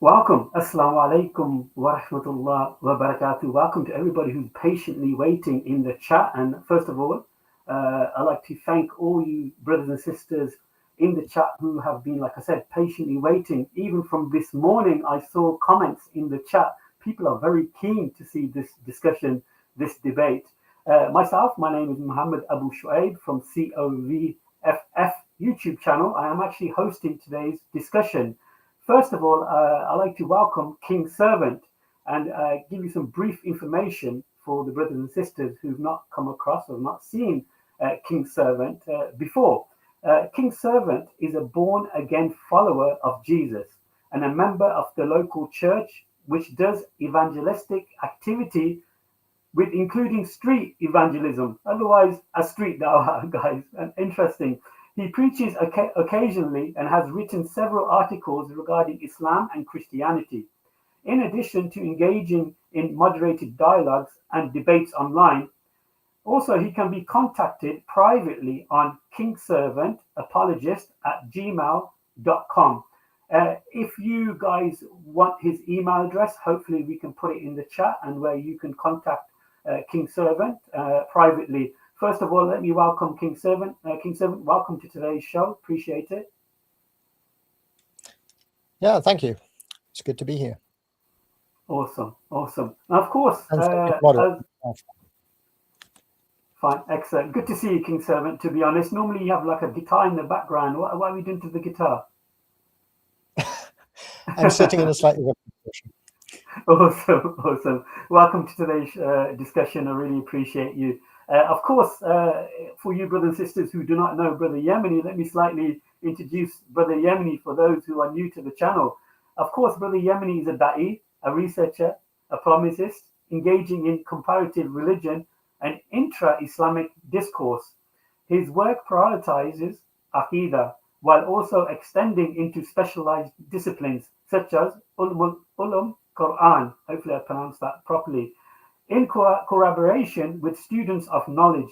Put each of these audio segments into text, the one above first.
Welcome. Assalamu alaikum wa rahmatullah wa barakatuh. Welcome to everybody who's patiently waiting in the chat. And first of all, I'd like to thank all you brothers and sisters in the chat who have been, like I said, patiently waiting. Even from this morning, I saw comments in the chat. People are very keen to see this discussion, this debate. Myself, my name is Muhammad Abu Shuaib from COVFF YouTube channel. I am actually hosting today's discussion. First of all, I'd like to welcome King Servant and give you some brief information for the brothers and sisters who've not come across or not seen King Servant before. King Servant is a born-again follower of Jesus and a member of the local church which does evangelistic activity with including street evangelism, otherwise a street dawah, guys. And interesting. He preaches occasionally and has written several articles regarding Islam and Christianity. In addition to engaging in moderated dialogues and debates online, also he can be contacted privately on kingservantapologist@gmail.com. If you guys want his email address, hopefully we can put it in the chat and where you can contact King Servant privately. First of all, let me welcome King Servant. King Servant, welcome to today's show. Appreciate it. Yeah, thank you. It's good to be here. Awesome. Now, of course, fine, excellent. Good to see you, King Servant, to be honest. Normally you have like a guitar in the background. What are we doing to the guitar? I'm sitting in a slightly different position. Awesome. Welcome to today's discussion. I really appreciate you. Of course, for you brothers and sisters who do not know Brother Yemeni, let me slightly introduce Brother Yemeni for those who are new to the channel. Of course, Brother Yemeni is a da'i, a researcher, a polemicist, engaging in comparative religion and intra-Islamic discourse. His work prioritizes Aqidah while also extending into specialized disciplines such as Ulum Quran. Hopefully I pronounced that properly. In collaboration with students of knowledge,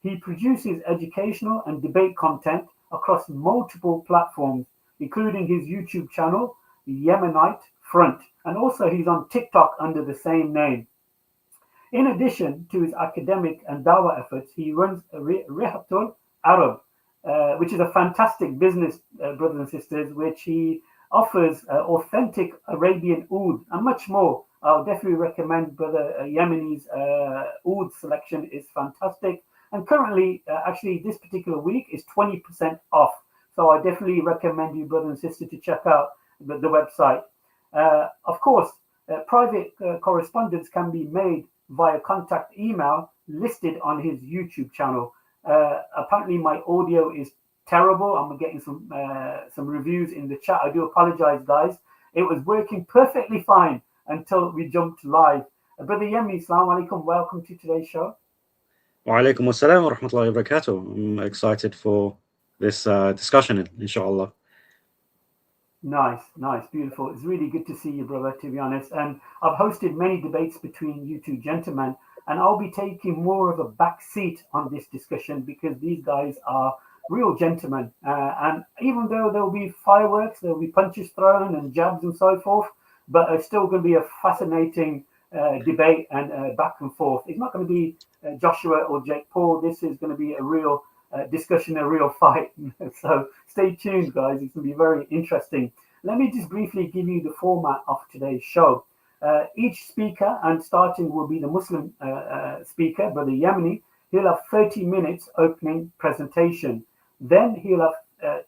he produces educational and debate content across multiple platforms, including his YouTube channel, Yemenite Front, and also he's on TikTok under the same name. In addition to his academic and dawah efforts, he runs Rihatul Arab, which is a fantastic business, brothers and sisters, which he offers authentic Arabian oud and much more. I'll definitely recommend Brother Yemeni's oud selection is fantastic. And currently, actually, this particular week is 20% off. So I definitely recommend you, brother and sister, to check out the website. Of course, private correspondence can be made via contact email listed on his YouTube channel. Apparently, my audio is terrible. I'm getting some reviews in the chat. I do apologize, guys. It was working perfectly fine until we jumped live. Brother Yemeni, assalamu alaikum. Welcome to today's show. Wa alaikum assalam wa rahmatullahi wa barakatuh. I'm excited for this discussion, inshallah. Nice, beautiful. It's really good to see you, brother, to be honest. And I've hosted many debates between you two gentlemen, and I'll be taking more of a back seat on this discussion because these guys are real gentlemen. And even though there'll be fireworks, there'll be punches thrown and jabs and so forth, but it's still going to be a fascinating debate and back and forth. It's not going to be Joshua or Jake Paul. This is going to be a real discussion, a real fight. So stay tuned, guys. It's going to be very interesting. Let me just briefly give you the format of today's show. Each speaker, and starting will be the Muslim speaker, Brother Yemeni. He'll have 30 minutes opening presentation. Then he'll have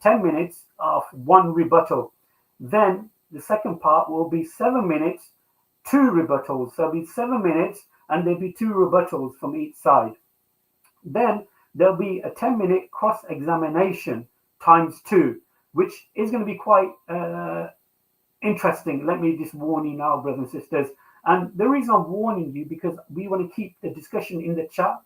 10 minutes of one rebuttal. Then the second part will be 7 minutes, 2 rebuttals. So it'll be 7 minutes and there'll be 2 rebuttals from each side. Then there'll be a 10-minute cross-examination times 2, which is going to be quite interesting. Let me just warn you now, brothers and sisters. And the reason I'm warning you, because we want to keep the discussion in the chat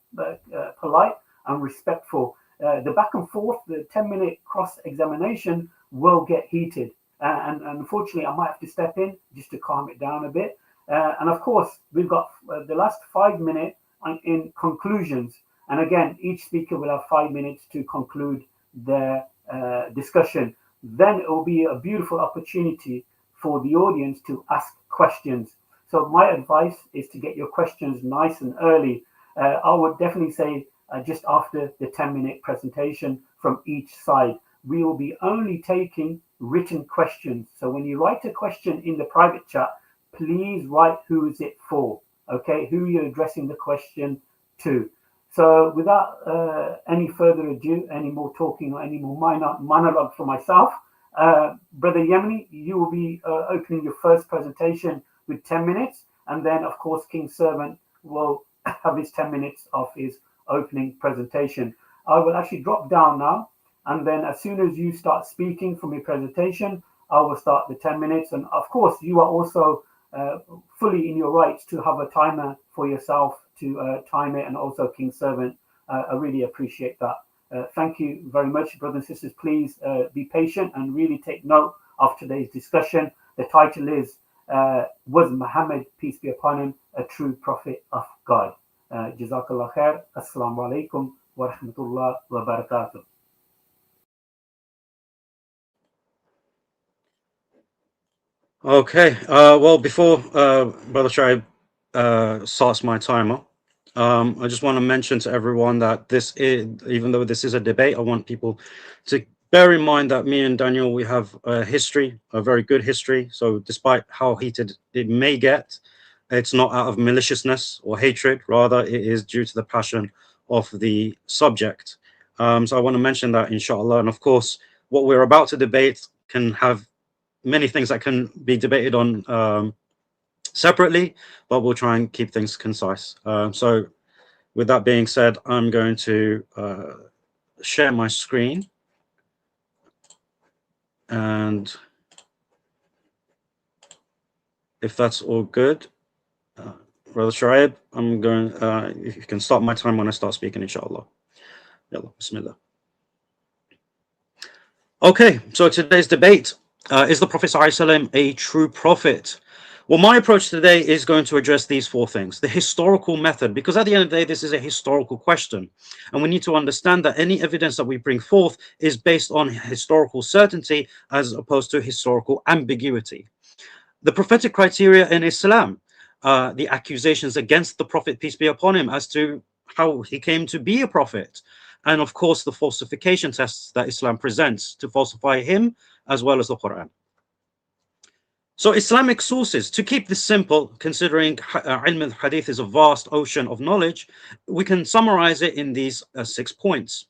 polite and respectful. The back and forth, the 10-minute cross-examination will get heated. And unfortunately, I might have to step in just to calm it down a bit. And of course, we've got the last 5 minutes in conclusions. And again, each speaker will have 5 minutes to conclude their discussion. Then it will be a beautiful opportunity for the audience to ask questions. So my advice is to get your questions nice and early. I would definitely say just after the 10-minute presentation from each side. We will be only taking written questions. So when you write a question in the private chat, please write who is it for, okay? Who you're addressing the question to. So without any further ado, any more talking or any more monologue for myself, Brother Yemeni, you will be opening your first presentation with 10 minutes. And then, of course, King Servant will have his 10 minutes of his opening presentation. I will actually drop down now. And then as soon as you start speaking from your presentation, I will start the 10 minutes. And of course, you are also fully in your rights to have a timer for yourself to time it, and also King Servant. I really appreciate that. Thank you very much, brothers and sisters. Please be patient and really take note of today's discussion. The title is, was Muhammad, peace be upon him, a true prophet of God? Jazakallah khair. Assalamu alaikum wa rahmatullah wa barakatuh. Okay. Well, before Brother Shaib starts my timer, I just want to mention to everyone that this is, even though this is a debate, I want people to bear in mind that me and Daniel, we have a history, a very good history. So despite how heated it may get, it's not out of maliciousness or hatred. Rather, it is due to the passion of the subject. So I want to mention that, inshallah. And of course, what we're about to debate can have many things that can be debated on separately, but we'll try and keep things concise. So with that being said, I'm going to share my screen. And if that's all good, Brother Shuaib, I'm going, you can start my time when I start speaking, inshallah. Yalla, bismillah. Okay, so today's debate, is the Prophet ﷺ a true prophet? Well, my approach today is going to address these four things. The historical method, because at the end of the day, this is a historical question. And we need to understand that any evidence that we bring forth is based on historical certainty as opposed to historical ambiguity. The prophetic criteria in Islam, the accusations against the Prophet, peace be upon him, as to how he came to be a prophet. And of course, the falsification tests that Islam presents to falsify him, as well as the Quran. So Islamic sources, to keep this simple, considering ilm al-hadith is a vast ocean of knowledge, we can summarize it in these 6 points.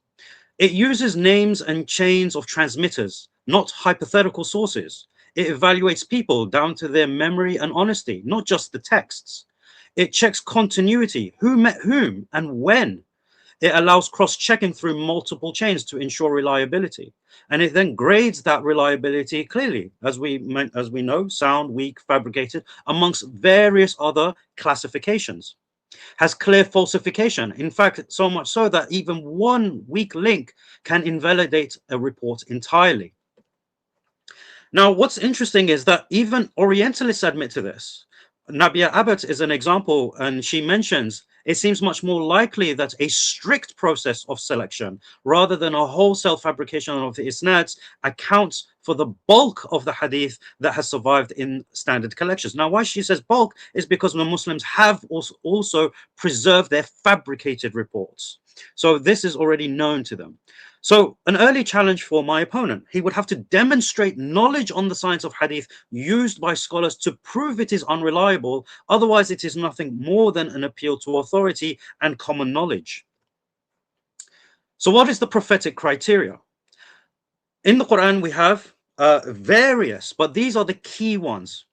It uses names and chains of transmitters, not hypothetical sources. It evaluates people down to their memory and honesty, not just the texts. It checks continuity, who met whom and when. It allows cross-checking through multiple chains to ensure reliability. And it then grades that reliability clearly, as we know, sound, weak, fabricated, amongst various other classifications. Has clear falsification. In fact, so much so that even one weak link can invalidate a report entirely. Now, what's interesting is that even Orientalists admit to this. Nabia Abbott is an example, and she mentions it seems much more likely that a strict process of selection rather than a wholesale fabrication of the isnads accounts for the bulk of the hadith that has survived in standard collections. Now, why she says bulk is because the Muslims have also preserved their fabricated reports. So this is already known to them. So an early challenge for my opponent, he would have to demonstrate knowledge on the science of hadith used by scholars to prove it is unreliable. Otherwise, it is nothing more than an appeal to authority and common knowledge. So what is the prophetic criteria? In the Quran, we have various, but these are the key ones.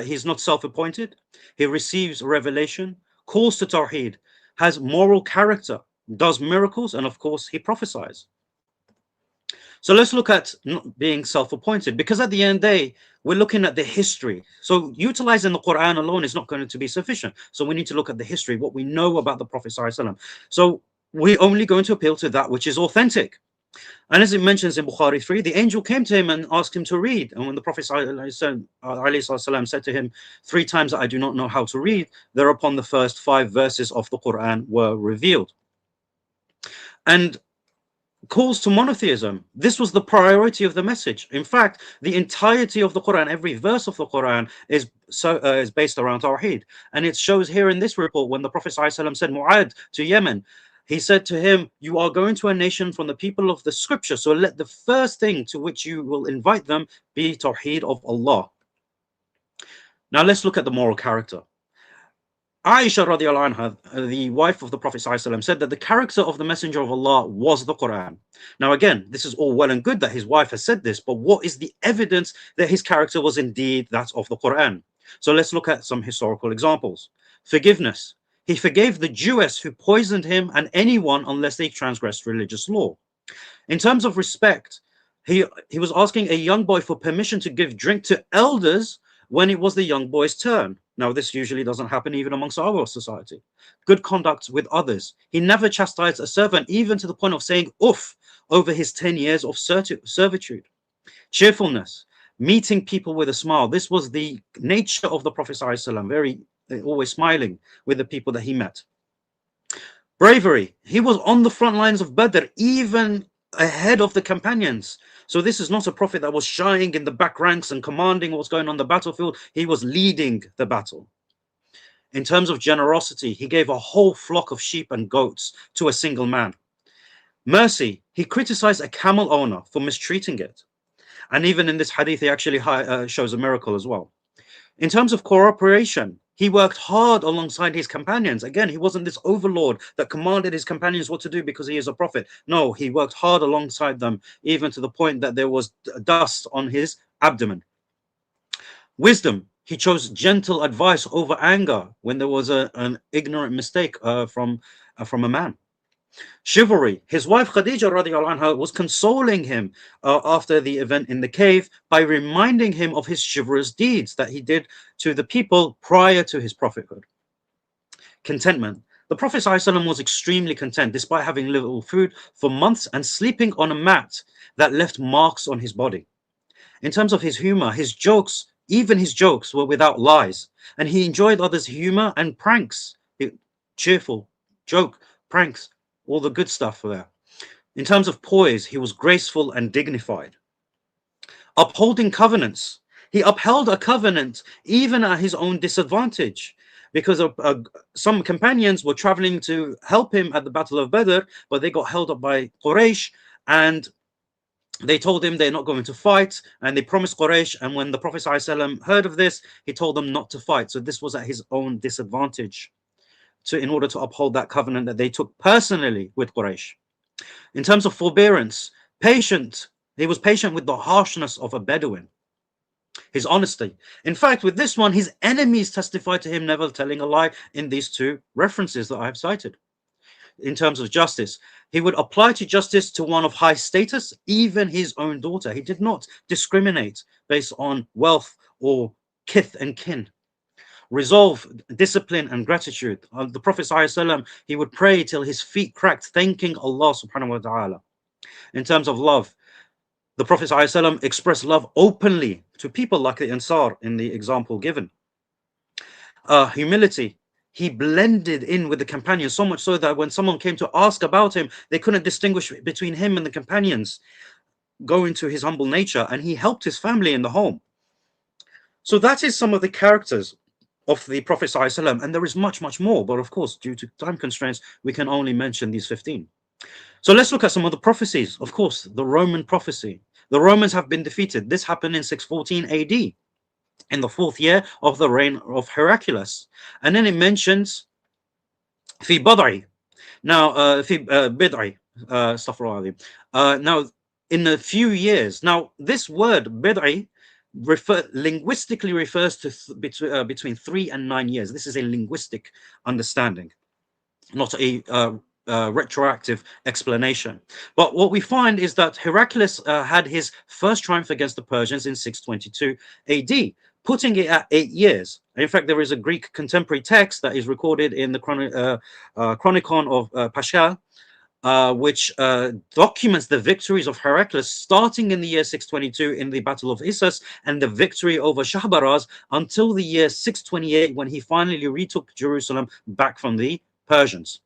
He's not self-appointed. He receives revelation, calls to Tawheed, has moral character, does miracles, and of course he prophesies. So let's look at not being self-appointed, because at the end of the day, we're looking at the history. So utilizing the Quran alone is not going to be sufficient. So we need to look at the history, what we know about the Prophet ﷺ. So we're only going to appeal to that which is authentic. And as it mentions in Bukhari 3, the angel came to him and asked him to read. And when the Prophet ﷺ said to him 3 times that I do not know how to read, thereupon the first 5 verses of the Quran were revealed. And calls to monotheism. This was the priority of the message. In fact, the entirety of the Quran, every verse of the Quran is based around Tawheed. And it shows here in this report when the Prophet ﷺ said Mu'ad to Yemen, he said to him, you are going to a nation from the people of the scripture, so let the first thing to which you will invite them be Tawheed of Allah. Now let's look at the moral character. Aisha radiallahu anha, the wife of the Prophet ﷺ, said that the character of the Messenger of Allah was the Quran. Now again, this is all well and good that his wife has said this, but what is the evidence that his character was indeed that of the Quran? So let's look at some historical examples. Forgiveness. He forgave the Jewess who poisoned him and anyone unless they transgressed religious law. In terms of respect, he was asking a young boy for permission to give drink to elders when it was the young boy's turn. Now, this usually doesn't happen even amongst our society. Good conduct with others. He never chastised a servant, even to the point of saying "uff" over his 10 years of servitude. Cheerfulness, meeting people with a smile. This was the nature of the Prophet ﷺ, always smiling with the people that he met. Bravery. He was on the front lines of Badr, even ahead of the companions. So this is not a prophet that was shying in the back ranks and commanding what's going on the battlefield. He was leading the battle. In terms of generosity, he gave a whole flock of sheep and goats to a single man. Mercy, he criticized a camel owner for mistreating it. And even in this hadith, he actually shows a miracle as well. In terms of cooperation, he worked hard alongside his companions. Again, he wasn't this overlord that commanded his companions what to do because he is a prophet. No, he worked hard alongside them, even to the point that there was dust on his abdomen. Wisdom, he chose gentle advice over anger when there was an ignorant mistake from a man. Chivalry, his wife Khadija radiallahu anha was consoling him after the event in the cave by reminding him of his chivalrous deeds that he did to the people prior to his prophethood. Contentment, the Prophet ﷺ was extremely content despite having little food for months and sleeping on a mat that left marks on his body. In terms of his humor, his jokes, even his jokes were without lies, and he enjoyed others' humor and pranks. Cheerful, joke, pranks, all the good stuff there. In terms of poise, he was graceful and dignified. Upholding covenants. He upheld a covenant even at his own disadvantage, because some companions were traveling to help him at the Battle of Badr, but they got held up by Quraysh, and they told him they're not going to fight, and they promised Quraysh, and when the Prophet ﷺ heard of this, he told them not to fight. So this was at his own disadvantage, in order to uphold that covenant that they took personally with Quraysh. In terms of forbearance, patient, he was patient with the harshness of a Bedouin. His honesty. In fact, with this one, his enemies testified to him never telling a lie in these two references that I have cited. In terms of justice, he would apply to justice to one of high status, even his own daughter. He did not discriminate based on wealth or kith and kin. Resolve, discipline, and gratitude. The Prophet ﷺ, he would pray till his feet cracked, thanking Allah subhanahu wa ta'ala. In terms of love, the Prophet ﷺ expressed love openly to people like the Ansar in the example given. Humility, he blended in with the companions, so much so that when someone came to ask about him, they couldn't distinguish between him and the companions, going to his humble nature, and he helped his family in the home. So that is some of the characters of the Prophet ﷺ, and there is much, much more, but of course, due to time constraints, we can only mention these 15. So let's look at some of the prophecies. Of course, the Roman prophecy. The Romans have been defeated. This happened in 614 AD, in the 4th year of the reign of Heraclius. And then it mentions fi bad'i. Now, fi bid'i, now, in a few years. Now, this word bid'i linguistically refers to between 3 and 9 years. This is a linguistic understanding, not a retroactive explanation. But what we find is that Heraclius had his first triumph against the Persians in 622 AD, putting it at 8 years. In fact, there is a Greek contemporary text that is recorded in the Chronicon of Pasha, which documents the victories of Heraclius starting in the year 622 in the Battle of Issus and the victory over Shahbaraz until the year 628 when he finally retook Jerusalem back from the Persians.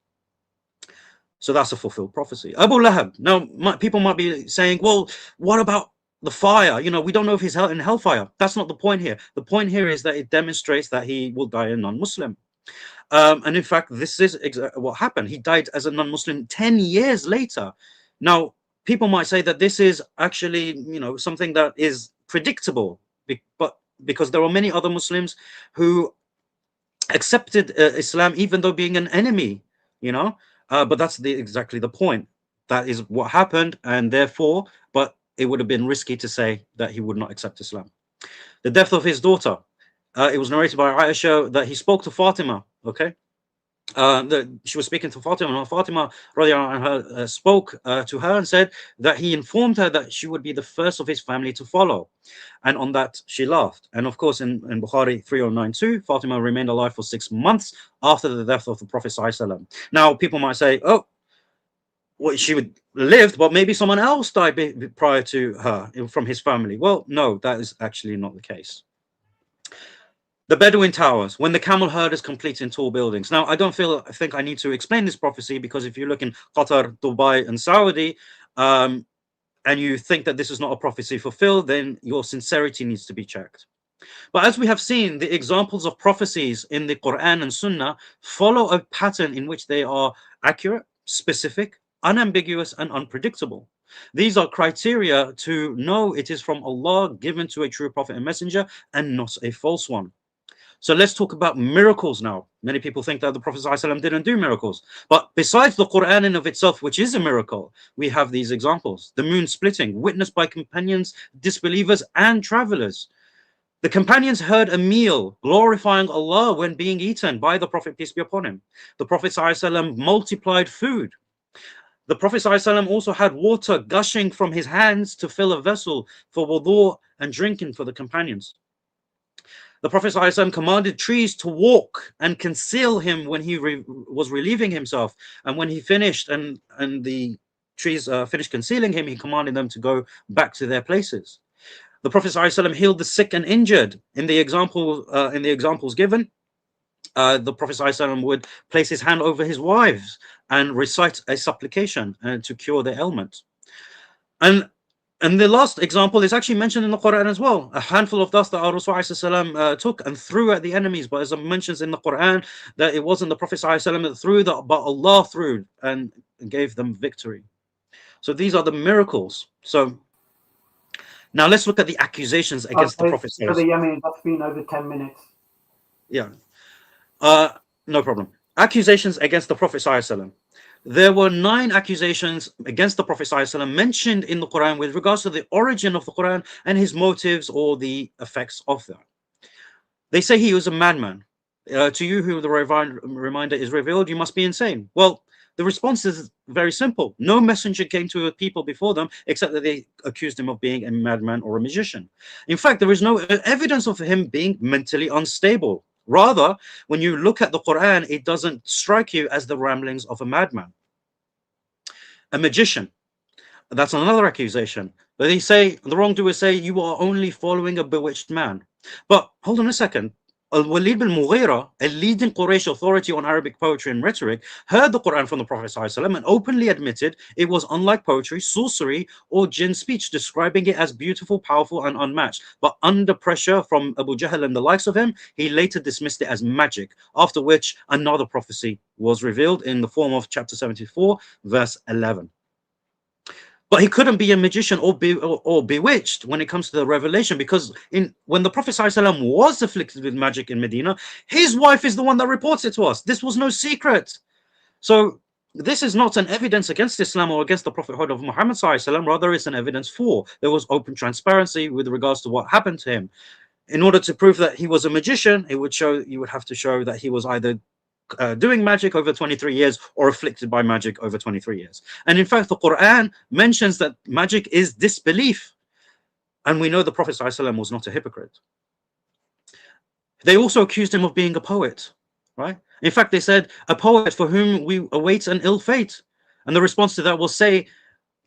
So that's a fulfilled prophecy. Abu Lahab. Now, people might be saying, well, what about the fire? You know, we don't know if he's in hellfire. That's not the point here. The point here is that it demonstrates that he will die a non-Muslim. And in fact, this is what happened. He died as a non-Muslim 10 years later. Now, people might say that this is actually, you know, something that is predictable, but because there are many other Muslims who accepted Islam even though being an enemy, you know. But that's exactly the point. That is what happened, and therefore, but it would have been risky to say that he would not accept Islam. The death of his daughter. It was narrated by Aisha that he spoke to Fatima. Okay, she was speaking to Fatima, and Fatima spoke to her and said that he informed her that she would be the first of his family to follow, and on that she laughed. And of course, in Bukhari 3092, Fatima remained alive for 6 months after the death of the Prophet ﷺ. Now, people might say, oh, well, she would lived, but maybe someone else died prior to her from his family. Well, no, that is actually not the case. The Bedouin towers, when the camel herd is complete in tall buildings. Now, I think I need to explain this prophecy, because if you look in Qatar, Dubai, and Saudi, and you think that this is not a prophecy fulfilled, then your sincerity needs to be checked. But as we have seen, the examples of prophecies in the Quran and Sunnah follow a pattern in which they are accurate, specific, unambiguous, and unpredictable. These are criteria to know it is from Allah, given to a true prophet and messenger, and not a false one. So let's talk about miracles now. Many people think that the Prophet ﷺ didn't do miracles. But besides the Quran in of itself, which is a miracle, we have these examples. The moon splitting, witnessed by companions, disbelievers, and travelers. The companions heard a meal glorifying Allah when being eaten by the Prophet, peace be upon him. The Prophet ﷺ multiplied food. The Prophet ﷺ also had water gushing from his hands to fill a vessel for wudu and drinking for the companions. The Prophet ﷺ commanded trees to walk and conceal him when he was relieving himself. And when he finished and the trees finished concealing him, he commanded them to go back to their places. The Prophet ﷺ healed the sick and injured. In the examples given, the Prophet ﷺ would place his hand over his wives and recite a supplication to cure their ailment. And the last example is actually mentioned in the Quran as well. A handful of dust that our Rasul ﷺ took and threw at the enemies. But as it mentions in the Quran, that it wasn't the Prophet ﷺ that threw that, but Allah threw and gave them victory. So these are the miracles. So now let's look at the accusations against the Prophet. Brother Yemeni, that's been over 10 minutes. Yeah. No problem. Accusations against the Prophet ﷺ. There were 9 accusations against the Prophet ﷺ mentioned in the Quran with regards to the origin of the Quran and his motives or the effects of that. They say he was a madman. To you who the reminder is revealed, you must be insane. Well, the response is very simple. No messenger came to people before them except that they accused him of being a madman or a magician. In fact, there is no evidence of him being mentally unstable. Rather, when you look at the Quran, it doesn't strike you as the ramblings of a madman. A magician, that's another accusation. But they say, the wrongdoers say, you are only following a bewitched man. But hold on a second. Al-Walid bin Mughira, a leading Quraysh authority on Arabic poetry and rhetoric, heard the Quran from the Prophet ﷺ and openly admitted it was unlike poetry, sorcery, or jinn speech, describing it as beautiful, powerful, and unmatched. But under pressure from Abu Jahl and the likes of him, he later dismissed it as magic, after which another prophecy was revealed in the form of chapter 74, verse 11. But he couldn't be a magician or bewitched when it comes to the revelation, because when the Prophet ﷺ was afflicted with magic in Medina, his wife is the one that reports it to us. This was no secret. So this is not an evidence against Islam or against the prophethood of Muhammad ﷺ. Rather, it's an evidence for. There was open transparency with regards to what happened to him. In order to prove that he was a magician, you would have to show that he was either doing magic over 23 years or afflicted by magic over 23 years. And in fact, the Quran mentions that magic is disbelief. And we know the Prophet ﷺ was not a hypocrite. They also accused him of being a poet, right? In fact, they said, a poet for whom we await an ill fate. And the response to that was say,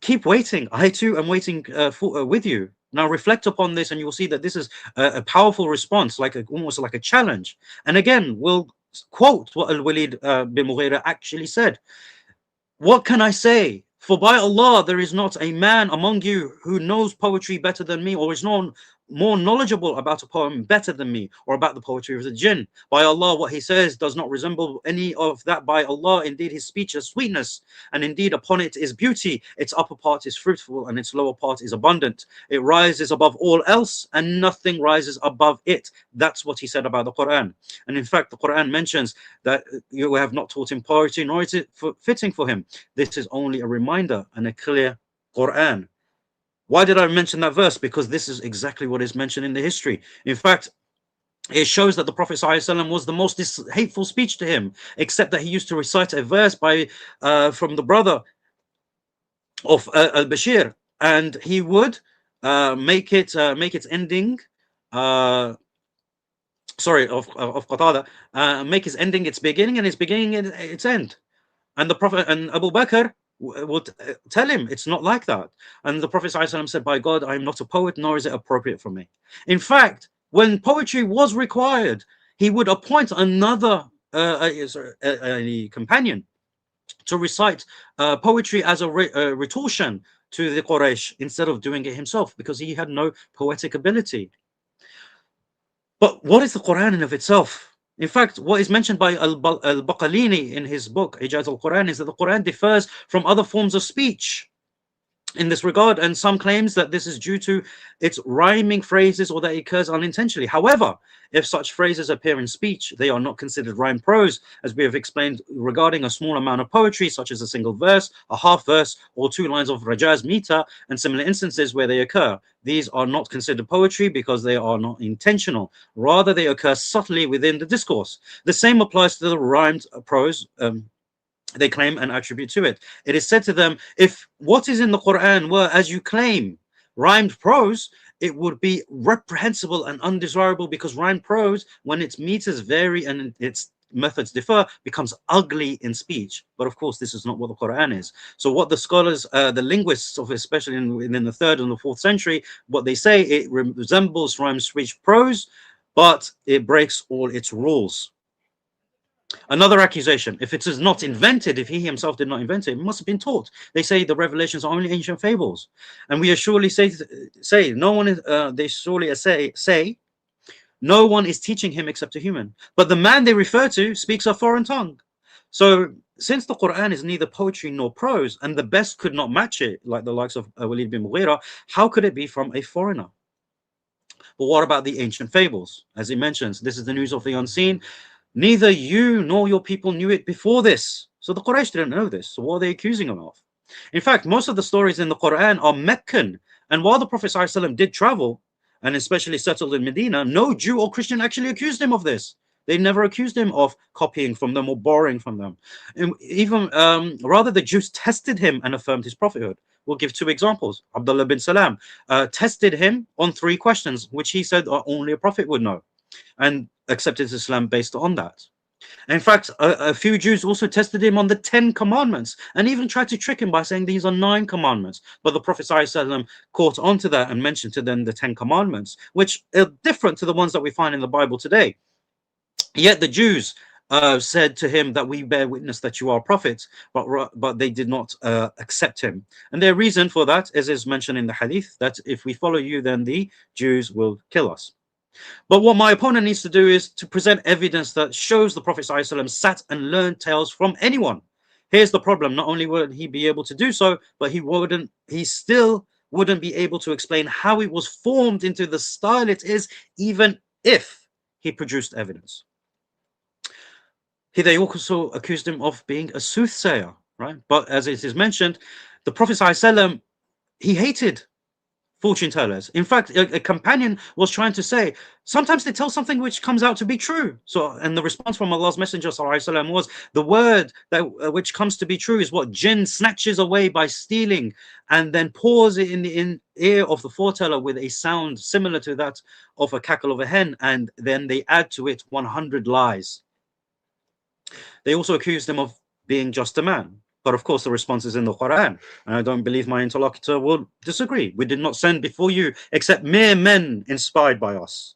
keep waiting. I too am waiting with you. Now reflect upon this and you will see that this is a powerful response, almost like a challenge. And again, we'll quote what Al-Walid bin Mughira actually said. What can I say? For by Allah, there is not a man among you who knows poetry better than me, or is known more knowledgeable about a poem better than me, or about the poetry of the jinn. By Allah, what he says does not resemble any of that. By Allah, indeed, his speech has sweetness, and indeed upon it is beauty. Its upper part is fruitful, and its lower part is abundant. It rises above all else, and nothing rises above it. That's what he said about the Quran. And in fact, the Quran mentions that you have not taught him poetry, nor is it fitting for him. This is only a reminder and a clear Quran. Why did I mention that verse? Because this is exactly what is mentioned in the history. In fact, it shows that the Prophet ﷺ was the most hateful speech to him, except that he used to recite a verse from the brother of Al-Bashir, and he would make its ending of Qatada, make his ending its beginning and its beginning its end. And the Prophet and Abu Bakr would tell him it's not like that. And the Prophet ﷺ said, by God, I am not a poet, nor is it appropriate for me. In fact, when poetry was required, he would appoint another a companion to recite poetry as a retortion to the Quraysh instead of doing it himself, because he had no poetic ability. But what is the Quran in of itself? In fact, what is mentioned by Al-Baqalini in his book, Ijaz al-Quran, is that the Quran differs from other forms of speech in this regard, and some claims that this is due to its rhyming phrases or that it occurs unintentionally. However, if such phrases appear in speech, they are not considered rhyme prose, as we have explained regarding a small amount of poetry, such as a single verse, a half verse, or 2 lines of rajaz meter, and similar instances where they occur. These are not considered poetry because they are not intentional. Rather, they occur subtly within the discourse. The same applies to the rhymed prose they claim and attribute to it. It is said to them, if what is in the Quran were, as you claim, rhymed prose, it would be reprehensible and undesirable, because rhymed prose, when its meters vary and its methods differ, becomes ugly in speech. But of course, this is not what the Quran is. So what the scholars, the linguists of, especially in the 3rd and the 4th century, what they say, it resembles rhymed speech prose, but it breaks all its rules. Another accusation, if it is not invented, if he himself did not invent it, it must have been taught. They say the revelations are only ancient fables. And we surely say no one is, they surely say no one is teaching him except a human. But the man they refer to speaks a foreign tongue. So since the Quran is neither poetry nor prose, and the best could not match it, like the likes of Walid bin Mughira, how could it be from a foreigner? But what about the ancient fables? As he mentions, this is the news of the unseen. Neither you nor your people knew it before this. So the Quraysh didn't know this. So what are they accusing him of? In fact, most of the stories in the Quran are Meccan. And while the Prophet ﷺ did travel, and especially settled in Medina, no Jew or Christian actually accused him of this. They never accused him of copying from them or borrowing from them. And even rather, the Jews tested him and affirmed his prophethood. We'll give 2 examples. Abdullah bin Salam tested him on 3 questions, which he said only a prophet would know, and accepted Islam based on that. In fact, a few Jews also tested him on the 10 commandments and even tried to trick him by saying these are 9 commandments. But the Prophet ﷺ caught on to that and mentioned to them the 10 commandments, which are different to the ones that we find in the Bible today. Yet the Jews said to him that we bear witness that you are prophets, but they did not accept him. And their reason for that, as is mentioned in the hadith, that if we follow you, then the Jews will kill us. But what my opponent needs to do is to present evidence that shows the Prophet ﷺ sat and learned tales from anyone. Here's the problem. Not only would he be able to do so, but he still wouldn't be able to explain how it was formed into the style it is, even if he produced evidence. They also accused him of being a soothsayer, right? But as it is mentioned, the Prophet ﷺ, he hated fortune tellers. In fact, a companion was trying to say, sometimes they tell something which comes out to be true. So, and the response from Allah's Messenger ﷺ was, the word that which comes to be true is what jinn snatches away by stealing, and then pours it in the ear of the foreteller with a sound similar to that of a cackle of a hen, and then they add to it 100 lies. They also accused him of being just a man. But of course, the response is in the Quran. And I don't believe my interlocutor will disagree. We did not send before you except mere men inspired by us.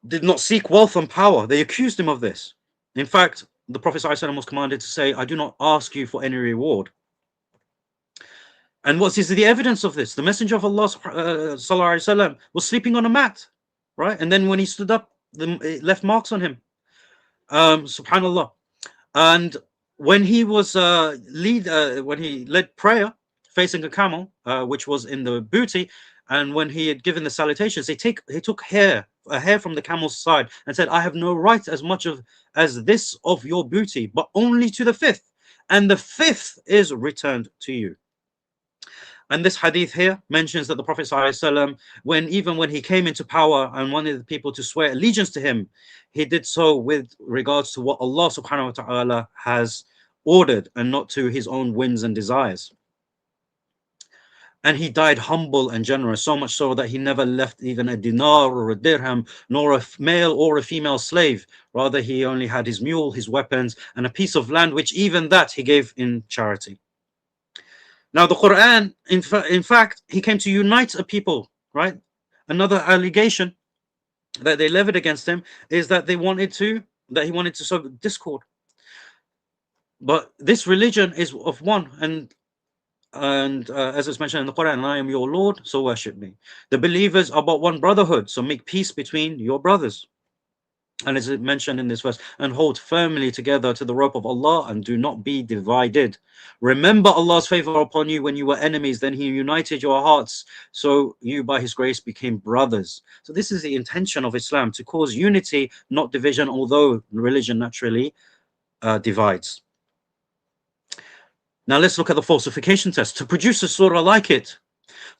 Did not seek wealth and power. They accused him of this. In fact, the Prophet ﷺ was commanded to say, I do not ask you for any reward. And what is the evidence of this? The Messenger of Allah ﷺ was sleeping on a mat, right? And then when he stood up, it left marks on him. Subhanallah. And when he was when he led prayer facing a camel, which was in the booty, and when he had given the salutations, he took a hair from the camel's side and said, I have no right as much as this of your booty, but only to the fifth, and the fifth is returned to you. And this hadith here mentions that the Prophet ﷺ, even when he came into power and wanted the people to swear allegiance to him, he did so with regards to what Allah subhanahu wa ta'ala has ordered and not to his own whims and desires. And he died humble and generous, so much so that he never left even a dinar or a dirham, nor a male or a female slave. Rather, he only had his mule, his weapons, and a piece of land, which even that he gave in charity. Now, the Quran, in fact, he came to unite a people, right? Another allegation that they levied against him is that he wanted to sow discord. But this religion is of one, and as it's mentioned in the Quran, I am your Lord, so worship me. The believers are but one brotherhood, so make peace between your brothers. And as it mentioned in this verse, and hold firmly together to the rope of Allah and do not be divided. Remember Allah's favor upon you when you were enemies, then he united your hearts, so you by his grace became brothers. So this is the intention of Islam, to cause unity, not division, although religion naturally divides. Now let's look at the falsification test. To produce a surah like it,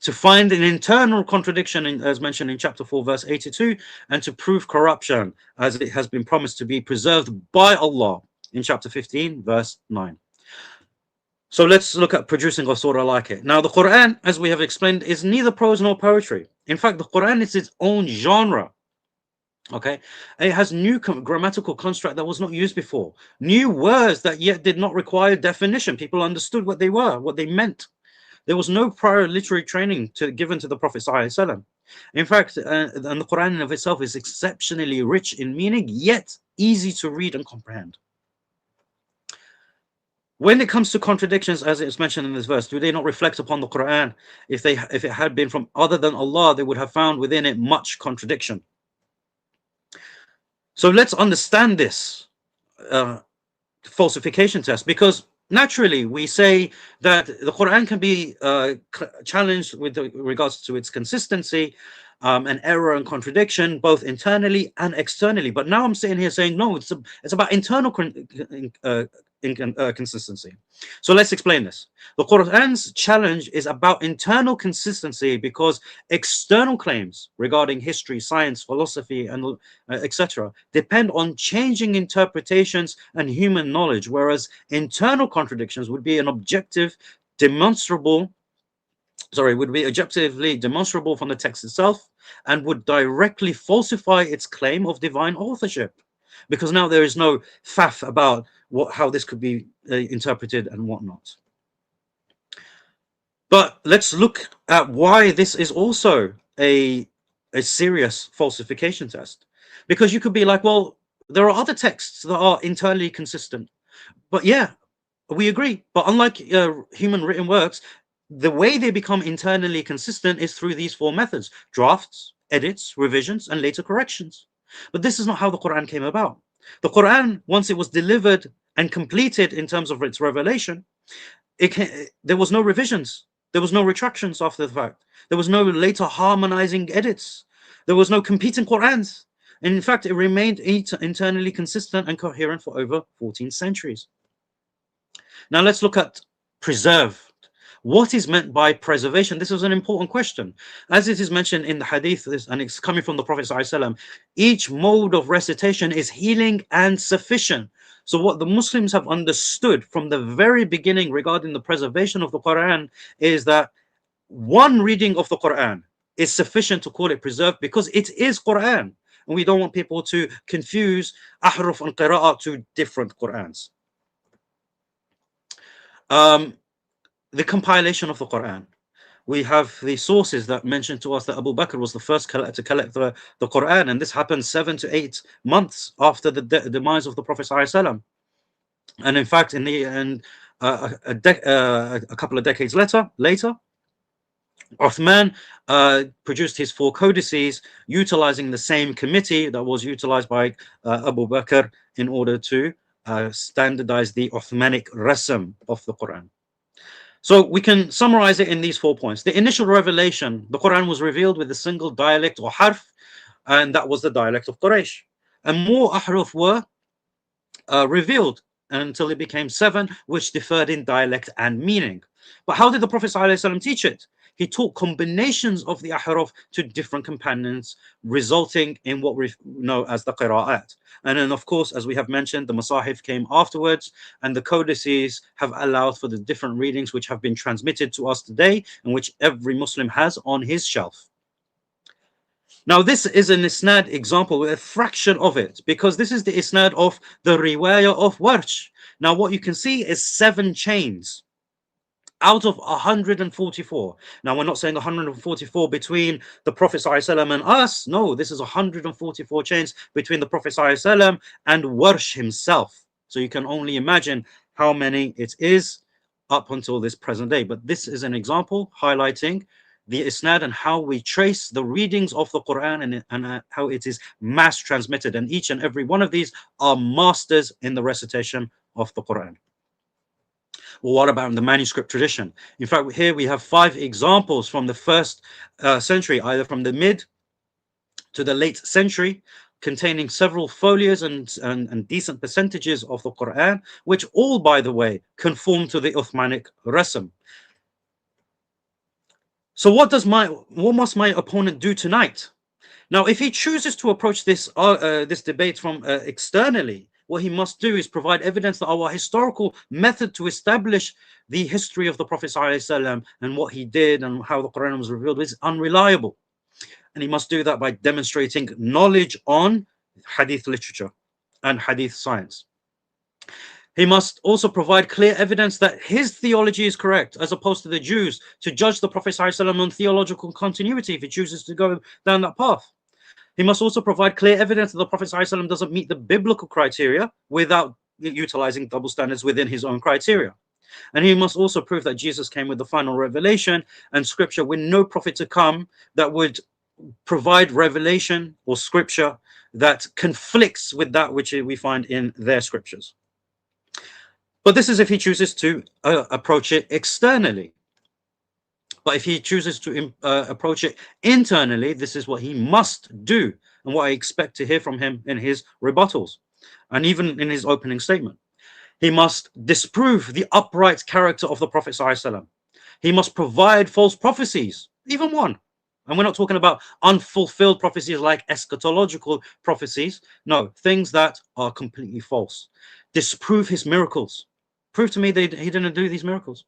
to find an internal contradiction, as mentioned in chapter 4, verse 82, and to prove corruption, as it has been promised to be preserved by Allah in chapter 15, verse 9. So let's look at producing a surah like it. Now, the Quran, as we have explained, is neither prose nor poetry. In fact, the Quran is its own genre. Okay, it has new grammatical construct that was not used before, new words that yet did not require definition. People understood what they were, what they meant. There was no prior literary training given to the Prophet ﷺ. In fact, and the Quran in of itself is exceptionally rich in meaning, yet easy to read and comprehend. When it comes to contradictions, as it's mentioned in this verse, do they not reflect upon the Quran? If it had been from other than Allah, they would have found within it much contradiction. So let's understand this falsification test, because naturally, we say that the Quran can be challenged with regards to its consistency and error and contradiction, both internally and externally. But now I'm sitting here saying, no, it's about internal consistency. So let's explain this. The Quran's challenge is about internal consistency, because external claims regarding history, science, philosophy, and etc. depend on changing interpretations and human knowledge, whereas internal contradictions would be objectively demonstrable from the text itself, and would directly falsify its claim of divine authorship, because now there is no faff about how this could be interpreted and whatnot. But let's look at why this is also a serious falsification test. Because you could be like, well, there are other texts that are internally consistent. But yeah, we agree. But unlike human written works, the way they become internally consistent is through these four methods: drafts, edits, revisions, and later corrections. But this is not how the Quran came about. The Quran, once it was delivered and completed in terms of its revelation, there was no revisions. There was no retractions after the fact. There was no later harmonizing edits. There was no competing Qurans. And in fact, it remained internally consistent and coherent for over 14 centuries. Now let's look at preserved. What is meant by preservation? This is an important question. As it is mentioned in the hadith, and it's coming from the Prophet ﷺ, each mode of recitation is healing and sufficient. So what the Muslims have understood from the very beginning regarding the preservation of the Quran is that one reading of the Quran is sufficient to call it preserved, because it is Quran. And we don't want people to confuse ahruf and qira'ah to different Qurans. The compilation of the Quran. We have the sources that mention to us that Abu Bakr was the first to collect the Quran, and this happened 7 to 8 months after the demise of the Prophet ﷺ. And in fact, in the end, a couple of decades later, Uthman produced his 4 codices, utilizing the same committee that was utilized by Abu Bakr in order to standardize the Uthmanic rasm of the Quran. So we can summarize it in these 4 points. The initial revelation, the Quran was revealed with a single dialect or harf, and that was the dialect of Quraysh. And more ahruf were revealed until it became 7, which differed in dialect and meaning. But how did the Prophet ﷺ teach it? He taught combinations of the ahruf to different companions, resulting in what we know as the qira'at. And then, of course, as we have mentioned, the masahif came afterwards, and the codices have allowed for the different readings which have been transmitted to us today, and which every Muslim has on his shelf. Now, this is an isnad example with a fraction of it, because this is the isnad of the riwayah of Warsh. Now, what you can see is 7 chains out of 144. Now, we're not saying 144 between the Prophet ﷺ and us. No, this is 144 chains between the Prophet ﷺ and Warsh himself. So you can only imagine how many it is up until this present day. But this is an example highlighting the isnad and how we trace the readings of the Quran and how it is mass transmitted. And each and every one of these are masters in the recitation of the Quran. Well, what about the manuscript tradition? In fact, here we have 5 examples from the 1st century, either from the mid to the late century, containing several folios and decent percentages of the Quran, which all, by the way, conform to the Uthmanic rasm. So what must my opponent do tonight? Now, if he chooses to approach this debate from externally, what he must do is provide evidence that our historical method to establish the history of the Prophet ﷺ and what he did and how the Quran was revealed is unreliable. And he must do that by demonstrating knowledge on hadith literature and hadith science. He must also provide clear evidence that his theology is correct, as opposed to the Jews, to judge the Prophet ﷺ on theological continuity if he chooses to go down that path. He must also provide clear evidence that the Prophet ﷺ doesn't meet the biblical criteria without utilizing double standards within his own criteria. And he must also prove that Jesus came with the final revelation and scripture with no prophet to come that would provide revelation or scripture that conflicts with that which we find in their scriptures. But this is if he chooses to approach it externally. But if he chooses to approach it internally, this is what he must do and what I expect to hear from him in his rebuttals and even in his opening statement. He must disprove the upright character of the Prophet ﷺ. He must provide false prophecies, even one. And we're not talking about unfulfilled prophecies like eschatological prophecies. No, things that are completely false. Disprove his miracles. Prove to me that he didn't do these miracles.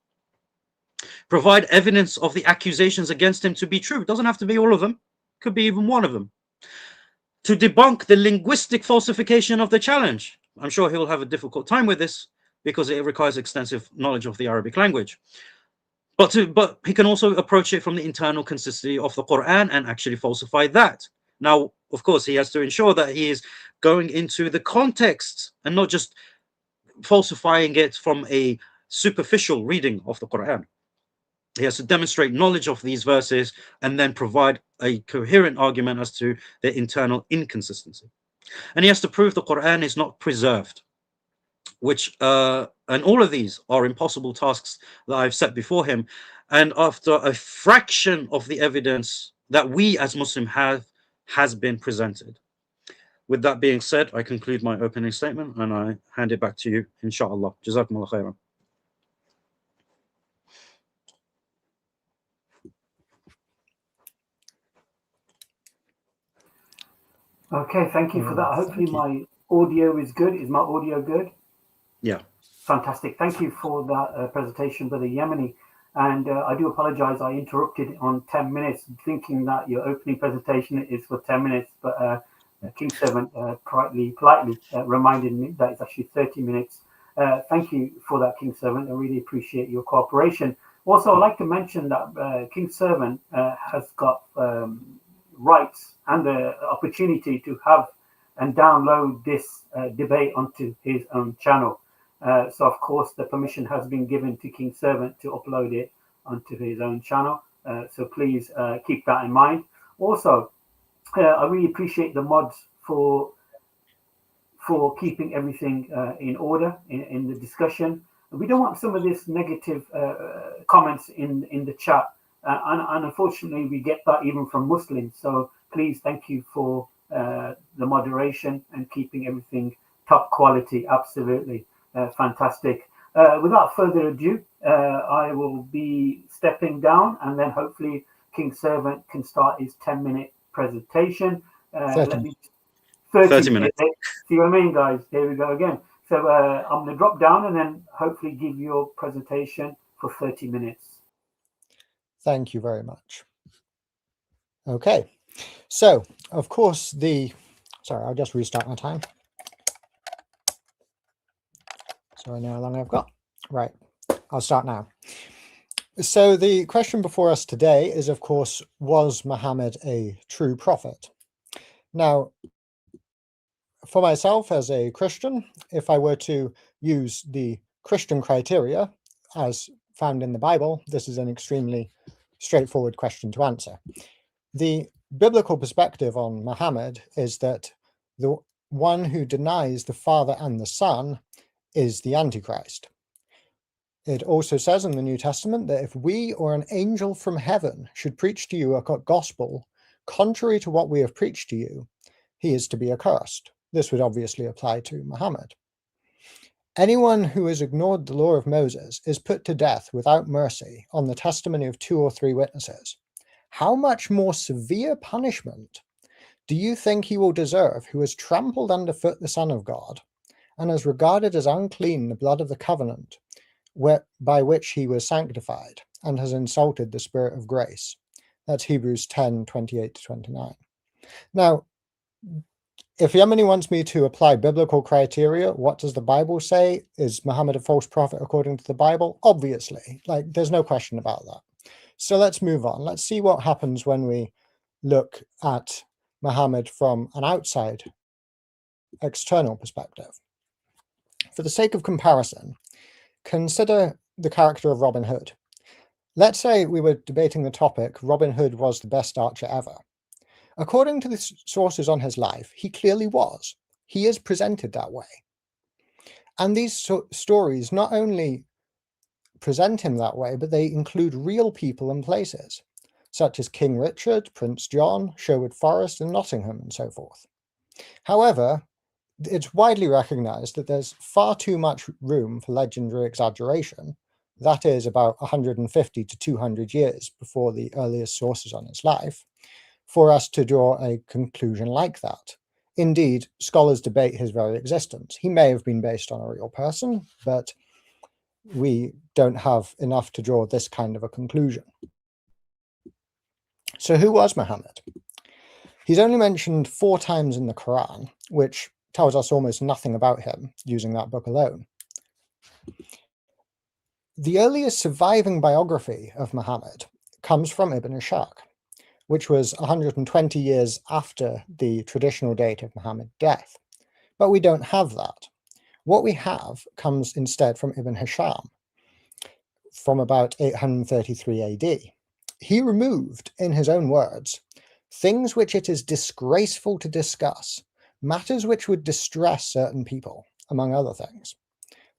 Provide evidence of the accusations against him to be true. It doesn't have to be all of them. Could be even one of them. To debunk the linguistic falsification of the challenge. I'm sure he'll have a difficult time with this because it requires extensive knowledge of the Arabic language. But he can also approach it from the internal consistency of the Quran and actually falsify that. Now, of course, he has to ensure that he is going into the context and not just falsifying it from a superficial reading of the Quran. He has to demonstrate knowledge of these verses and then provide a coherent argument as to their internal inconsistency. And he has to prove the Quran is not preserved, which and all of these are impossible tasks that I've set before him. And after a fraction of the evidence that we as Muslims have has been presented. With that being said, I conclude my opening statement and I hand it back to you, inshallah. Jazakumullah khairan. Okay, thank you for that. Hopefully my audio is good. Is my audio good? Yeah. Fantastic. Thank you for that presentation, Brother Yemeni. And I do apologize, I interrupted on 10 minutes, thinking that your opening presentation is for 10 minutes, but King Servant politely reminded me that it's actually 30 minutes. Thank you for that, King Servant. I really appreciate your cooperation. Also, I'd like to mention that King Servant has got rights and the opportunity to have and download this debate onto his own channel. So of course the permission has been given to King Servant to upload it onto his own channel. So please keep that in mind. Also, I really appreciate the mods for keeping everything in order in the discussion. We don't want some of this negative comments in the chat, and unfortunately we get that even from Muslims. So please, thank you for the moderation and keeping everything top quality. Absolutely fantastic. Without further ado, I will be stepping down, and then hopefully King Servant can start his 10-minute presentation. Let me 30 minutes. See what I mean, guys? Here we go again. So I'm going to drop down and then hopefully give your presentation for 30 minutes. Thank you very much. Okay, so of course sorry, I'll just restart my time. So I know how long I've got. Right, I'll start now. So the question before us today is, of course, was Muhammad a true prophet? Now, for myself as a Christian, if I were to use the Christian criteria as found in the Bible, this is an extremely straightforward question to answer. The biblical perspective on Muhammad is that the one who denies the Father and the Son is the Antichrist. It also says in the New Testament that if we or an angel from heaven should preach to you a gospel contrary to what we have preached to you, he is to be accursed. This would obviously apply to Muhammad. Anyone who has ignored the law of Moses is put to death without mercy on the testimony of 2 or 3 witnesses. How much more severe punishment do you think he will deserve who has trampled underfoot the Son of God and has regarded as unclean the blood of the covenant by which he was sanctified and has insulted the Spirit of grace? That's Hebrews 10:28-29. Now, if Yemeni wants me to apply biblical criteria, what does the Bible say? Is Muhammad a false prophet according to the Bible? Obviously, there's no question about that. So let's move on. Let's see what happens when we look at Muhammad from an outside, external perspective. For the sake of comparison, consider the character of Robin Hood. Let's say we were debating the topic, Robin Hood was the best archer ever. According to the sources on his life, he clearly was. He is presented that way. And these stories not only present him that way, but they include real people and places, such as King Richard, Prince John, Sherwood Forest, and Nottingham, and so forth. However, it's widely recognized that there's far too much room for legendary exaggeration, that is about 150 to 200 years before the earliest sources on his life, for us to draw a conclusion like that. Indeed, scholars debate his very existence. He may have been based on a real person, but we don't have enough to draw this kind of a conclusion. So who was Muhammad? He's only mentioned 4 times in the Quran, which tells us almost nothing about him using that book alone. The earliest surviving biography of Muhammad comes from Ibn Ishaq, which was 120 years after the traditional date of Muhammad's death. But we don't have that. What we have comes instead from Ibn Hisham, from about 833 AD. He removed, in his own words, things which it is disgraceful to discuss, matters which would distress certain people, among other things.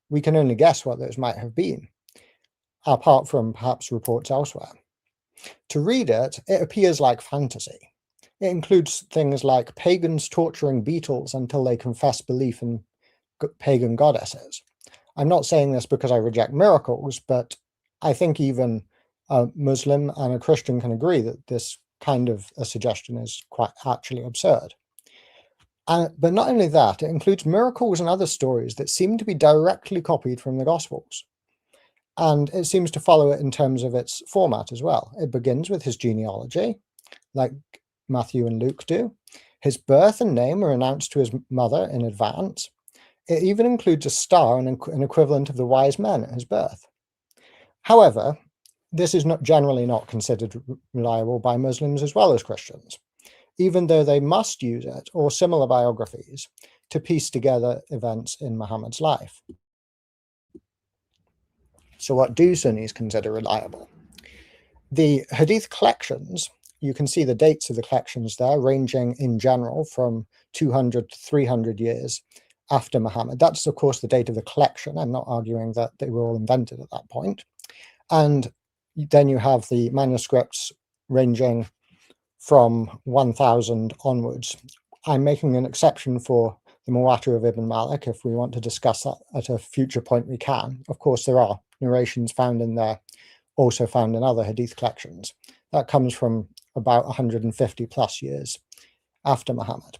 We can only guess what those might have been, apart from perhaps reports elsewhere. To read it, it appears like fantasy. It includes things like pagans torturing beetles until they confess belief in pagan goddesses. I'm not saying this because I reject miracles, but I think even a Muslim and a Christian can agree that this kind of a suggestion is quite actually absurd. But not only that, it includes miracles and other stories that seem to be directly copied from the Gospels. And it seems to follow it in terms of its format as well. It begins with his genealogy, like Matthew and Luke do. His birth and name are announced to his mother in advance. It even includes a star and an equivalent of the wise men at his birth. However, this is generally not considered reliable by Muslims as well as Christians, even though they must use it or similar biographies to piece together events in Muhammad's life. So what do Sunnis consider reliable? The hadith collections, you can see the dates of the collections there, ranging in general from 200 to 300 years after Muhammad. That's, of course, the date of the collection. I'm not arguing that they were all invented at that point. And then you have the manuscripts ranging from 1000 onwards. I'm making an exception for the Muwatir of Ibn Malik. If we want to discuss that at a future point, we can. Of course, there are narrations found in there, also found in other hadith collections. That comes from about 150 plus years after Muhammad.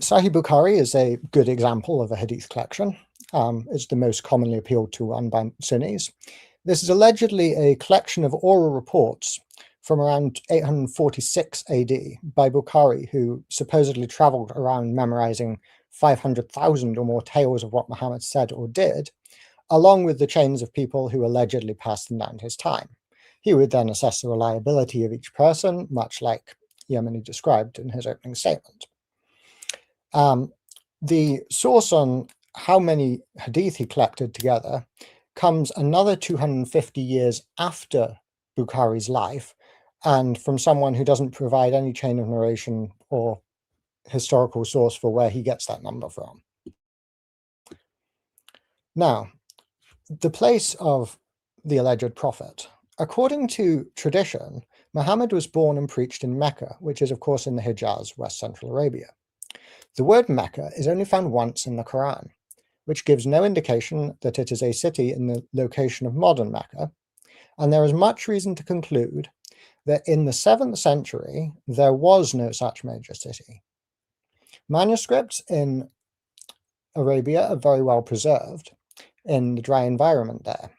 Sahih Bukhari is a good example of a hadith collection. It's the most commonly appealed to one by Sunnis. This is allegedly a collection of oral reports from around 846 AD by Bukhari, who supposedly traveled around memorizing 500,000 or more tales of what Muhammad said or did, along with the chains of people who allegedly passed them down his time. He would then assess the reliability of each person, much like Yemeni described in his opening statement. The source on how many hadith he collected together comes another 250 years after Bukhari's life, and from someone who doesn't provide any chain of narration or historical source for where he gets that number from. Now, the place of the alleged prophet. According to tradition, Muhammad was born and preached in Mecca, which is of course in the Hijaz, West Central Arabia. The word Mecca is only found once in the Quran, which gives no indication that it is a city in the location of modern Mecca, and there is much reason to conclude that in the 7th century there was no such major city. Manuscripts in Arabia are very well preserved in the dry environment there,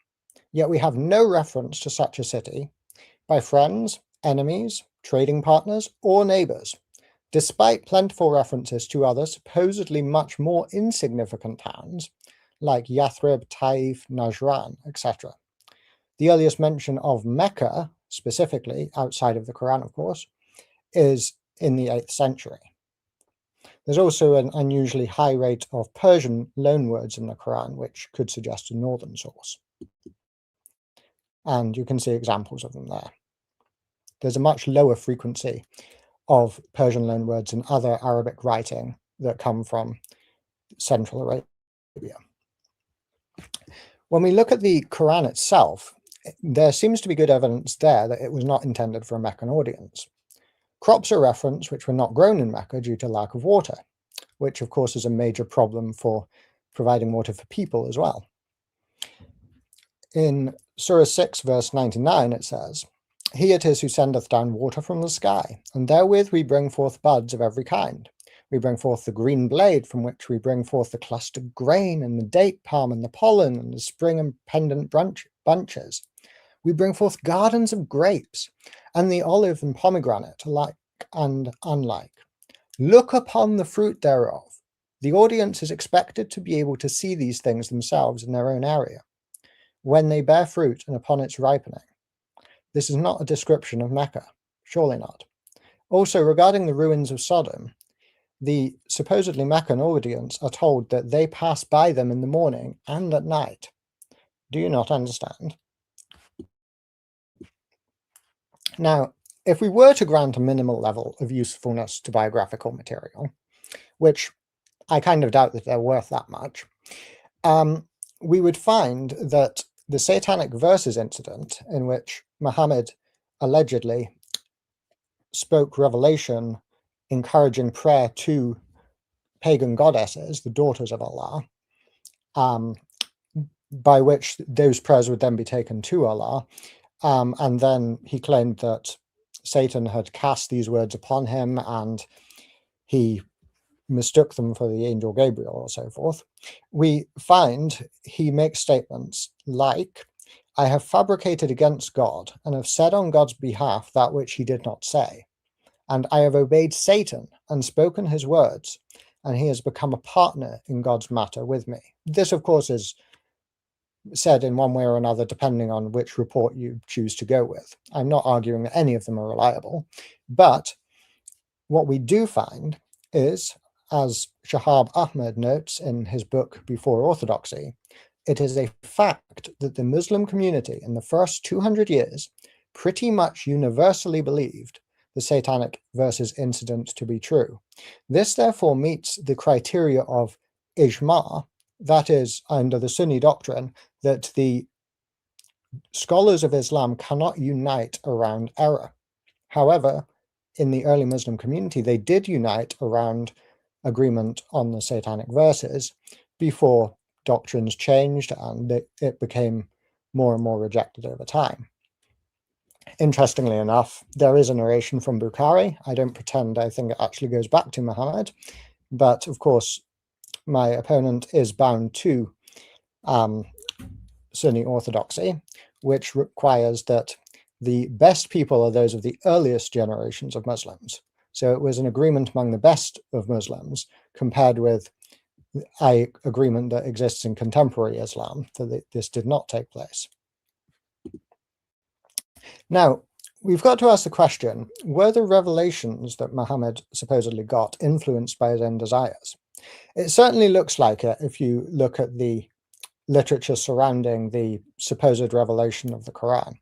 yet we have no reference to such a city by friends, enemies, trading partners, or neighbors, despite plentiful references to other supposedly much more insignificant towns like Yathrib, Taif, Najran, etc. The earliest mention of Mecca, specifically, outside of the Quran of course, is in the 8th century. There's also an unusually high rate of Persian loanwords in the Quran, which could suggest a northern source. And you can see examples of them there. There's a much lower frequency of Persian loanwords and other Arabic writing that come from Central Arabia. When we look at the Quran itself, there seems to be good evidence there that it was not intended for a Meccan audience. Crops are referenced which were not grown in Mecca due to lack of water, which of course is a major problem for providing water for people as well. In Surah 6 verse 99 it says, "He it is who sendeth down water from the sky, and therewith we bring forth buds of every kind. We bring forth the green blade, from which we bring forth the clustered grain, and the date palm, and the pollen, and the spring and pendant bunches. We bring forth gardens of grapes, and the olive and pomegranate, alike and unlike. Look upon the fruit thereof." The audience is expected to be able to see these things themselves in their own area, when they bear fruit and upon its ripening. This is not a description of Mecca, surely not. Also, regarding the ruins of Sodom, the supposedly Meccan audience are told that they pass by them in the morning and at night. Do you not understand? Now, if we were to grant a minimal level of usefulness to biographical material, which I kind of doubt that they're worth that much, we would find that the Satanic Verses incident, in which Muhammad allegedly spoke revelation encouraging prayer to pagan goddesses, the daughters of Allah, by which those prayers would then be taken to Allah, and then he claimed that Satan had cast these words upon him and he mistook them for the angel Gabriel or so forth. We find he makes statements like, "I have fabricated against God and have said on God's behalf that which he did not say. And I have obeyed Satan and spoken his words, and he has become a partner in God's matter with me." This, of course, is said in one way or another, depending on which report you choose to go with. I'm not arguing that any of them are reliable, but what we do find is, as Shahab Ahmed notes in his book Before Orthodoxy, it is a fact that the Muslim community in the first 200 years pretty much universally believed the Satanic verses incident to be true. This therefore meets the criteria of ijma, that is, under the Sunni doctrine, that the scholars of Islam cannot unite around error. However, in the early Muslim community, they did unite around agreement on the Satanic verses before doctrines changed and it became more and more rejected over time. Interestingly enough, there is a narration from Bukhari. I don't pretend I think it actually goes back to Muhammad, but of course, my opponent is bound to Sunni orthodoxy, which requires that the best people are those of the earliest generations of Muslims. So it was an agreement among the best of Muslims compared with an agreement that exists in contemporary Islam, that this did not take place. Now, we've got to ask the question, were the revelations that Muhammad supposedly got influenced by his own desires? It certainly looks like it if you look at the literature surrounding the supposed revelation of the Quran.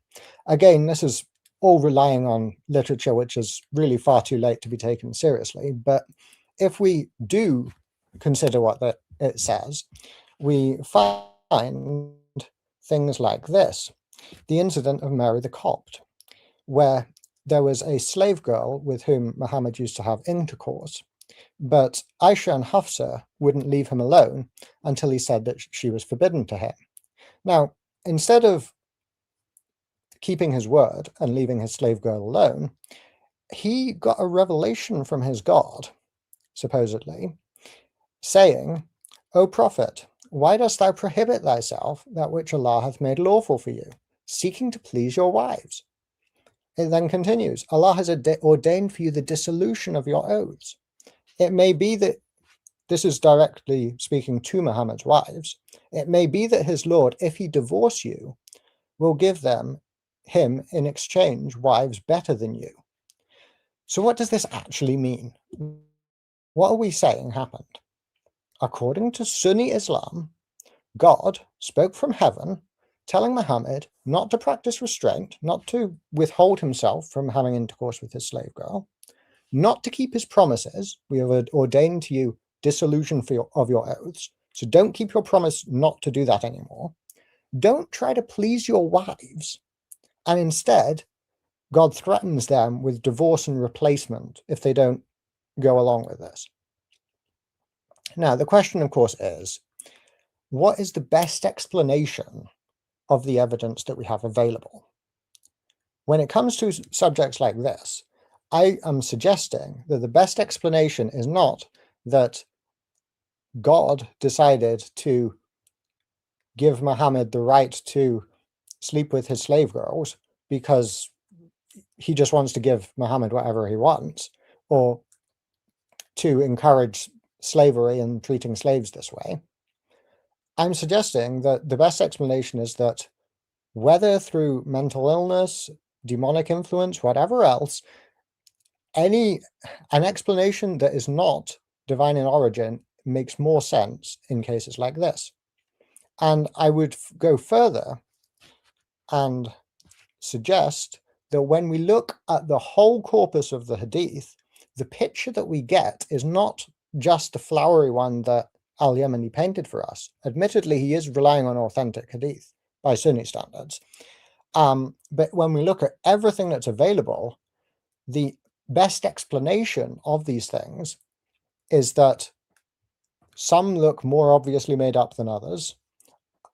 Again, this is all relying on literature which is really far too late to be taken seriously, but if we do consider what it says, we find things like this. The incident of Mary the Copt, where there was a slave girl with whom Muhammad used to have intercourse, but Aisha and Hafsa wouldn't leave him alone until he said that she was forbidden to him. Now, instead of keeping his word and leaving his slave girl alone, he got a revelation from his God, supposedly, saying, O Prophet, why dost thou prohibit thyself that which Allah hath made lawful for you, seeking to please your wives? It then continues, Allah has ordained for you the dissolution of your oaths. It may be that, this is directly speaking to Muhammad's wives, it may be that his Lord, if he divorce you, will give him in exchange wives better than you. So what does this actually mean? What are we saying happened? According to Sunni Islam, God spoke from heaven, telling Muhammad not to practice restraint, not to withhold himself from having intercourse with his slave girl, not to keep his promises. We have ordained to you dissolution of your oaths, so don't keep your promise not to do that anymore. Don't try to please your wives, and instead, God threatens them with divorce and replacement if they don't go along with this. Now, the question, of course, is, what is the best explanation of the evidence that we have available? When it comes to subjects like this, I am suggesting that the best explanation is not that God decided to give Muhammad the right to sleep with his slave girls because he just wants to give Muhammad whatever he wants, or to encourage slavery and treating slaves this way. I'm suggesting that the best explanation is that whether through mental illness, demonic influence, whatever else, an explanation that is not divine in origin makes more sense in cases like this. And I would go further and suggest that when we look at the whole corpus of the hadith, the picture that we get is not just the flowery one that Al-Yemeni painted for us. Admittedly, he is relying on authentic hadith by Sunni standards. But when we look at everything that's available, the best explanation of these things is that some look more obviously made up than others.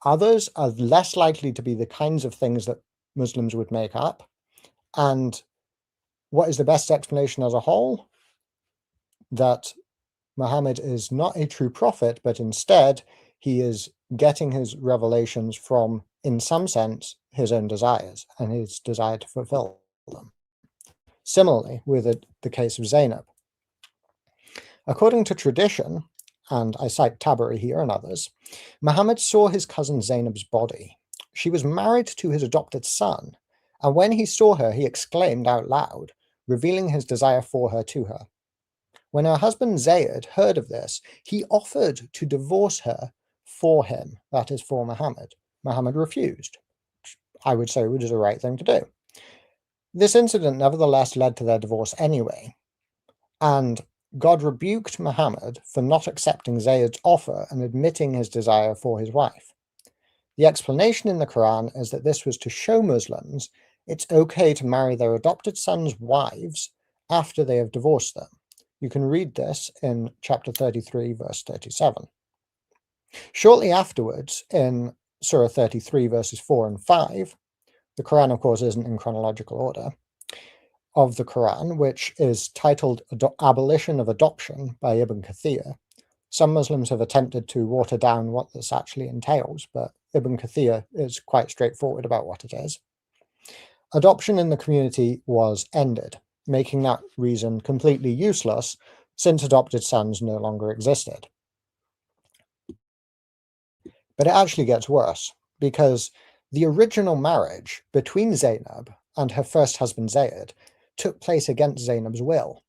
Others are less likely to be the kinds of things that Muslims would make up. And what is the best explanation as a whole? That Muhammad is not a true prophet, but instead he is getting his revelations from, in some sense, his own desires and his desire to fulfill them. Similarly, with the case of Zainab. According to tradition, and I cite Tabari here and others, Muhammad saw his cousin Zainab's body. She was married to his adopted son, and when he saw her, he exclaimed out loud, revealing his desire for her to her. When her husband Zayd heard of this, he offered to divorce her for him, that is, for Muhammad. Muhammad refused. I would say it was the right thing to do. This incident nevertheless led to their divorce anyway, and God rebuked Muhammad for not accepting Zayd's offer and admitting his desire for his wife. The explanation in the Quran is that this was to show Muslims it's okay to marry their adopted sons' wives after they have divorced them. You can read this in chapter 33, verse 37. Shortly afterwards, in Surah 33, verses 4 and 5, the Quran, of course, isn't in chronological order, of the Quran, which is titled Abolition of Adoption by Ibn Kathir. Some Muslims have attempted to water down what this actually entails, but Ibn Kathir is quite straightforward about what it is. Adoption in the community was ended, making that reason completely useless since adopted sons no longer existed. But it actually gets worse, because the original marriage between Zainab and her first husband Zayd took place against Zainab's will,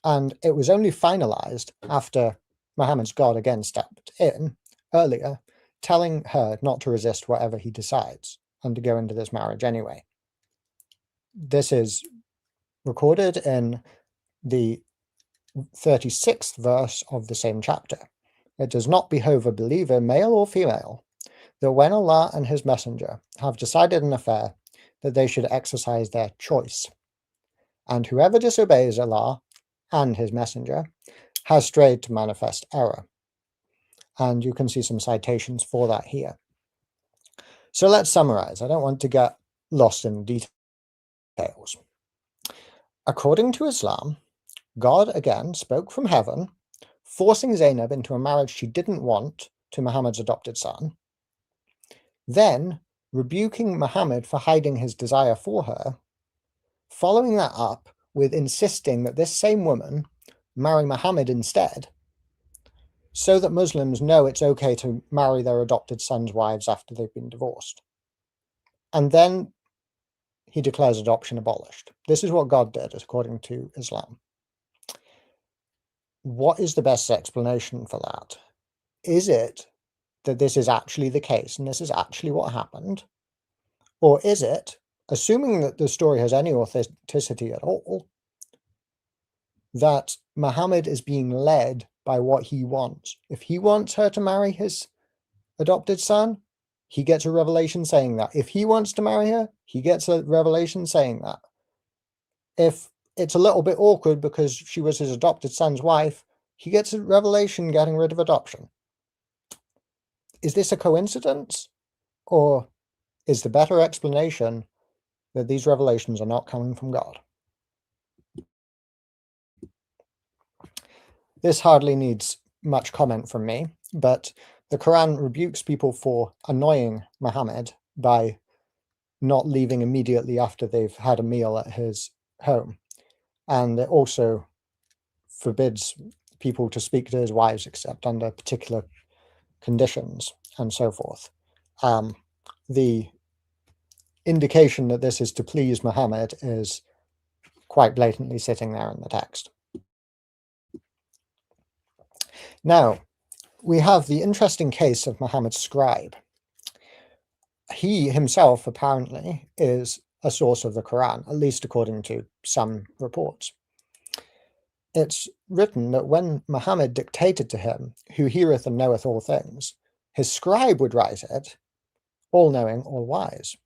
and it was only finalized after Muhammad's God again stepped in earlier, telling her not to resist whatever he decides and to go into this marriage anyway. This is recorded in the 36th verse of the same chapter. It does not behove a believer, male or female, that when Allah and his messenger have decided an affair, that they should exercise their choice. And whoever disobeys Allah and his messenger has strayed to manifest error. And you can see some citations for that here. So let's summarize. I don't want to get lost in details. According to Islam, God again spoke from heaven, forcing Zainab into a marriage she didn't want to Muhammad's adopted son, then rebuking Muhammad for hiding his desire for her, following that up with insisting that this same woman marry Muhammad instead, so that Muslims know it's okay to marry their adopted sons' wives after they've been divorced. And then he declares adoption abolished. This is what God did, according to Islam. What is the best explanation for that? Is it that this is actually the case and this is actually what happened? Or is it, assuming that the story has any authenticity at all, that Muhammad is being led by what he wants? If he wants her to marry his adopted son, he gets a revelation saying that. If he wants to marry her, he gets a revelation saying that. If it's a little bit awkward because she was his adopted son's wife, he gets a revelation getting rid of adoption. Is this a coincidence? Or is the better explanation that these revelations are not coming from God? This hardly needs much comment from me, but the Quran rebukes people for annoying Muhammad by not leaving immediately after they've had a meal at his home. And it also forbids people to speak to his wives except under particular conditions and so forth. The indication that this is to please Muhammad is quite blatantly sitting there in the text. Now, we have the interesting case of Muhammad's scribe. He himself apparently is a source of the Quran, at least according to some reports. It's written that when Muhammad dictated to him, who heareth and knoweth all things, his scribe would write it, all-knowing, all-wise.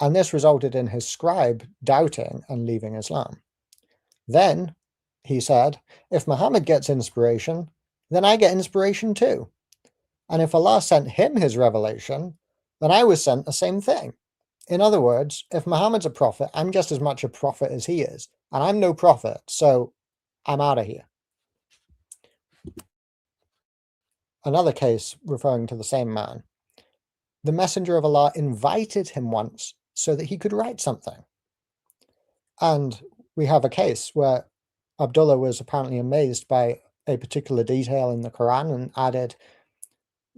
And this resulted in his scribe doubting and leaving Islam. Then, he said, if Muhammad gets inspiration, then I get inspiration too. And if Allah sent him his revelation, then I was sent the same thing. In other words, if Muhammad's a prophet, I'm just as much a prophet as he is. And I'm no prophet, so I'm out of here. Another case referring to the same man. The Messenger of Allah invited him once so that he could write something. And we have a case where Abdullah was apparently amazed by a particular detail in the Quran and added,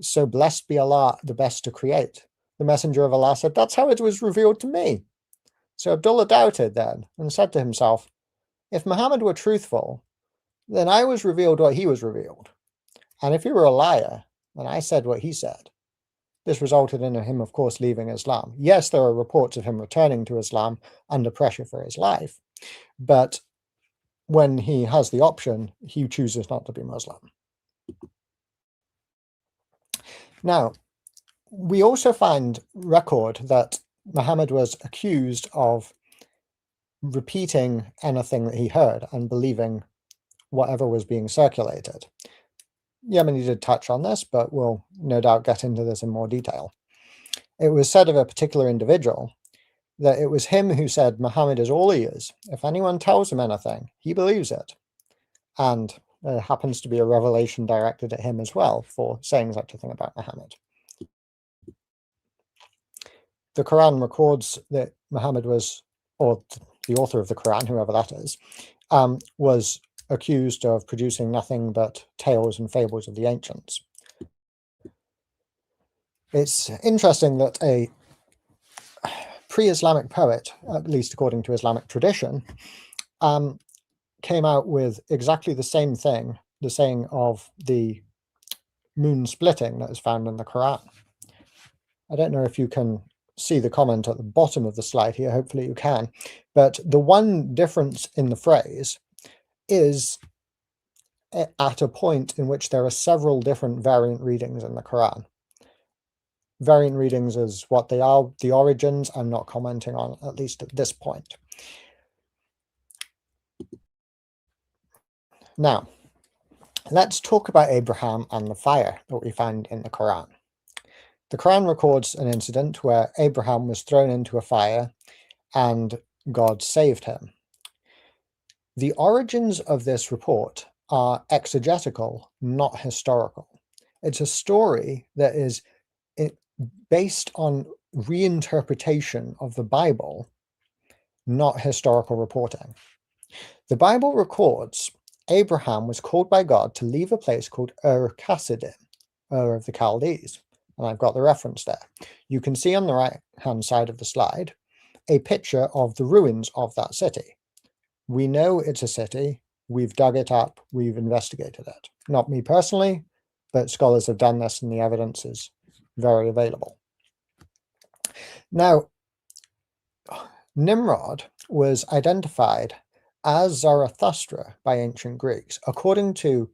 so blessed be Allah, the best to create. The Messenger of Allah said, that's how it was revealed to me. So Abdullah doubted then and said to himself, if Muhammad were truthful, then I was revealed what he was revealed. And if he were a liar, and I said what he said, this resulted in him, of course, leaving Islam. Yes, there are reports of him returning to Islam under pressure for his life, but when he has the option, he chooses not to be Muslim. Now, we also find record that Muhammad was accused of repeating anything that he heard and believing whatever was being circulated. Yemeni did touch on this, but we'll no doubt get into this in more detail. It was said of a particular individual that it was him who said, Muhammad is all he is. If anyone tells him anything, he believes it. And there happens to be a revelation directed at him as well for saying such a thing about Muhammad. The Quran records that Muhammad was, or the author of the Quran, whoever that is, was accused of producing nothing but tales and fables of the ancients. It's interesting that a pre-Islamic poet, at least according to Islamic tradition, came out with exactly the same thing, the saying of the moon splitting that is found in the Quran. I don't know if you can see the comment at the bottom of the slide here, hopefully you can, but the one difference in the phrase is at a point in which there are several different variant readings in the Quran. Variant readings is what they are. The origins I'm not commenting on, at least at this point. Now, let's talk about Abraham and the fire that we find in the Quran. The Quran records an incident where Abraham was thrown into a fire and God saved him. The origins of this report are exegetical, not historical. It's a story that is based on reinterpretation of the Bible, not historical reporting. The Bible records Abraham was called by God to leave a place called Ur-Kasdim, Ur of the Chaldees, and I've got the reference there. You can see on the right-hand side of the slide a picture of the ruins of that city. We know it's a city, we've dug it up, we've investigated it. Not me personally, but scholars have done this and the evidence is very available. Now, Nimrod was identified as Zarathustra by ancient Greeks. According to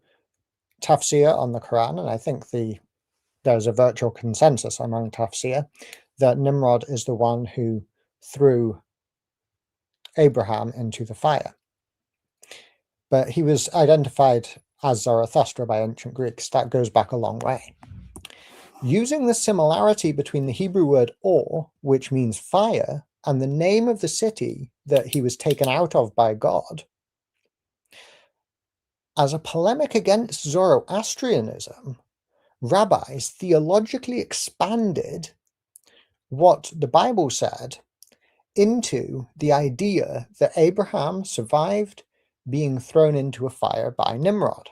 tafsir on the Quran, and I think there's a virtual consensus among tafsir, that Nimrod is the one who threw Abraham into the fire. But he was identified as Zarathustra by ancient Greeks. That goes back a long way. Using the similarity between the Hebrew word or, which means fire, and the name of the city that he was taken out of by God, as a polemic against Zoroastrianism, rabbis theologically expanded what the Bible said into the idea that Abraham survived being thrown into a fire by Nimrod.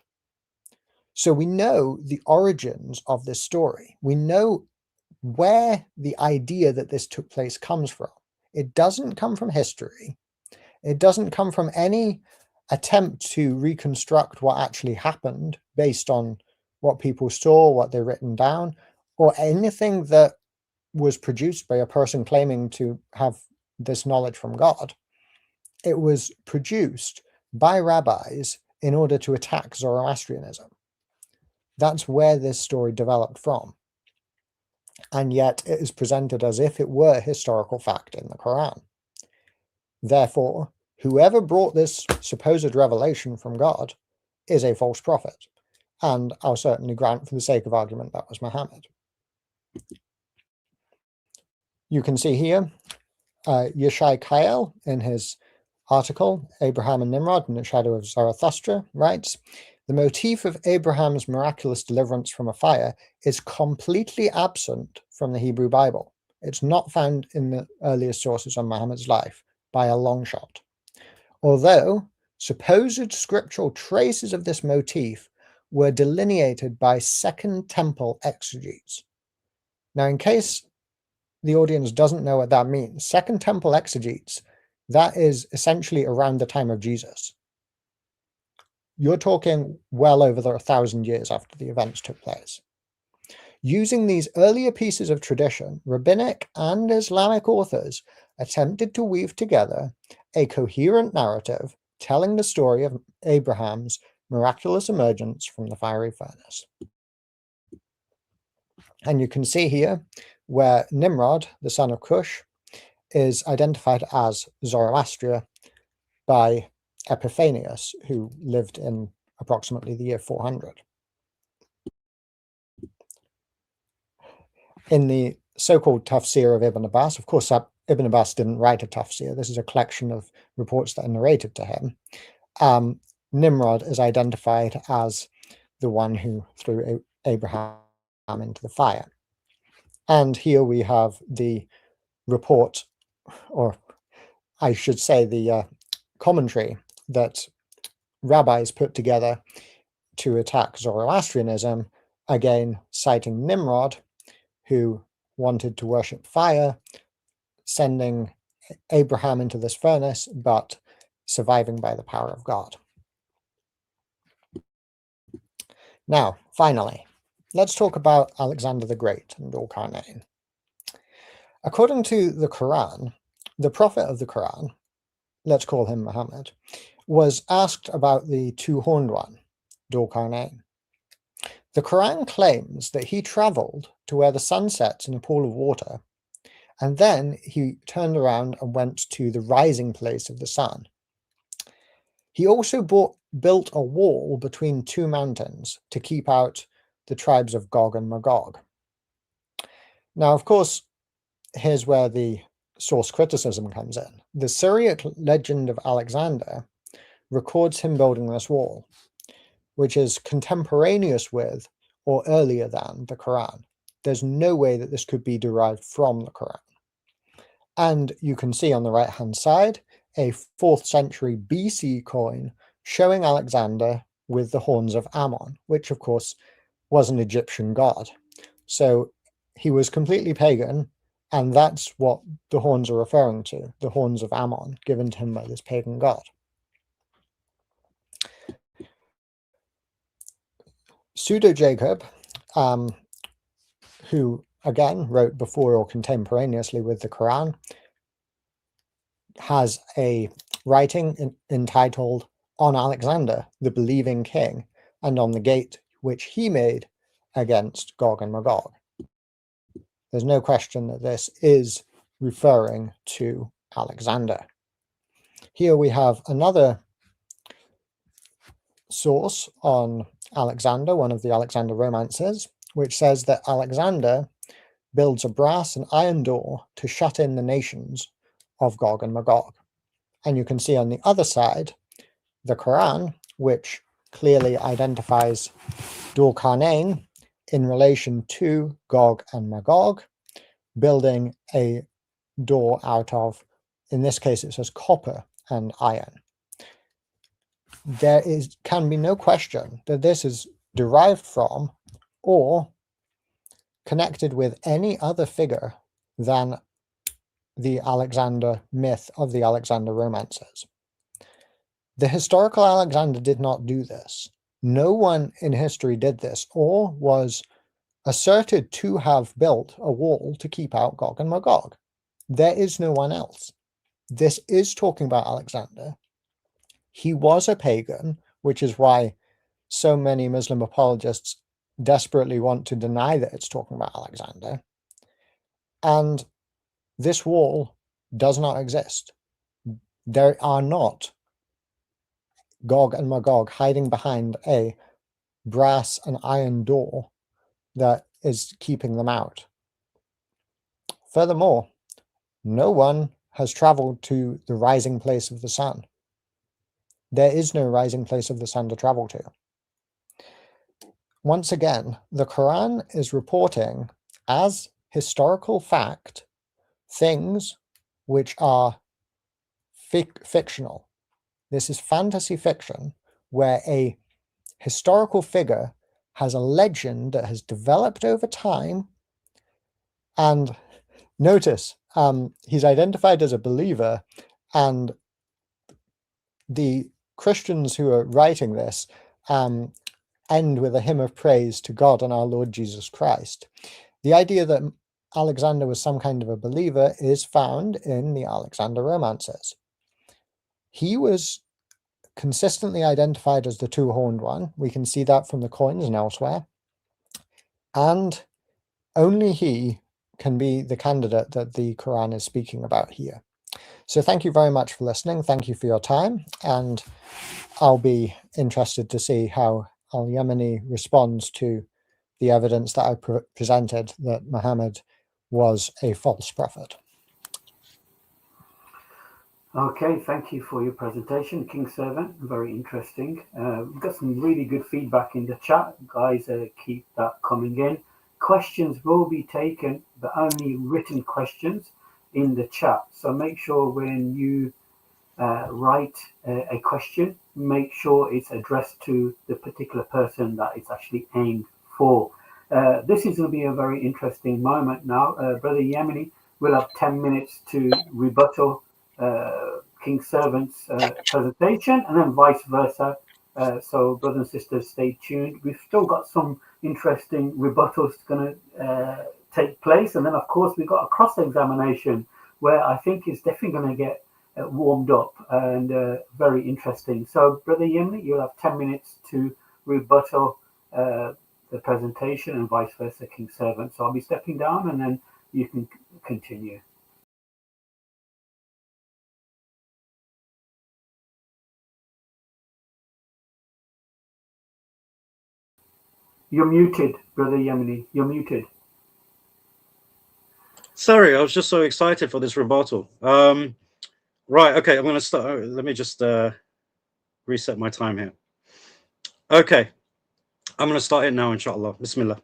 So we know the origins of this story. We know where the idea that this took place comes from. It doesn't come from history. It doesn't come from any attempt to reconstruct what actually happened based on what people saw, what they've written down, or anything that was produced by a person claiming to have this knowledge from God. It was produced by rabbis in order to attack Zoroastrianism. That's where this story developed from. And yet it is presented as if it were a historical fact in the Quran. Therefore, whoever brought this supposed revelation from God is a false prophet. And I'll certainly grant, for the sake of argument, that was Muhammad. You can see here, Yeshai Kael, in his article, Abraham and Nimrod in the Shadow of Zarathustra, writes, the motif of Abraham's miraculous deliverance from a fire is completely absent from the Hebrew Bible. It's not found in the earliest sources on Muhammad's life by a long shot. Although supposed scriptural traces of this motif were delineated by Second Temple exegetes. Now, in case the audience doesn't know what that means, Second Temple exegetes, that is essentially around the time of Jesus. You're talking well over 1,000 years after the events took place. Using these earlier pieces of tradition, rabbinic and Islamic authors attempted to weave together a coherent narrative telling the story of Abraham's miraculous emergence from the fiery furnace. And you can see here where Nimrod, the son of Cush, is identified as Zoroaster by Epiphanius, who lived in approximately the year 400. In the so-called Tafsir of Ibn Abbas, of course, Ibn Abbas didn't write a Tafsir. This is a collection of reports that are narrated to him. Nimrod is identified as the one who threw Abraham into the fire. And here we have the report, or I should say the commentary that rabbis put together to attack Zoroastrianism, again citing Nimrod, who wanted to worship fire, sending Abraham into this furnace, but surviving by the power of God. Now, finally, let's talk about Alexander the Great and Dhul-Qarnayn. According to the Quran, the prophet of the Quran, let's call him Muhammad, was asked about the two-horned one, Dhul-Qarnayn. The Quran claims that he traveled to where the sun sets in a pool of water, and then he turned around and went to the rising place of the sun. He also built a wall between two mountains to keep out the tribes of Gog and Magog. Now, of course, here's where the source criticism comes in. The Syriac legend of Alexander records him building this wall, which is contemporaneous with or earlier than the Quran. There's no way that this could be derived from the Quran. And you can see on the right-hand side a 4th century BC coin showing Alexander with the horns of Ammon, which of course was an Egyptian god. So he was completely pagan, and that's what the horns are referring to, the horns of Ammon given to him by this pagan god. Pseudo-Jacob, who again wrote before or contemporaneously with the Quran, has a writing entitled On Alexander, the Believing King, and on the gate which he made against Gog and Magog. There's no question that this is referring to Alexander. Here we have another source on Alexander, one of the Alexander romances, which says that Alexander builds a brass and iron door to shut in the nations of Gog and Magog. And you can see on the other side the Quran, which clearly identifies Dhul-Qarnayn in relation to Gog and Magog, building a door out of, in this case it says copper and iron. There can be no question that this is derived from or connected with any other figure than the Alexander myth of the Alexander romances. The historical Alexander did not do this. No one in history did this or was asserted to have built a wall to keep out Gog and Magog. There is no one else. This is talking about Alexander. He was a pagan, which is why so many Muslim apologists desperately want to deny that it's talking about Alexander. And this wall does not exist. There are not Gog and Magog hiding behind a brass and iron door that is keeping them out. Furthermore, no one has traveled to the rising place of the sun. There is no rising place of the sun to travel to. Once again, the Quran is reporting as historical fact things which are fictional. This is fantasy fiction where a historical figure has a legend that has developed over time. And notice, he's identified as a believer, and the Christians who are writing this end with a hymn of praise to God and our Lord Jesus Christ. The idea that Alexander was some kind of a believer is found in the Alexander romances. He was consistently identified as the two-horned one. We can see that from the coins and elsewhere. And only he can be the candidate that the Quran is speaking about here. So thank you very much for listening. Thank you for your time. And I'll be interested to see how Al-Yemeni responds to the evidence that I presented that Muhammad was a false prophet. Okay, thank you for your presentation, King Servant. Very interesting. We've got some really good feedback in the chat. Guys, keep that coming in. Questions will be taken, but only written questions in the chat. So make sure when you write a question, make sure it's addressed to the particular person that it's actually aimed for. This is going to be a very interesting moment now. Brother Yemeni will have 10 minutes to rebuttal King Servant's presentation, and then vice versa. So brothers and sisters, stay tuned. We've still got some interesting rebuttals going to take place, and then of course we've got a cross-examination where I think it's definitely going to get warmed up and very interesting. So Brother Yemeni, you'll have 10 minutes to rebuttal the presentation, and vice versa, King Servant. So I'll be stepping down, and then you can continue. You're muted, Brother Yemeni. You're muted. Sorry, I was just so excited for this rebuttal. Right, okay, I'm going to start. Let me just reset my time here. Okay, I'm going to start it now, inshallah. Bismillah.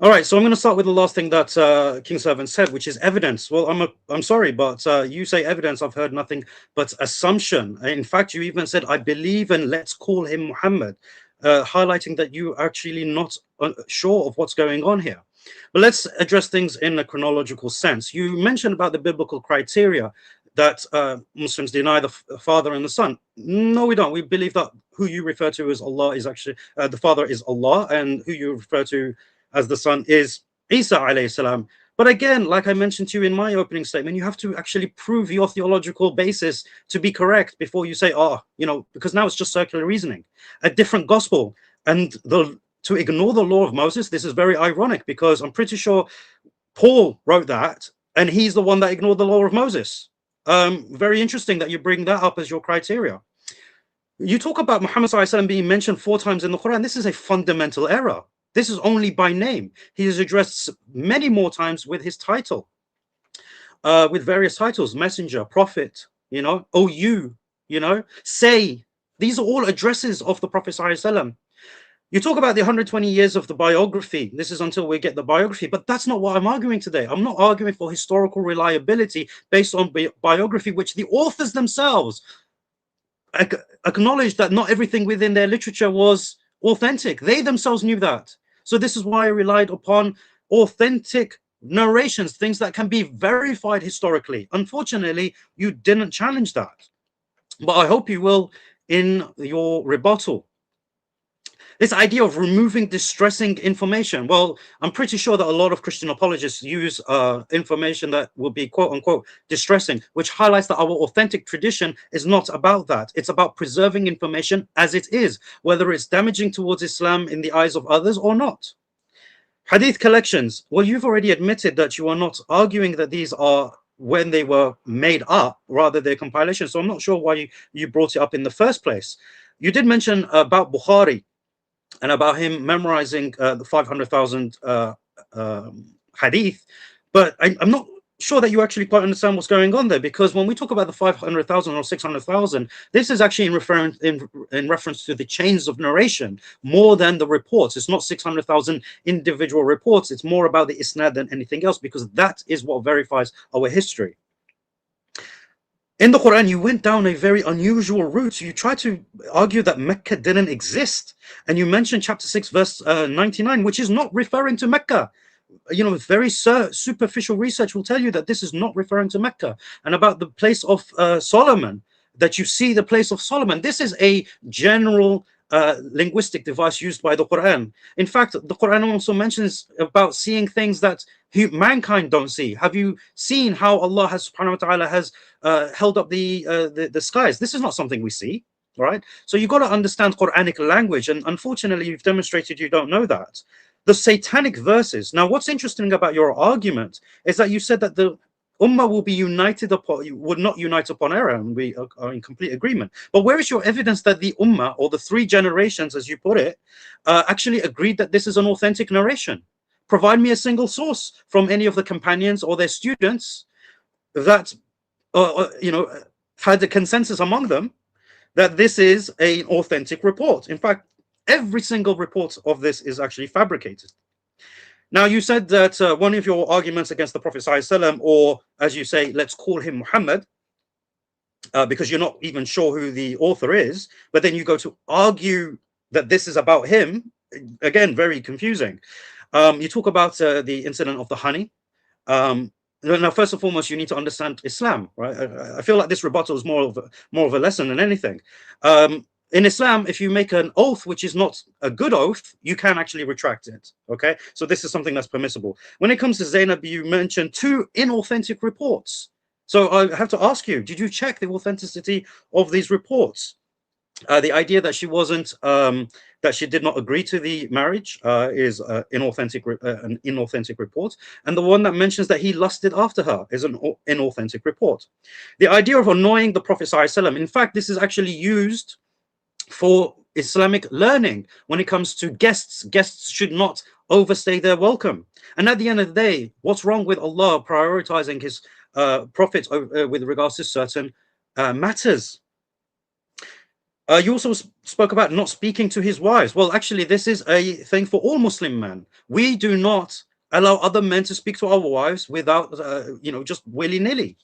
All right, so I'm going to start with the last thing that King Servant said, which is evidence. Well, I'm sorry, but you say evidence. I've heard nothing but assumption. In fact, you even said, I believe, and let's call him Muhammad, highlighting that you are actually not sure of what's going on here. But let's address things in a chronological sense. You mentioned about the biblical criteria that Muslims deny the Father and the Son. No, we don't. We believe that who you refer to as Allah is actually, the Father is Allah, and who you refer to as the Son is Isa alayhi salam. But again, like I mentioned to you in my opening statement, you have to actually prove your theological basis to be correct before you say, because now it's just circular reasoning. A different gospel. And to ignore the law of Moses, this is very ironic, because I'm pretty sure Paul wrote that, and he's the one that ignored the law of Moses. Very interesting that you bring that up as your criteria. You talk about Muhammad ﷺ being mentioned 4 times in the Quran. This is a fundamental error. This is only by name. He is addressed many more times with his title, with various titles: messenger, prophet, oh you, say. These are all addresses of the Prophet ﷺ. You talk about the 120 years of the biography. This is until we get the biography, but that's not what I'm arguing today. I'm not arguing for historical reliability based on biography, which the authors themselves acknowledged that not everything within their literature was authentic. They themselves knew that. So this is why I relied upon authentic narrations, things that can be verified historically. Unfortunately, you didn't challenge that, but I hope you will in your rebuttal. This idea of removing distressing information. Well, I'm pretty sure that a lot of Christian apologists use information that will be quote unquote distressing, which highlights that our authentic tradition is not about that. It's about preserving information as it is, whether it's damaging towards Islam in the eyes of others or not. Hadith collections. Well, you've already admitted that you are not arguing that these are when they were made up, rather they're compilations. So I'm not sure why you brought it up in the first place. You did mention about Bukhari and about him memorizing the 500,000 hadith, but I'm not sure that you actually quite understand what's going on there, because when we talk about the 500,000 or 600,000, this is actually in reference to the chains of narration more than the reports. It's not 600,000 individual reports. It's more about the isnad than anything else, because that is what verifies our history. In the Quran, you went down a very unusual route. You tried to argue that Mecca didn't exist. And you mentioned chapter 6, verse 99, which is not referring to Mecca. Very superficial research will tell you that this is not referring to Mecca. And about the place of Solomon, that you see the place of Solomon. This is a general linguistic device used by the Quran. In fact, the Quran also mentions about seeing things that mankind don't see. Have you seen how Allah has subhanahu wa ta'ala has held up the skies? This is not something we see, right? So you've got to understand Quranic language, and unfortunately you've demonstrated you don't know that. The satanic verses. Now, what's interesting about your argument is that you said that the Ummah will be united upon, would not unite upon error, and we are in complete agreement. But where is your evidence that the Ummah, or the 3 generations, as you put it, actually agreed that this is an authentic narration? Provide me a single source from any of the companions or their students that, had a consensus among them that this is an authentic report. In fact, every single report of this is actually fabricated. Now, you said that one of your arguments against the Prophet ﷺ, or as you say, let's call him Muhammad, because you're not even sure who the author is, but then you go to argue that this is about him, again, very confusing. You talk about the incident of the honey. Now, first and foremost, you need to understand Islam, right? I feel like this rebuttal is more of a lesson than anything. In Islam, if you make an oath which is not a good oath, you can actually retract it. Okay, so this is something that's permissible. When it comes to Zainab, you mentioned 2 inauthentic reports. So I have to ask you, did you check the authenticity of these reports? The idea that she wasn't, that she did not agree to the marriage is an inauthentic report, and the one that mentions that he lusted after her is an inauthentic report. The idea of annoying the Prophet ﷺ, in fact, this is actually used for Islamic learning. When it comes to guests should not overstay their welcome. And at the end of the day, what's wrong with Allah prioritizing his prophets with regards to certain matters? You also spoke about not speaking to his wives. Well, actually, this is a thing for all Muslim men. We do not allow other men to speak to our wives without, just willy-nilly.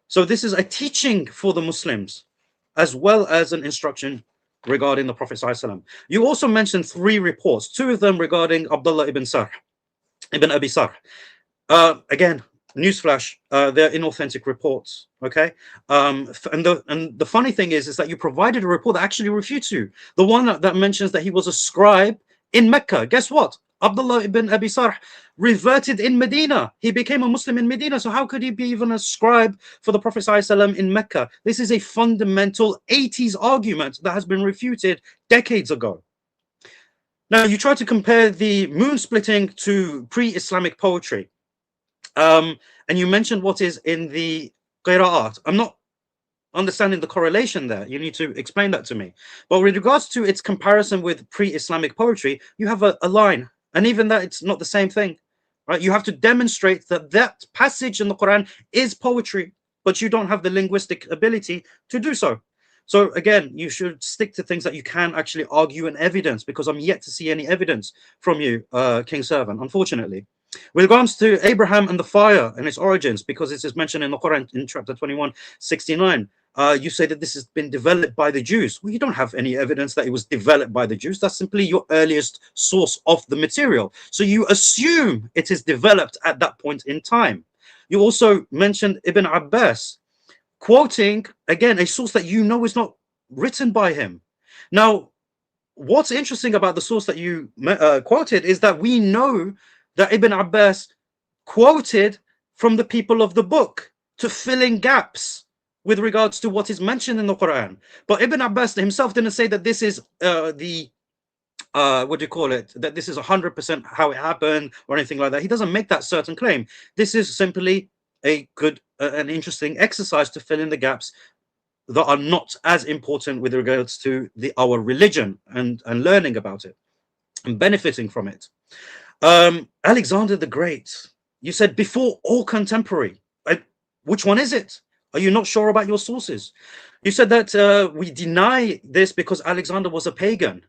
So this is a teaching for the Muslims, as well as an instruction regarding the Prophet ﷺ. You also mentioned 3 reports, 2 of them regarding Abdullah ibn Abi Sarh. Again, newsflash, they're inauthentic reports. Okay, and the funny thing is that you provided a report that actually refutes you. The one that mentions that he was a scribe in Mecca. Guess what? Abdullah ibn Abi Sarh reverted in Medina. He became a Muslim in Medina. So how could he be even a scribe for the Prophet ﷺ in Mecca? This is a fundamental 80s argument that has been refuted decades ago. Now, you try to compare the moon splitting to pre-Islamic poetry. And you mentioned what is in the Qira'at. I'm not understanding the correlation there. You need to explain that to me. But with regards to its comparison with pre-Islamic poetry, you have a line. And even that, it's not the same thing, right? You have to demonstrate that that passage in the Quran is poetry, but you don't have the linguistic ability to do so. So again, you should stick to things that you can actually argue and evidence, because I'm yet to see any evidence from you, King Servant, unfortunately. With regards to Abraham and the fire and its origins, because it is mentioned in the Quran in chapter 21:69, you say that this has been developed by the Jews. Well, you don't have any evidence that it was developed by the Jews. That's simply your earliest source of the material. So you assume it is developed at that point in time. You also mentioned Ibn Abbas, quoting, again, a source that you know is not written by him. Now, what's interesting about the source that you quoted is that we know that Ibn Abbas quoted from the people of the book to fill in gaps with regards to what is mentioned in the Quran. But Ibn Abbas himself didn't say that this is what do you call it, that this is 100% how it happened or anything like that. He doesn't make that certain claim. This is simply a good an interesting exercise to fill in the gaps that are not as important with regards to our religion and learning about it and benefiting from it. Alexander the Great, you said before all contemporary. Which one is it? Are you not sure about your sources? You said that we deny this because Alexander was a pagan.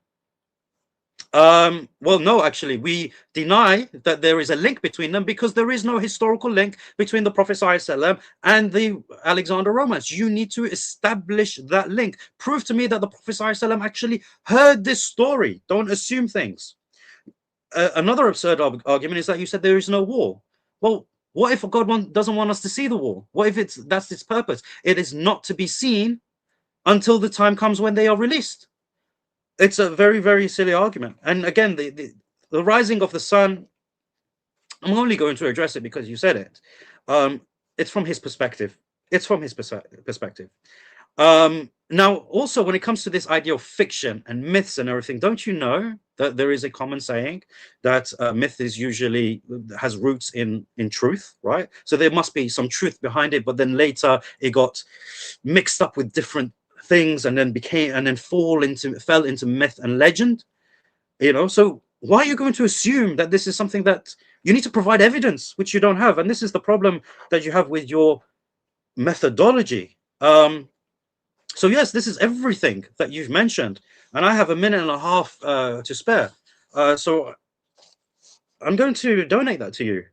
Well, no, actually, we deny that there is a link between them because there is no historical link between the Prophet ﷺ and the Alexander Romans. You need to establish that link. Prove to me that the Prophet ﷺ actually heard this story. Don't assume things. Another absurd argument is that you said there is no war. Well, what if God doesn't want us to see the war? What if that's its purpose? It is not to be seen until the time comes when they are released. It's a very, very silly argument. And again, the rising of the sun, I'm only going to address it because you said it. It's from his perspective. It's from his perspective. Now, also, when it comes to this idea of fiction and myths and everything, don't you know that there is a common saying that myth is usually has roots in truth, right? So there must be some truth behind it, but then later it got mixed up with different things and then fell into myth and legend. So why are you going to assume that this is something that you need to provide evidence, which you don't have? And this is the problem that you have with your methodology. So yes, this is everything that you've mentioned, and I have a minute and a half to spare. So I'm going to donate that to you,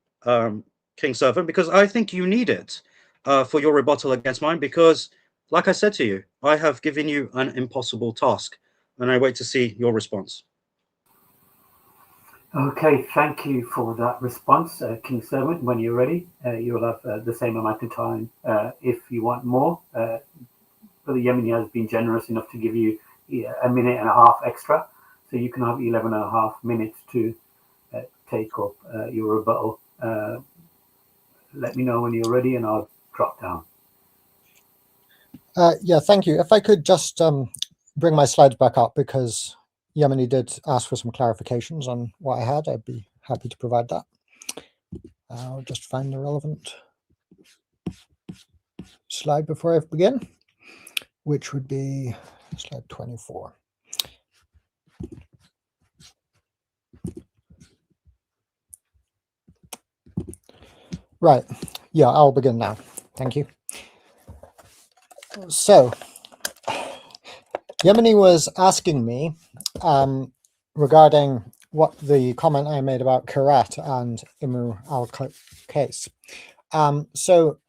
King Servant, because I think you need it for your rebuttal against mine, because, like I said to you, I have given you an impossible task, and I wait to see your response. Okay, thank you for that response, King Servant. When you're ready, you'll have the same amount of time. If you want more, Brother Yemeni has been generous enough to give you a minute and a half extra, so you can have 11 and a half minutes to take up your rebuttal. Let me know when you're ready and I'll drop down. Yeah, thank you. If I could just bring my slides back up, because Yemeni did ask for some clarifications on what I had. I'd be happy to provide that. I'll just find the relevant slide before I begin, which would be slide 24. Right. Yeah, I'll begin now. Thank you. So, Yemeni was asking me regarding what the comment I made about Karat and Imru al-Qais. So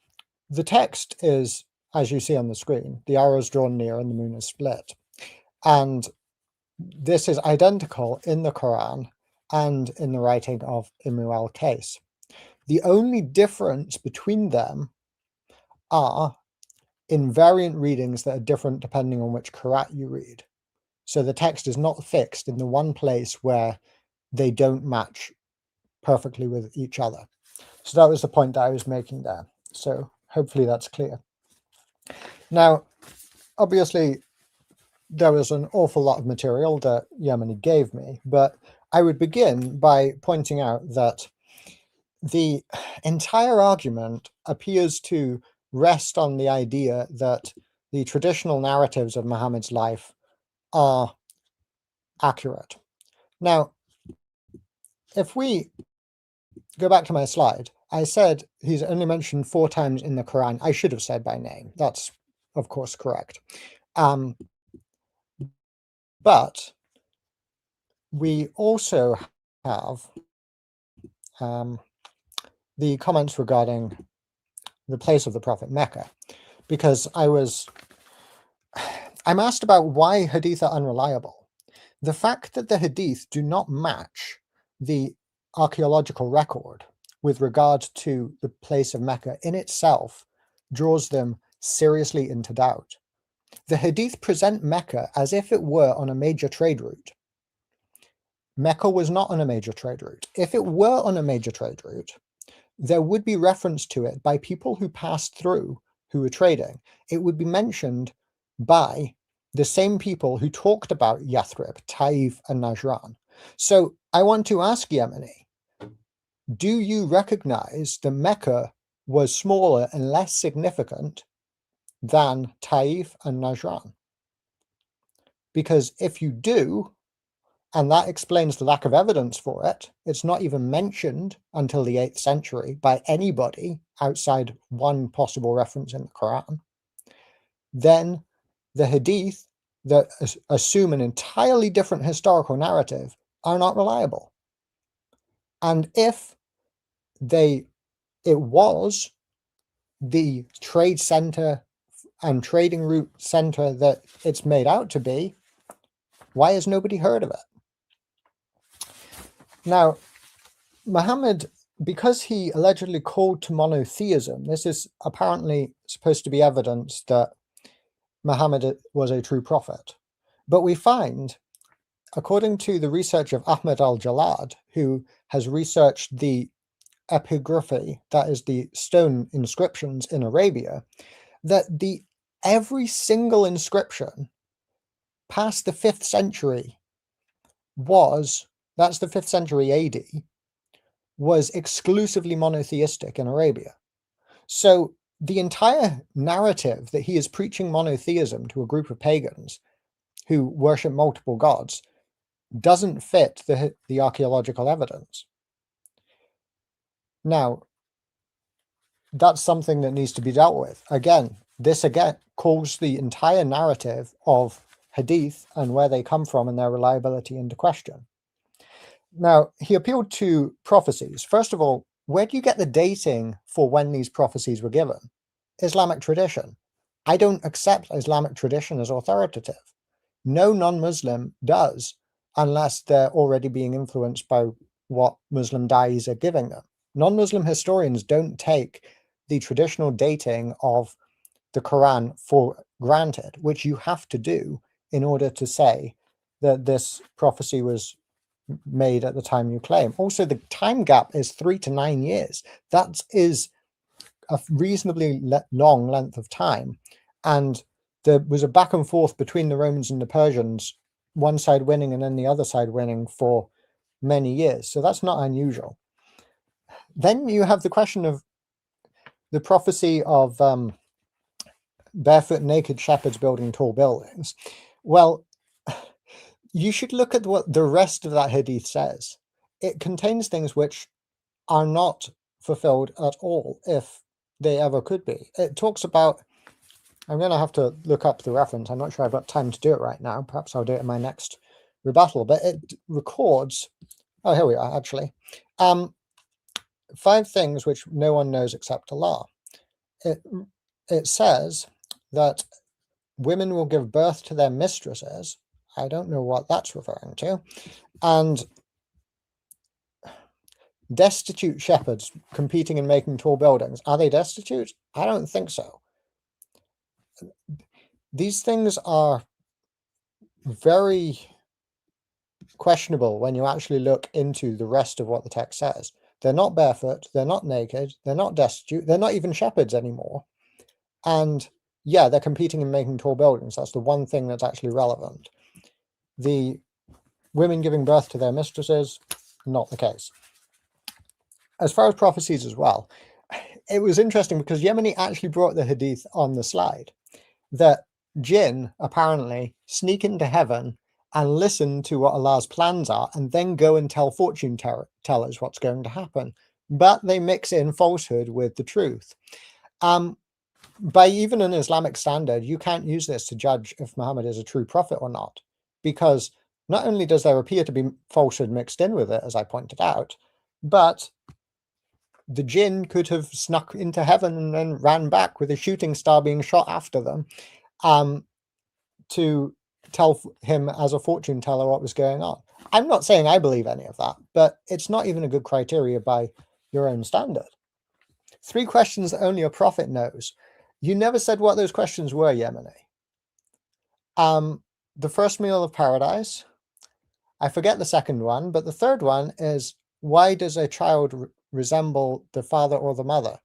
the text is, as you see on the screen, the arrow is drawn near and the moon is split. And this is identical in the Quran and in the writing of Imru al-Qais. The only difference between them are invariant readings that are different depending on which Qur'an you read. So the text is not fixed in the one place where they don't match perfectly with each other. So that was the point that I was making there. So hopefully that's clear. Now, obviously, there was an awful lot of material that Yemeni gave me, but I would begin by pointing out that the entire argument appears to rest on the idea that the traditional narratives of Muhammad's life are accurate. Now, if we go back to my slide, I said he's only mentioned 4 times in the Quran. I should have said by name. That's, of course, correct. But we also have the comments regarding the place of the Prophet Mecca, because I'm asked about why hadith are unreliable. The fact that the hadith do not match the archaeological record with regard to the place of Mecca in itself draws them seriously into doubt. The hadith present Mecca as if it were on a major trade route. Mecca was not on a major trade route. If it were on a major trade route, there would be reference to it by people who passed through, who were trading. It would be mentioned by the same people who talked about Yathrib, Taif, and Najran. So I want to ask Yemeni, do you recognize that Mecca was smaller and less significant than Taif and Najran? Because if you do, and that explains the lack of evidence for it, it's not even mentioned until the 8th century by anybody outside one possible reference in the Quran, then the hadith that assume an entirely different historical narrative are not reliable. And if it was the trade center and trading route center that it's made out to be, why has nobody heard of it? Now, Muhammad, because he allegedly called to monotheism, this is apparently supposed to be evidence that Muhammad was a true prophet. But we find, according to the research of Ahmed al-Jalad, who has researched the epigraphy, that is the stone inscriptions in Arabia, that every single inscription past the 5th century that's the 5th century AD, was exclusively monotheistic in Arabia. So the entire narrative that he is preaching monotheism to a group of pagans who worship multiple gods doesn't fit the archaeological evidence. Now, that's something that needs to be dealt with. This calls the entire narrative of hadith and where they come from and their reliability into question. Now, he appealed to prophecies. First of all, where do you get the dating for when these prophecies were given? Islamic tradition. I don't accept Islamic tradition as authoritative. No non-Muslim does, unless they're already being influenced by what Muslim da'is are giving them. Non-Muslim historians don't take the traditional dating of the Quran for granted, which you have to do in order to say that this prophecy was made at the time you claim. Also, the time gap is 3 to 9 years. That is a reasonably long length of time. And there was a back and forth between the Romans and the Persians, one side winning and then the other side winning for many years. So that's not unusual. Then you have the question of the prophecy of barefoot naked shepherds building tall buildings. Well, you should look at what the rest of that hadith says. It contains things which are not fulfilled at all, if they ever could be. It talks about, I'm going to have to look up the reference. I'm not sure I've got time to do it right now. Perhaps I'll do it in my next rebuttal. But it records, oh, here we are, actually. 5 things which no one knows except Allah. It says that women will give birth to their mistresses. I don't know what that's referring to. And destitute shepherds competing in making tall buildings. Are they destitute? I don't think so. These things are very questionable when you actually look into the rest of what the text says. They're not barefoot, they're not naked, they're not destitute, they're not even shepherds anymore. And yeah, they're competing in making tall buildings. That's the one thing that's actually relevant. The women giving birth to their mistresses, not the case. As far as prophecies as well, it was interesting because Yemeni actually brought the hadith on the slide that jinn apparently sneak into heaven and listen to what Allah's plans are and then go and tell fortune tellers what's going to happen. But they mix in falsehood with the truth. By even an Islamic standard, you can't use this to judge if Muhammad is a true prophet or not, because not only does there appear to be falsehood mixed in with it, as I pointed out, but the jinn could have snuck into heaven and then ran back with a shooting star being shot after them to tell him as a fortune teller what was going on. I'm not saying I believe any of that, but it's not even a good criteria by your own standard. 3 questions that only a prophet knows. You never said what those questions were, Yemeni. The first meal of paradise. I forget the second one, but the third one is, why does a child resemble the father or the mother?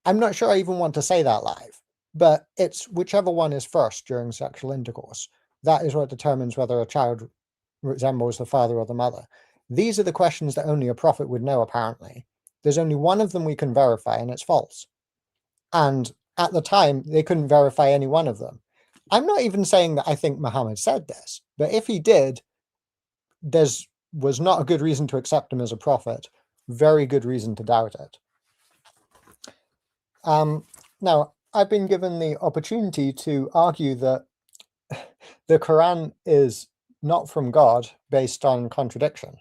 I'm not sure I even want to say that live, but it's whichever one is first during sexual intercourse. That is what determines whether a child resembles the father or the mother. These are the questions that only a prophet would know, apparently. There's only one of them we can verify, and it's false. And at the time, they couldn't verify any one of them. I'm not even saying that I think Muhammad said this, but if he did, was not a good reason to accept him as a prophet. Very good reason to doubt it. Now, I've been given the opportunity to argue that the Quran is not from God based on contradiction.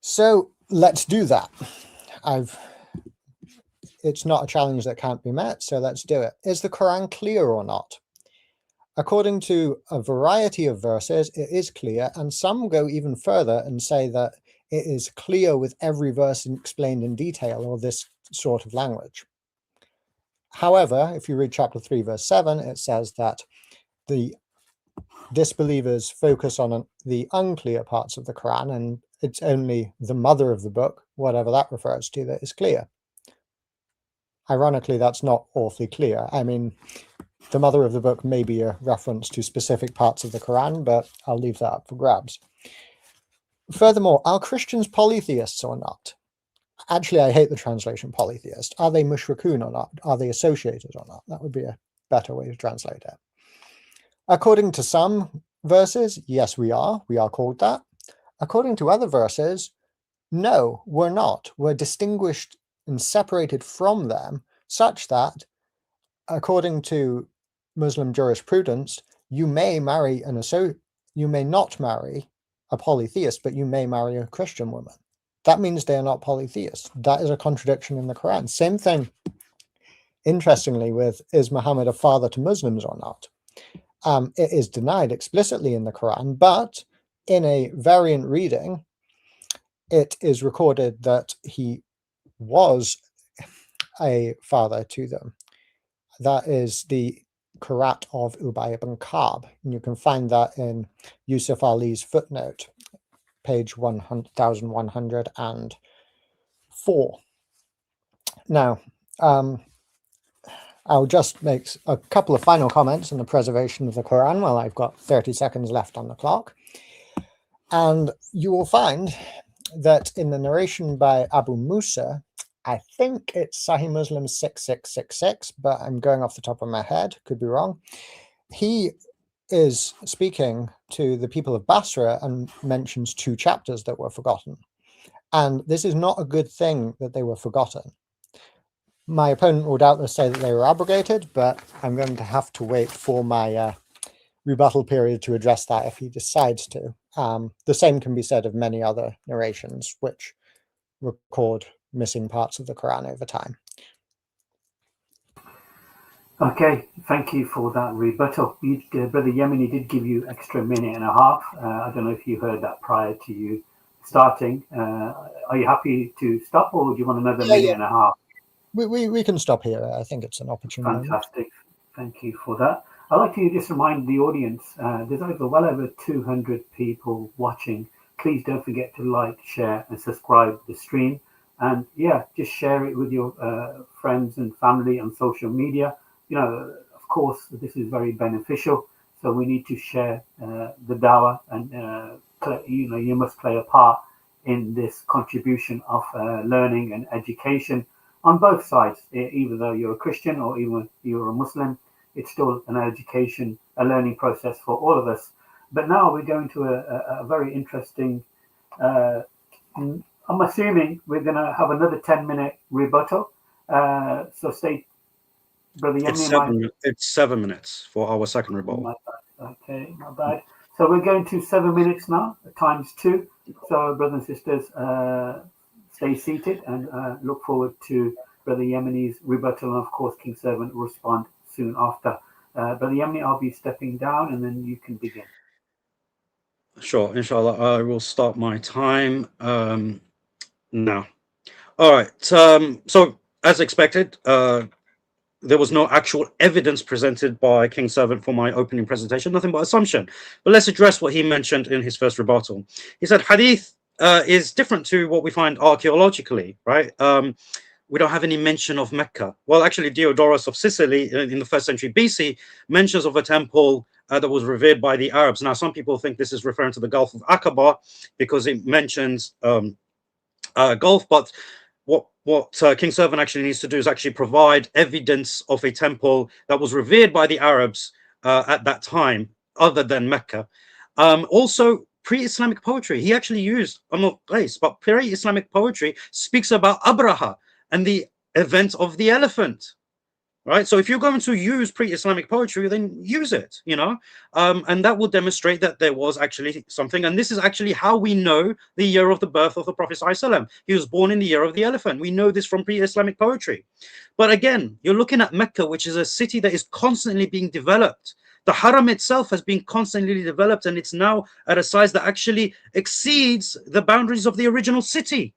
So let's do that. It's not a challenge that can't be met, so let's do it. Is the Quran clear or not? According to a variety of verses, it is clear, and some go even further and say that it is clear with every verse explained in detail, or this sort of language. However, if you read chapter 3, verse 7, it says that the disbelievers focus on the unclear parts of the Quran, and it's only the mother of the book, whatever that refers to, that is clear. Ironically, that's not awfully clear. I mean, the mother of the book may be a reference to specific parts of the Quran, but I'll leave that up for grabs. Furthermore, are Christians polytheists or not? Actually, I hate the translation polytheist. Are they mushrikun or not? Are they associated or not? That would be a better way to translate it. According to some verses, yes, we are. We are called that. According to other verses, no, we're not. We're distinguished and separated from them such that, according to Muslim jurisprudence, you may marry you may not marry a polytheist, but you may marry a Christian woman. That means they are not polytheists. That is a contradiction in the Quran. Same thing, interestingly, with is Muhammad a father to Muslims or not? It is denied explicitly in the Quran, but in a variant reading, it is recorded that he was a father to them. That is the Qur'an of Ubay ibn Ka'b, and you can find that in Yusuf Ali's footnote, page 1104. Now, I'll just make a couple of final comments on the preservation of the Quran while I've got 30 seconds left on the clock. And you will find that in the narration by Abu Musa, I think it's Sahih Muslim 6666, but I'm going off the top of my head, could be wrong. He is speaking to the people of Basra and mentions 2 chapters that were forgotten. And this is not a good thing that they were forgotten. My opponent will doubtless say that they were abrogated, but I'm going to have to wait for my rebuttal period to address that if he decides to. The same can be said of many other narrations which record missing parts of the Quran over time. Okay, thank you for that rebuttal. Brother Yemeni did give you extra minute and a half. I don't know if you heard that prior to you starting. Are you happy to stop, or do you want another minute and a half? We can stop here. I think it's an opportunity. Fantastic. Thank you for that. I'd like to just remind the audience, there's well over 200 people watching. Please don't forget to like, share, and subscribe the stream. And yeah, just share it with your friends and family on social media. Of course, this is very beneficial. So we need to share the dawah, and you must play a part in this contribution of learning and education on both sides. Even though you're a Christian or even you're a Muslim, it's still an education, a learning process for all of us. But now we're going to a very interesting, I'm assuming we're going to have another 10-minute rebuttal. So stay, Brother Yemeni. It's 7 minutes for our second rebuttal. Okay, not bad. So we're going to 7 minutes now, times 2. So brothers and sisters, stay seated and look forward to Brother Yemeni's rebuttal, and of course King Servant will respond soon after. Brother Yemeni, I'll be stepping down and then you can begin. Sure, inshallah. I will start my time now. All right. So as expected, there was no actual evidence presented by King Servant for my opening presentation, nothing but assumption. But let's address what he mentioned in his first rebuttal. He said hadith is different to what we find archaeologically, right? We don't have any mention of Mecca. Well, actually, Diodorus of Sicily in the 1st century BC mentions of a temple that was revered by the Arabs. Now, some people think this is referring to the Gulf of Aqaba because it mentions Gulf, but what King Servant actually needs to do is actually provide evidence of a temple that was revered by the Arabs at that time, other than Mecca. Also, pre-Islamic poetry. He actually used, I'm not place, but pre-Islamic poetry speaks about Abraha and the event of the elephant, right? So if you're going to use pre-Islamic poetry, then use it, and that will demonstrate that there was actually something. And this is actually how we know the year of the birth of the Prophet ﷺ. He was born in the year of the elephant. We know this from pre-Islamic poetry. But again, you're looking at Mecca, which is a city that is constantly being developed. The Haram itself has been constantly developed, and it's now at a size that actually exceeds the boundaries of the original city.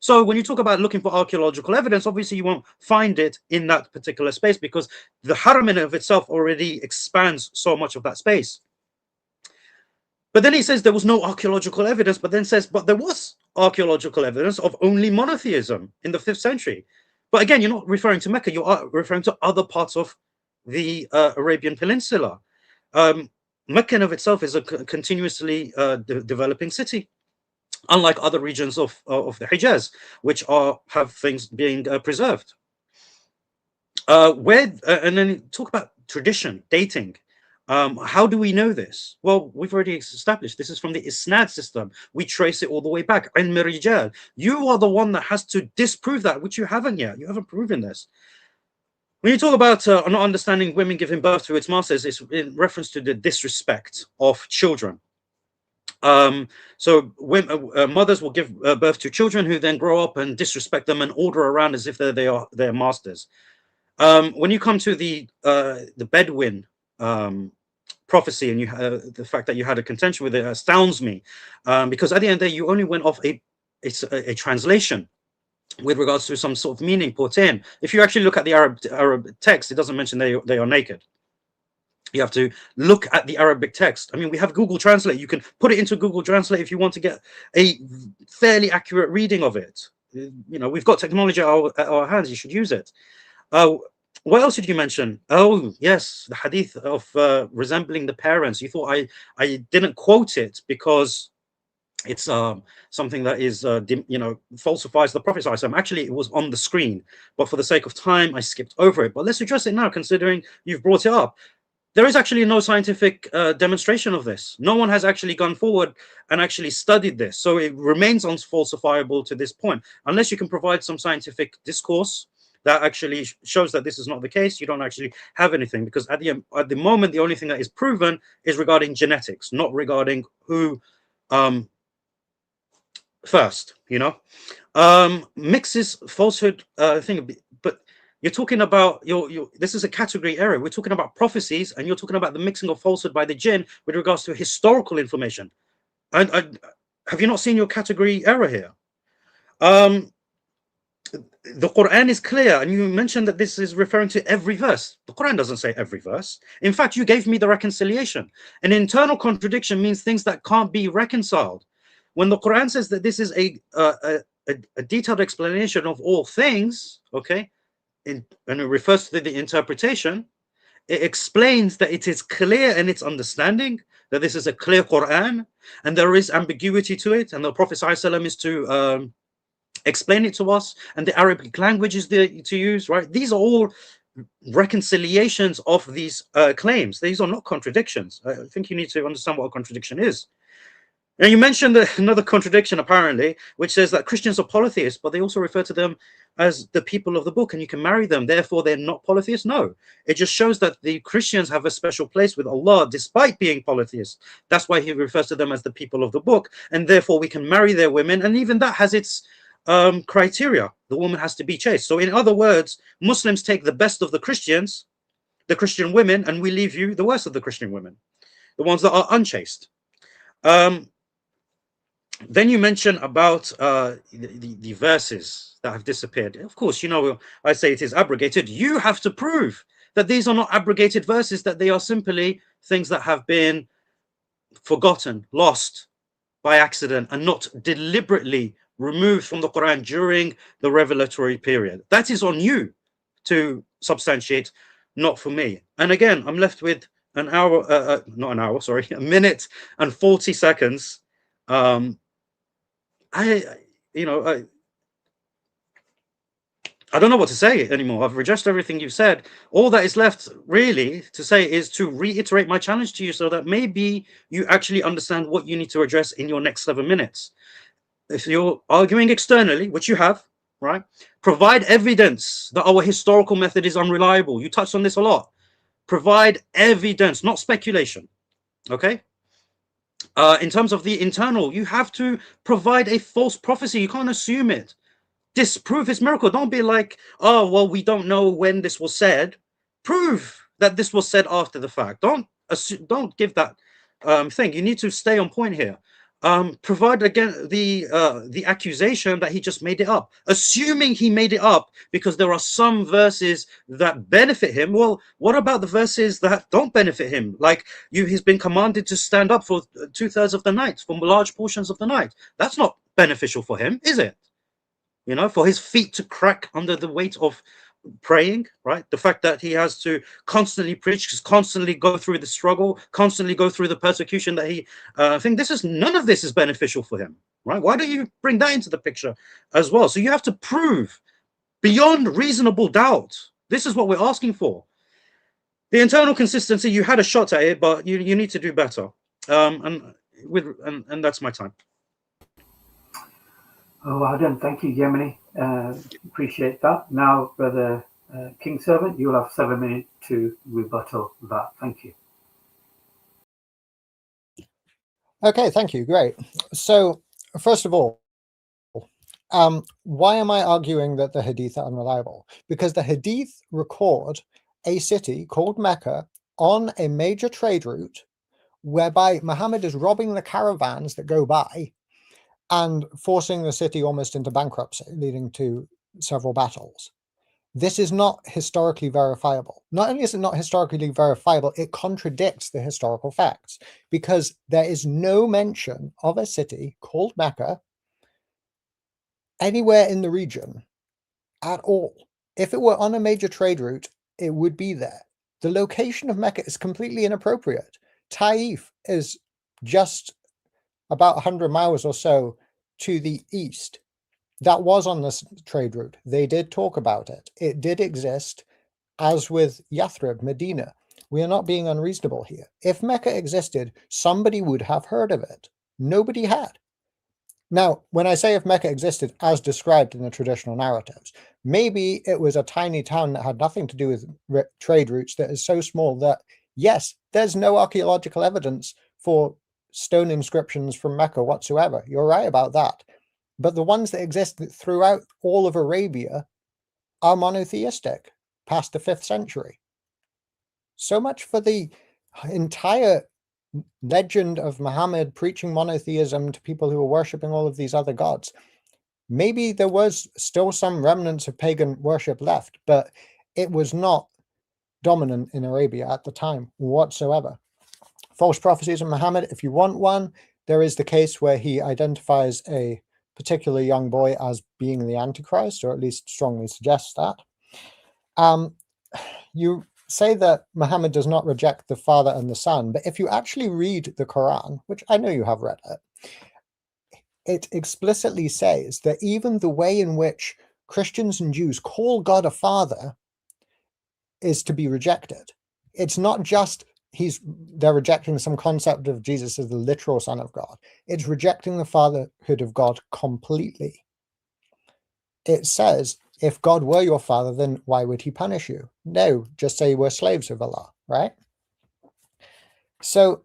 So when you talk about looking for archaeological evidence, obviously you won't find it in that particular space because the haram in of itself already expands so much of that space. But then he says there was no archaeological evidence, but then says, but there was archaeological evidence of only monotheism in the 5th century. But again, you're not referring to Mecca, you are referring to other parts of the Arabian Peninsula. Mecca in of itself is a continuously developing city, unlike other regions of the Hijaz, which have things being preserved. And then talk about tradition, dating. How do we know this? Well, we've already established this is from the Isnad system. We trace it all the way back. Ilm Rijal. You are the one that has to disprove that, which you haven't yet. You haven't proven this. When you talk about not understanding women giving birth to its masters, it's in reference to the disrespect of children. So mothers will give birth to children who then grow up and disrespect them and order around as if they are their masters. When you come to the Bedouin prophecy, and the fact that you had a contention with it astounds me, because at the end of the day, you only went off a translation with regards to some sort of meaning put in. If you actually look at the Arab text, it doesn't mention they are naked. You have to look at the Arabic text. I mean, we have Google Translate. You can put it into Google Translate if you want to get a fairly accurate reading of it. You know, we've got technology at our hands. You should use it. What else did you mention? Oh, yes, the hadith of resembling the parents. You thought I didn't quote it because it's something that is, falsifies the Prophet. Actually, it was on the screen, but for the sake of time, I skipped over it. But let's address it now, considering you've brought it up. There is actually no scientific demonstration of this. No one has actually gone forward and actually studied this. So it remains unfalsifiable to this point. Unless you can provide some scientific discourse that actually shows that this is not the case, you don't actually have anything. Because at the moment, the only thing that is proven is regarding genetics, not regarding who first, mixes falsehood thing. But you're talking about this is a category error. We're talking about prophecies, and you're talking about the mixing of falsehood by the jinn with regards to historical information. And have you not seen your category error here? The Quran is clear, and you mentioned that this is referring to every verse. The Quran doesn't say every verse. In fact, you gave me the reconciliation. An internal contradiction means things that can't be reconciled. When the Quran says that this is a detailed explanation of all things, okay, and it refers to the interpretation, it explains that it is clear in its understanding that this is a clear Quran, and there is ambiguity to it, and the Prophet ﷺ is to explain it to us, and the Arabic language is there to use, right? These are all reconciliations of these claims. These are not contradictions. I think you need to understand what a contradiction is. Now, you mentioned another contradiction, apparently, which says that Christians are polytheists, but they also refer to them as the people of the book, and you can marry them. Therefore, they're not polytheists. No, it just shows that the Christians have a special place with Allah, despite being polytheists. That's why he refers to them as the people of the book, and therefore we can marry their women, and even that has its criteria. The woman has to be chaste. So, in other words, Muslims take the best of the Christians, the Christian women, and we leave you the worst of the Christian women, the ones that are unchaste. Then you mention about the verses that have disappeared. Of course, I say it is abrogated. You have to prove that these are not abrogated verses, that they are simply things that have been forgotten, lost by accident, and not deliberately removed from the Quran during the revelatory period. That is on you to substantiate, not for me. And again, I'm left with a minute and 40 seconds. I don't know what to say anymore. I've addressed everything you've said. All that is left really to say is to reiterate my challenge to you, so that maybe you actually understand what you need to address in your next 7 minutes. If you're arguing externally, which you have, right, provide evidence that our historical method is unreliable. You touched on this a lot. Provide evidence, not speculation. Okay? In terms of the internal, you have to provide a false prophecy. You can't assume it. Disprove his miracle. Don't be like, oh, well, we don't know when this was said. Prove that this was said after the fact. Don't give that thing. You need to stay on point here. provide again the accusation that he just made it up, assuming he made it up because there are some verses that benefit him. Well, what about the verses that don't benefit him? Like he's been commanded to stand up for 2/3 of the night, for large portions of the night. That's not beneficial for him, is it? You know, for his feet to crack under the weight of praying, right? The fact that he has to constantly preach, constantly go through the struggle, constantly go through the persecution that he I think none of this is beneficial for him, right? Why don't you bring that into the picture as well? So you have to prove beyond reasonable doubt. This is what we're asking for. The internal consistency, you had a shot at it, but you need to do better. And that's my time. Oh, well done. Thank you, Yemeni. Appreciate that. Now, Brother King Servant, you'll have 7 minutes to rebuttal that. Thank you. Okay, thank you. Great. So, first of all, why am I arguing that the Hadith are unreliable? Because the Hadith record a city called Mecca on a major trade route whereby Muhammad is robbing the caravans that go by and forcing the city almost into bankruptcy, leading to several battles. This is not historically verifiable. Not only is it not historically verifiable, it contradicts the historical facts, because there is no mention of a city called Mecca anywhere in the region at all. If it were on a major trade route, it would be there. The location of Mecca is completely inappropriate. Taif is just about 100 miles or so to the east. That was on this trade route. They did talk about it. It did exist, as with Yathrib, Medina. We are not being unreasonable here. If Mecca existed, somebody would have heard of it. Nobody had. Now, when I say if Mecca existed as described in the traditional narratives, maybe it was a tiny town that had nothing to do with trade routes that is so small that, yes, there's no archaeological evidence for stone inscriptions from Mecca whatsoever. You're right about that. But the ones that exist throughout all of Arabia are monotheistic past the 5th century. So much for the entire legend of Muhammad preaching monotheism to people who were worshipping all of these other gods. Maybe there was still some remnants of pagan worship left, but it was not dominant in Arabia at the time whatsoever. False prophecies of Muhammad, if you want one, there is the case where he identifies a particular young boy as being the Antichrist, or at least strongly suggests that. You say that Muhammad does not reject the Father and the Son, but if you actually read the Quran, which I know you have read it, it explicitly says that even the way in which Christians and Jews call God a father is to be rejected. It's not just they're rejecting some concept of Jesus as the literal Son of God. It's rejecting the fatherhood of God completely. It says, if God were your father, then why would he punish you? No, just say we're slaves of Allah, right? So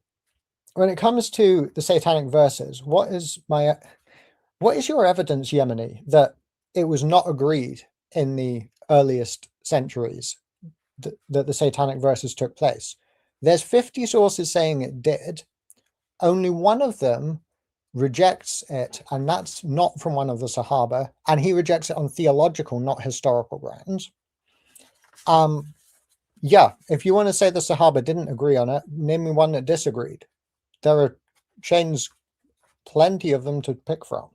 when it comes to the satanic verses, what is your evidence, Yemeni, that it was not agreed in the earliest centuries that the satanic verses took place? There's 50 sources saying it did. Only one of them rejects it, and that's not from one of the Sahaba, and he rejects it on theological, not historical grounds. Yeah, if you want to say the Sahaba didn't agree on it, name me one that disagreed. There are chains, plenty of them to pick from.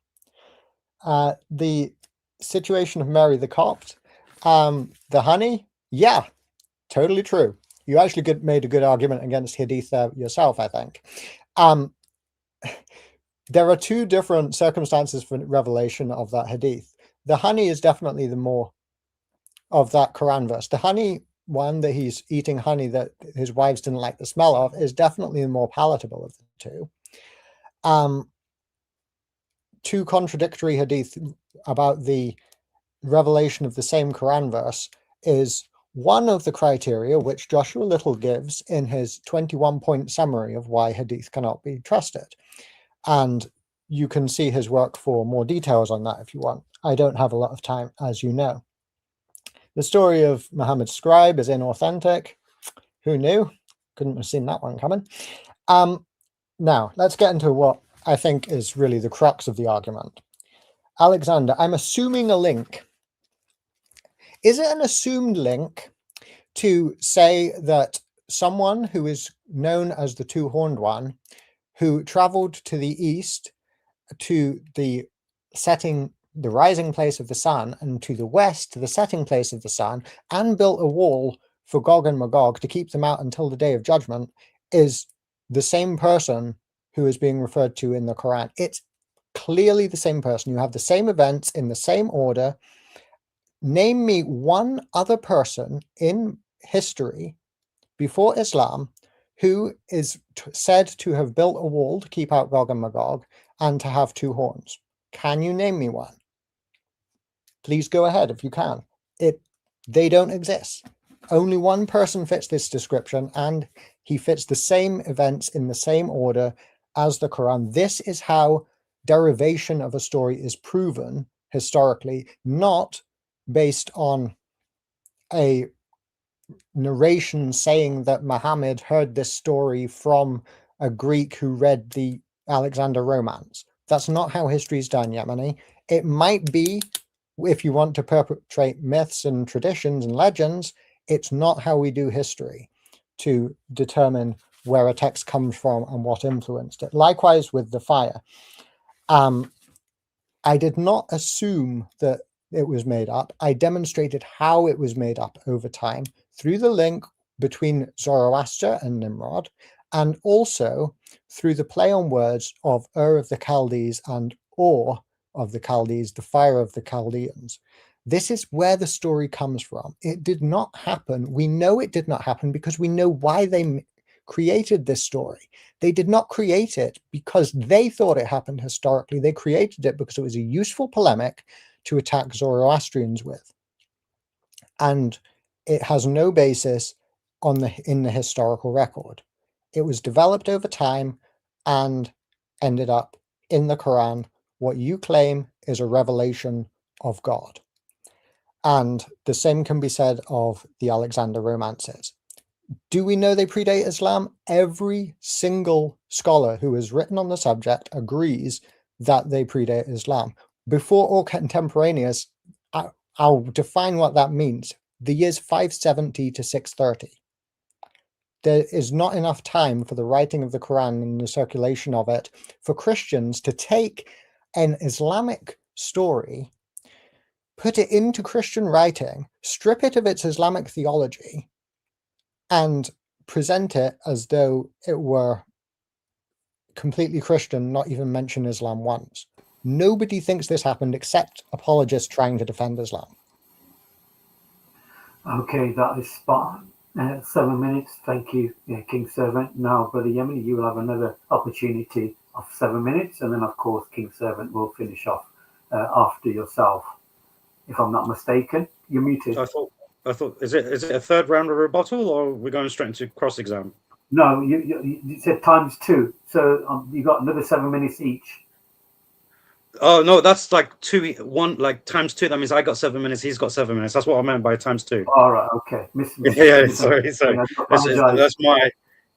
The situation of Mary the Copt, the honey, yeah, totally true. You actually made a good argument against Hadith there yourself, I think. There are two different circumstances for revelation of that Hadith. The honey is definitely the more of that Quran verse. The honey one, that he's eating honey that his wives didn't like the smell of, is definitely the more palatable of the two. Two contradictory Hadith about the revelation of the same Quran verse is one of the criteria which Joshua Little gives in his 21-point summary of why Hadith cannot be trusted. And you can see his work for more details on that if you want. I don't have a lot of time, as you know. The story of Muhammad's scribe is inauthentic. Who knew? Couldn't have seen that one coming. Now, let's get into what I think is really the crux of the argument. Alexander, I'm assuming a link. Is it an assumed link to say that someone who is known as the two-horned one, who traveled to the east to the rising place of the sun, and to the west to the setting place of the sun, and built a wall for Gog and Magog to keep them out until the day of judgment, is the same person who is being referred to in the Quran? It's clearly the same person. You have the same events in the same order. Name me one other person in history before Islam who is said to have built a wall to keep out Gog and Magog and to have two horns. Can you name me one? Please go ahead if you can. They don't exist. Only one person fits this description, and he fits the same events in the same order as the Quran. This is how derivation of a story is proven historically, not based on a narration saying that Muhammad heard this story from a Greek who read the Alexander Romance. That's not how history is done, Yemeni. It might be, if you want to perpetrate myths and traditions and legends, it's not how we do history to determine where a text comes from and what influenced it. Likewise with the fire. I did not assume that it was made up. I demonstrated how it was made up over time through the link between Zoroaster and Nimrod, and also through the play on words of Ur of the Chaldees and Or of the Chaldees, the fire of the Chaldeans. This is where the story comes from. It did not happen. We know it did not happen because we know why they created this story. They did not create it because they thought it happened historically. They created it because it was a useful polemic to attack Zoroastrians with. And it has no basis in the historical record. It was developed over time and ended up in the Quran. What you claim is a revelation of God. And the same can be said of the Alexander romances. Do we know they predate Islam? Every single scholar who has written on the subject agrees that they predate Islam. Before or contemporaneous, I'll define what that means. The years 570 to 630. There is not enough time for the writing of the Quran and the circulation of it for Christians to take an Islamic story, put it into Christian writing, strip it of its Islamic theology, and present it as though it were completely Christian, not even mention Islam once. Nobody thinks this happened except apologists trying to defend Islam. Okay, that is spot on. 7 minutes. Thank you, King Servant. Now, Brother Yemeni, you will have another opportunity of 7 minutes, and then, of course, King Servant will finish off after yourself. If I'm not mistaken, you're muted. I thought, is it a third round of rebuttal, or we're going straight into cross-exam? No, you said times 2, so you got another 7 minutes each. Oh no, that's like times 2. That means I got 7 minutes, he's got 7 minutes. That's what I meant by times 2. All right, okay. Sorry.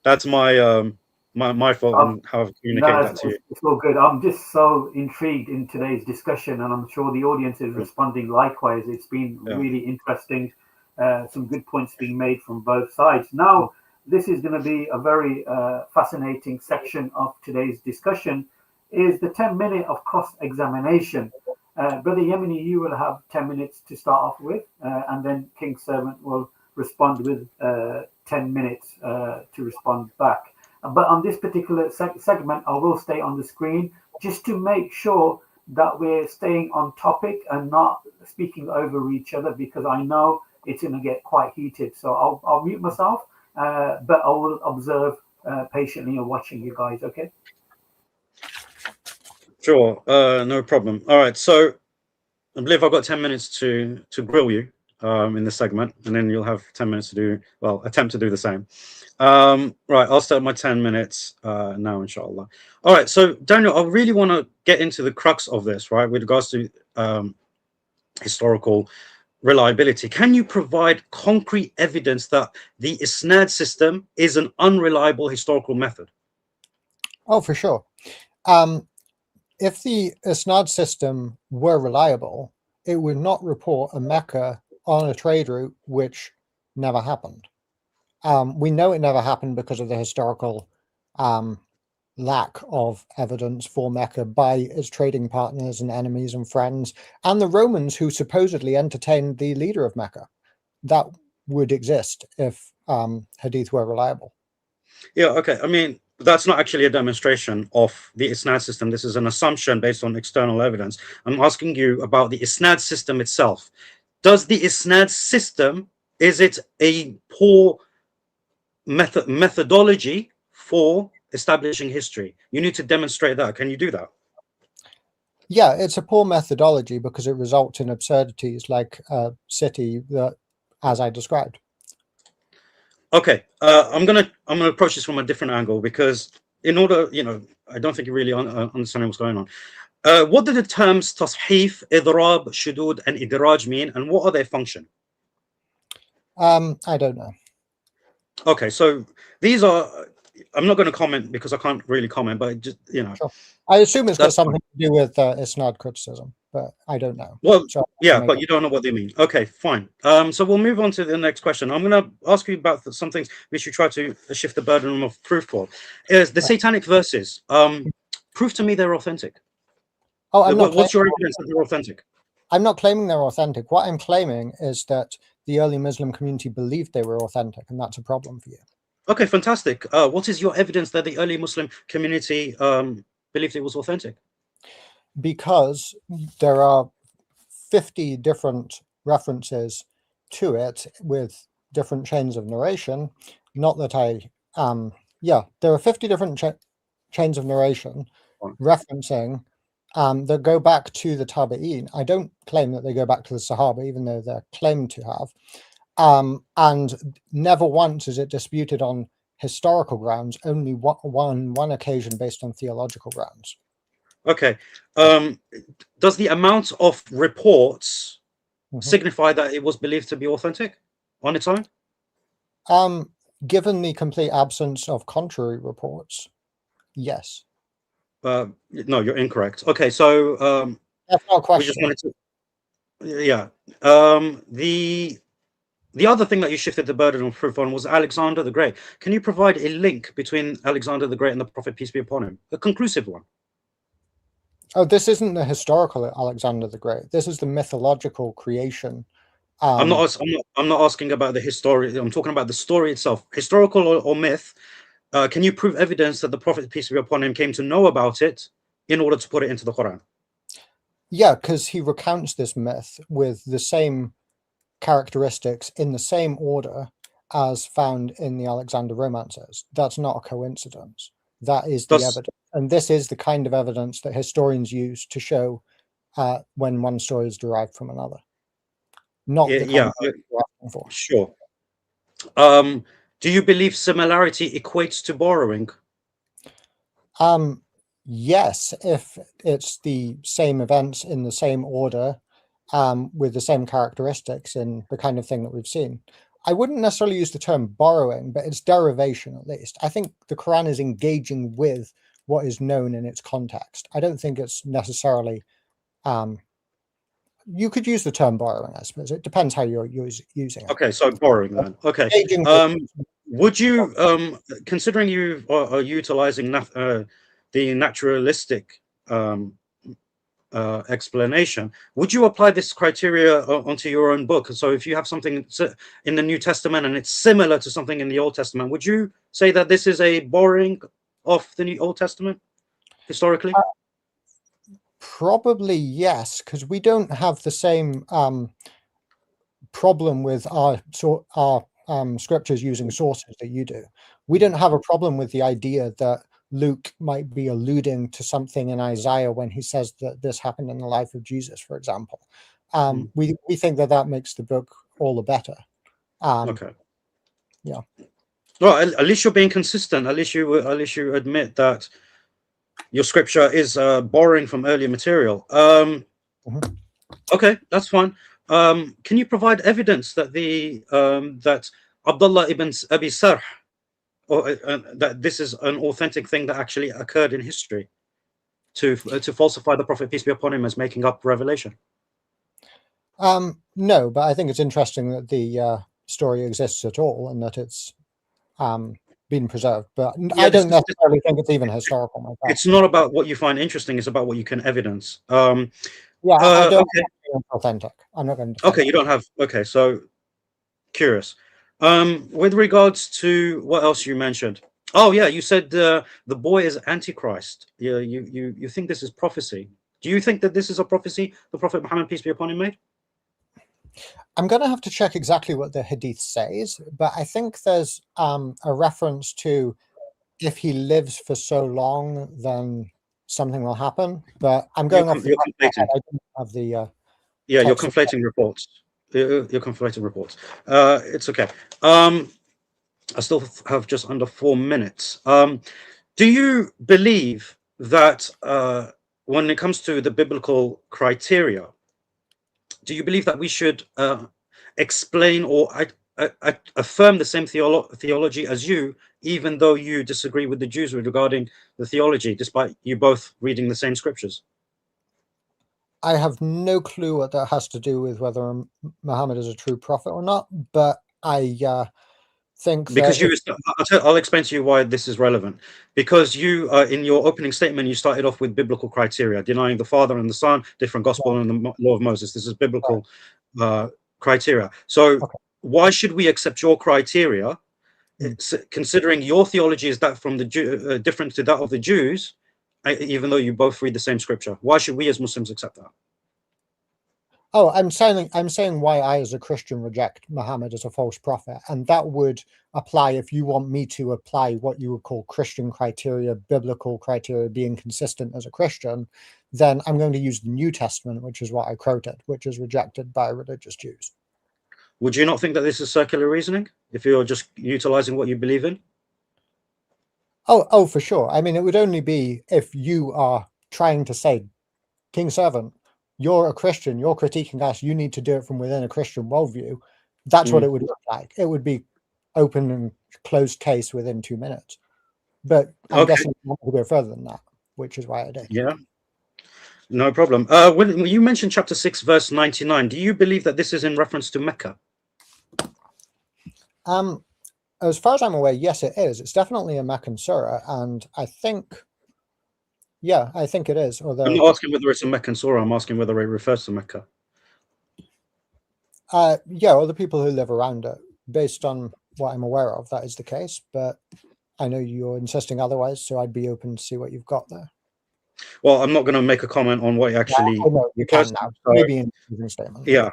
That's my fault on how I've communicated that to you. It's all good. I'm just so intrigued in today's discussion, and I'm sure the audience is responding likewise. It's been really interesting. Some good points being made from both sides. Now, this is going to be a very fascinating section of today's discussion, is the 10-minute of cross-examination. Brother Yemeni, you will have 10 minutes to start off with, and then King Servant will respond with 10 minutes to respond back. But on this particular segment, I will stay on the screen just to make sure that we're staying on topic and not speaking over each other, because I know it's going to get quite heated. So I'll mute myself, but I will observe patiently and watching you guys, okay? Sure, no problem. All right, so I believe I've got 10 minutes to grill you in this segment, and then you'll have 10 minutes to attempt to do the same. Right, I'll start my 10 minutes now, inshallah. All right, so Daniel, I really want to get into the crux of this, right, with regards to historical reliability. Can you provide concrete evidence that the isnad system is an unreliable historical method? Oh, for sure. If the Isnad system were reliable, it would not report a Mecca on a trade route which never happened. We know it never happened because of the historical lack of evidence for Mecca by its trading partners and enemies and friends, and the Romans who supposedly entertained the leader of Mecca. That would exist if hadith were reliable. Yeah, okay. I mean, that's not actually a demonstration of the ISNAD system. This is an assumption based on external evidence. I'm asking you about the ISNAD system itself. Does the ISNAD system, is it a poor methodology for establishing history? You need to demonstrate that. Can you do that? Yeah, it's a poor methodology because it results in absurdities like a city that, as I described. Okay, I'm gonna approach this from a different angle because in order, I don't think you really understanding what's going on. What do the terms tashif, idrab, shudud, and idraj mean, and what are their function? I don't know. Okay, so these are. I'm not going to comment because I can't really comment, but just Sure. I assume it's got that's something to do with isnad criticism, but I don't know. well, So yeah, but you don't know what they mean. Okay, fine. So we'll move on to the next question. I'm going to ask you about some things which you try to shift the burden of proof for. Is the satanic verses? Prove to me they're authentic. Oh, I'm not. What's your evidence that they're authentic? I'm not claiming they're authentic. What I'm claiming is that the early Muslim community believed they were authentic, and that's a problem for you. Okay, fantastic. What is your evidence that the early Muslim community believed it was authentic? Because there are 50 different references to it with different chains of narration. Not that there are 50 different chains of narration referencing that go back to the Tabi'in. I don't claim that they go back to the Sahaba, even though they're claimed to have. And never once is it disputed on historical grounds, only one occasion based on theological grounds. Okay. Does the amount of reports signify that it was believed to be authentic on its own? Given the complete absence of contrary reports, yes. No, you're incorrect. Okay, so that's not a question. We just wanted to, yeah. The other thing that you shifted the burden of proof on was Alexander the Great. Can you provide a link between Alexander the Great and the Prophet, peace be upon him? A conclusive one. Oh, this isn't the historical Alexander the Great. This is the mythological creation. I'm not asking about the history. I'm talking about the story itself, historical or myth. Can you prove evidence that the Prophet, peace be upon him, came to know about it in order to put it into the Quran? Yeah, because he recounts this myth with the same characteristics in the same order as found in the Alexander romances. That's not a coincidence. That is the evidence. And this is the kind of evidence that historians use to show when one story is derived from another. Not the kind of you're asking for. Sure. Do you believe similarity equates to borrowing? Yes, if it's the same events in the same order, with the same characteristics and the kind of thing that we've seen. I wouldn't necessarily use the term borrowing, but it's derivation at least. I think the Quran is engaging with what is known in its context. I don't think it's necessarily, you could use the term borrowing, I suppose. It depends how you're using it. Okay, so borrowing then. Okay. Would you, considering you are utilizing the naturalistic explanation, would you apply this criteria onto your own book? So if you have something in the New Testament and it's similar to something in the Old Testament, would you say that this is a borrowing of the New Old Testament historically? Probably yes, because we don't have the same problem with our scriptures using sources that you do. We don't have a problem with the idea that Luke might be alluding to something in Isaiah when he says that this happened in the life of Jesus, for example. We think that makes the book all the better. Okay. Yeah. Well, at least you're being consistent. At least you admit that your scripture is borrowing from earlier material. Okay, that's fine. Can you provide evidence that that Abdullah ibn Abi Sarh, or that this is an authentic thing that actually occurred in history? to falsify the Prophet, peace be upon him, as making up revelation? No, but I think it's interesting that the story exists at all and that it's been preserved. But I don't necessarily think it's even historical myself. It's not about what you find interesting; it's about what you can evidence. Yeah, I don't okay. think it's authentic. I'm not going to. Okay, you don't have. Okay, so curious. With regards to what else you mentioned. Oh yeah, you said the boy is Antichrist. Yeah, you think this is prophecy. Do you think that this is a prophecy the Prophet Muhammad, peace be upon him, made? I'm going to have to check exactly what the hadith says, but I think there's a reference to if he lives for so long, then something will happen. But I'm going off. You're conflating. I don't have the. Yeah, you're conflating reports. You're conflating reports. It's okay. I still have just under 4 minutes. Do you believe that when it comes to the biblical criteria, do you believe that we should explain or affirm the same theology as you, even though you disagree with the Jews regarding the theology, despite you both reading the same scriptures? I have no clue what that has to do with whether Muhammad is a true prophet or not, but I think because that I'll explain to you why this is relevant. Because you, in your opening statement, you started off with biblical criteria, denying the Father and the Son, different gospel, and the law of Moses. This is biblical criteria. So why should we accept your criteria, considering your theology is that from the different to that of the Jews, even though you both read the same scripture? Why should we as Muslims accept that? Oh, I'm saying why I, as a Christian, reject Muhammad as a false prophet, and that would apply if you want me to apply what you would call Christian criteria, biblical criteria, being consistent as a Christian. Then I'm going to use the New Testament, which is what I quoted, which is rejected by religious Jews. Would you not think that this is circular reasoning if you're just utilizing what you believe in? Oh, for sure. I mean, it would only be if you are trying to say, King Servant, you're a Christian, you're critiquing us, you need to do it from within a Christian worldview. That's what it would look like. It would be open and closed case within 2 minutes. But I'm guessing you want to go further than that, which is why I did. Yeah, no problem. When you mentioned chapter 6, verse 99, do you believe that this is in reference to Mecca? As far as I'm aware, yes, it is. It's definitely a Meccan surah, and I think, yeah, I think it is. Although I'm not asking whether it's a Meccan surah, I'm asking whether it refers to Mecca. Yeah, other people who live around it, based on what I'm aware of, that is the case. But I know you're insisting otherwise, so I'd be open to see what you've got there. Well, I'm not going to make a comment on what actually. I know you can now. Maybe in a statement. Yeah.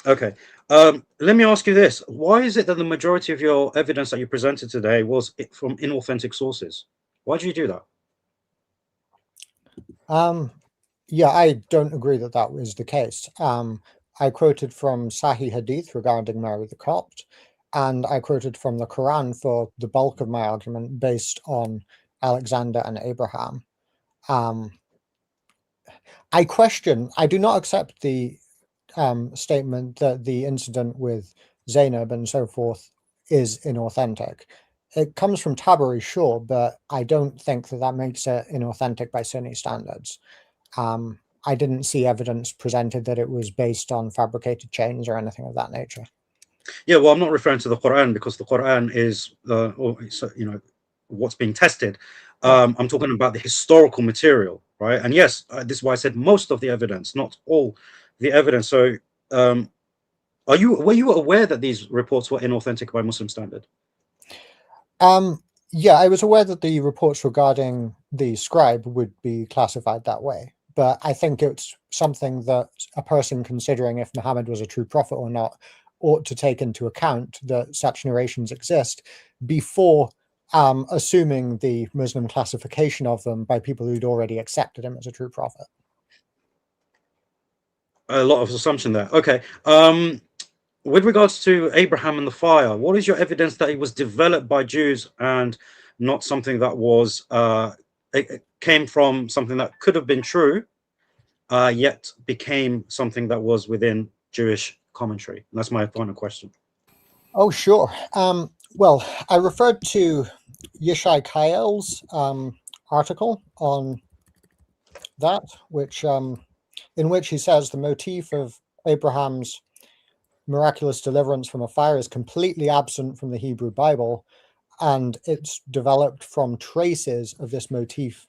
Okay. Let me ask you this: why is it that the majority of your evidence that you presented today was from inauthentic sources? Why did you do that? Yeah, I don't agree that that was the case. I quoted from Sahih Hadith regarding Mary the Copt, and I quoted from the Quran for the bulk of my argument based on Alexander and Abraham. I do not accept the statement that the incident with Zainab and so forth is inauthentic. It comes from Tabari, sure, but I don't think that that makes it inauthentic by Sunni standards. I didn't see evidence presented that it was based on fabricated chains or anything of that nature. Yeah, well, I'm not referring to the Quran because the Quran is, what's being tested. I'm talking about the historical material, right? And yes, this is why I said most of the evidence, not all the evidence. So, were you aware that these reports were inauthentic by Muslim standard? Yeah, I was aware that the reports regarding the scribe would be classified that way. But I think it's something that a person considering if Muhammad was a true prophet or not ought to take into account that such narrations exist before assuming the Muslim classification of them by people who'd already accepted him as a true prophet. A lot of assumption there. Okay. With regards to Abraham and the fire, what is your evidence that it was developed by Jews and not something that was it came from something that could have been true, yet became something that was within Jewish commentary? And that's my final question. Oh, sure. Well, I referred to Yishai Kael's article on that, which in which he says the motif of Abraham's miraculous deliverance from a fire is completely absent from the Hebrew Bible, and it's developed from traces of this motif,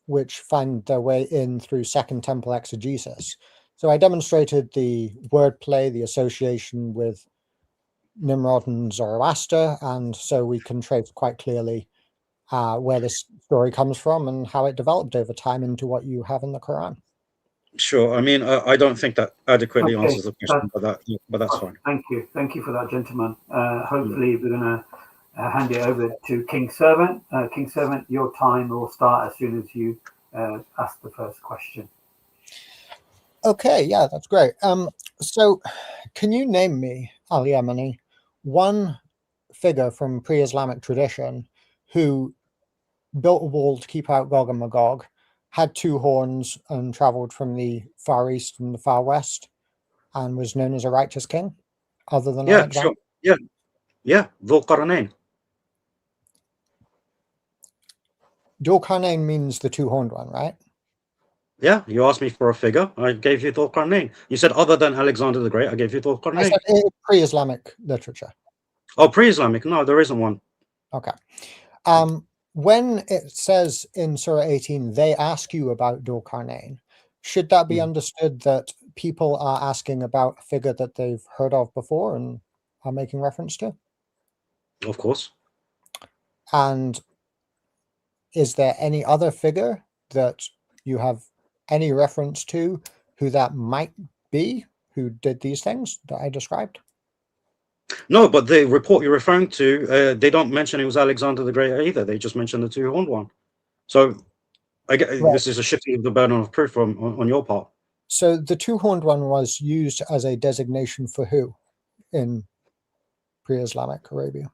which find their way in through Second Temple exegesis. So I demonstrated the wordplay, the association with Nimrod and Zoroaster, and so we can trace quite clearly where this story comes from and how it developed over time into what you have in the Quran. Sure. I mean, I don't think that adequately Okay, answers the question, but that's fine. Thank you for that, gentlemen. Hopefully, we're going to hand it over to King Servant. King Servant, your time will start as soon as you ask the first question. Okay, yeah, that's great. So can you name me, Al-Yemeni, one figure from pre-Islamic tradition who built a wall to keep out Gog and Magog, had two horns, and traveled from the Far East and the Far West, and was known as a righteous king, other than Yeah, Alexander? sure. Yeah, Dhul Qarnayn. Dhul Qarnayn means the two-horned one, right? Yeah, you asked me for a figure. I gave you Dhul Qarnayn. You said other than Alexander the Great, I gave you Dhul I Qarnayn. said it's pre-Islamic literature. Oh, pre-Islamic? No, there isn't one. Okay. When it says in Surah 18, they ask you about Dhul Qarnayn, should that be understood that people are asking about a figure that they've heard of before and are making reference to? Of course. And is there any other figure that you have any reference to who that might be, who did these things that I described? No, but the report you're referring to, they don't mention it was Alexander the Great either. They just mention the two-horned one. So I get this is a shifting of the burden of proof on your part. So the two-horned one was used as a designation for who in pre-Islamic Arabia?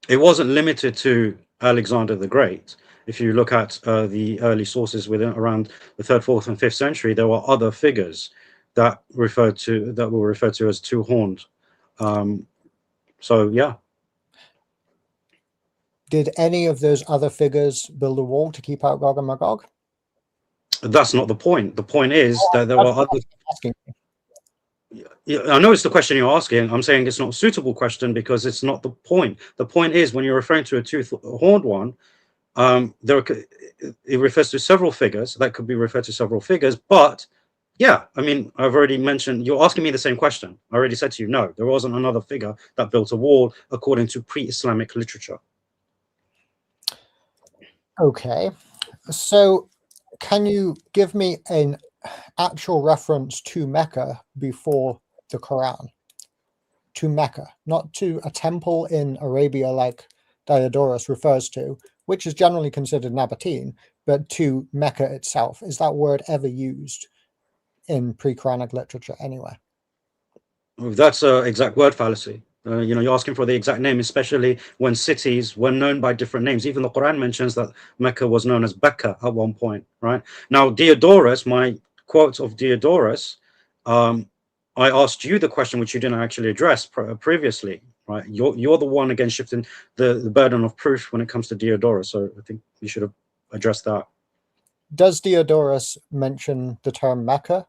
It wasn't limited to Alexander the Great. If you look at the early sources within around the 3rd, 4th, and 5th century, there were other figures that were referred to as two-horned. So yeah. Did any of those other figures build a wall to keep out Gog and Magog? That's not the point. The point is that there were other. Asking. I know it's the question you're asking. I'm saying it's not a suitable question because it's not the point. The point is when you're referring to a two-horned one, it refers to several figures. That could be referred to several figures, but yeah, I mean, I've already mentioned, you're asking me the same question. I already said to you, no, there wasn't another figure that built a wall according to pre-Islamic literature. Okay, so can you give me an actual reference to Mecca before the Quran? To Mecca, not to a temple in Arabia like Diodorus refers to, which is generally considered Nabatean, but to Mecca itself. Is that word ever used in pre-Quranic literature anywhere? That's an exact word fallacy. You're asking for the exact name, especially when cities were known by different names. Even the Quran mentions that Mecca was known as Becca at one point, right? Now, Diodorus, my quote of Diodorus, I asked you the question which you didn't actually address previously, right? You're the one again shifting the burden of proof when it comes to Diodorus. So I think you should have addressed that. Does Diodorus mention the term Mecca?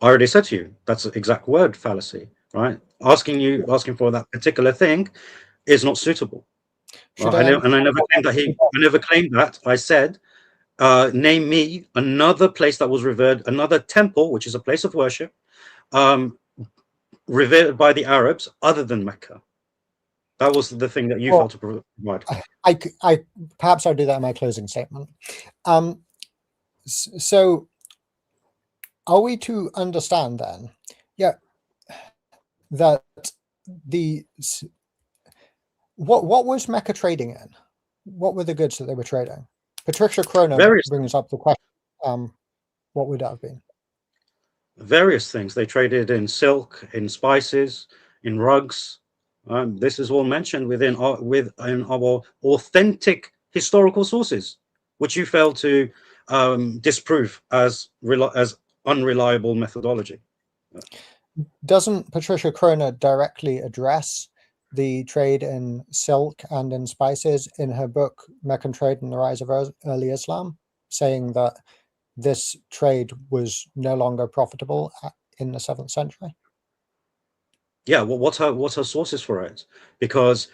I already said to you, that's an exact word fallacy, right? Asking for that particular thing is not suitable. Right? I never claimed that. I said, name me another place that was revered, another temple, which is a place of worship, revered by the Arabs other than Mecca. That was the thing that you felt to provide. I perhaps I'll do that in my closing statement. So are we to understand then, that what was Mecca trading in? What were the goods that they were trading? Patricia Cronin brings up the question. What would that have been? Various things. They traded in silk, in spices, in rugs. This is all mentioned within our authentic historical sources, which you failed to disprove as unreliable methodology. Doesn't Patricia Cronin directly address the trade in silk and in spices in her book Meccan Trade and the Rise of Early Islam, saying that this trade was no longer profitable in the 7th century? Yeah, well, what's her sources for it? Because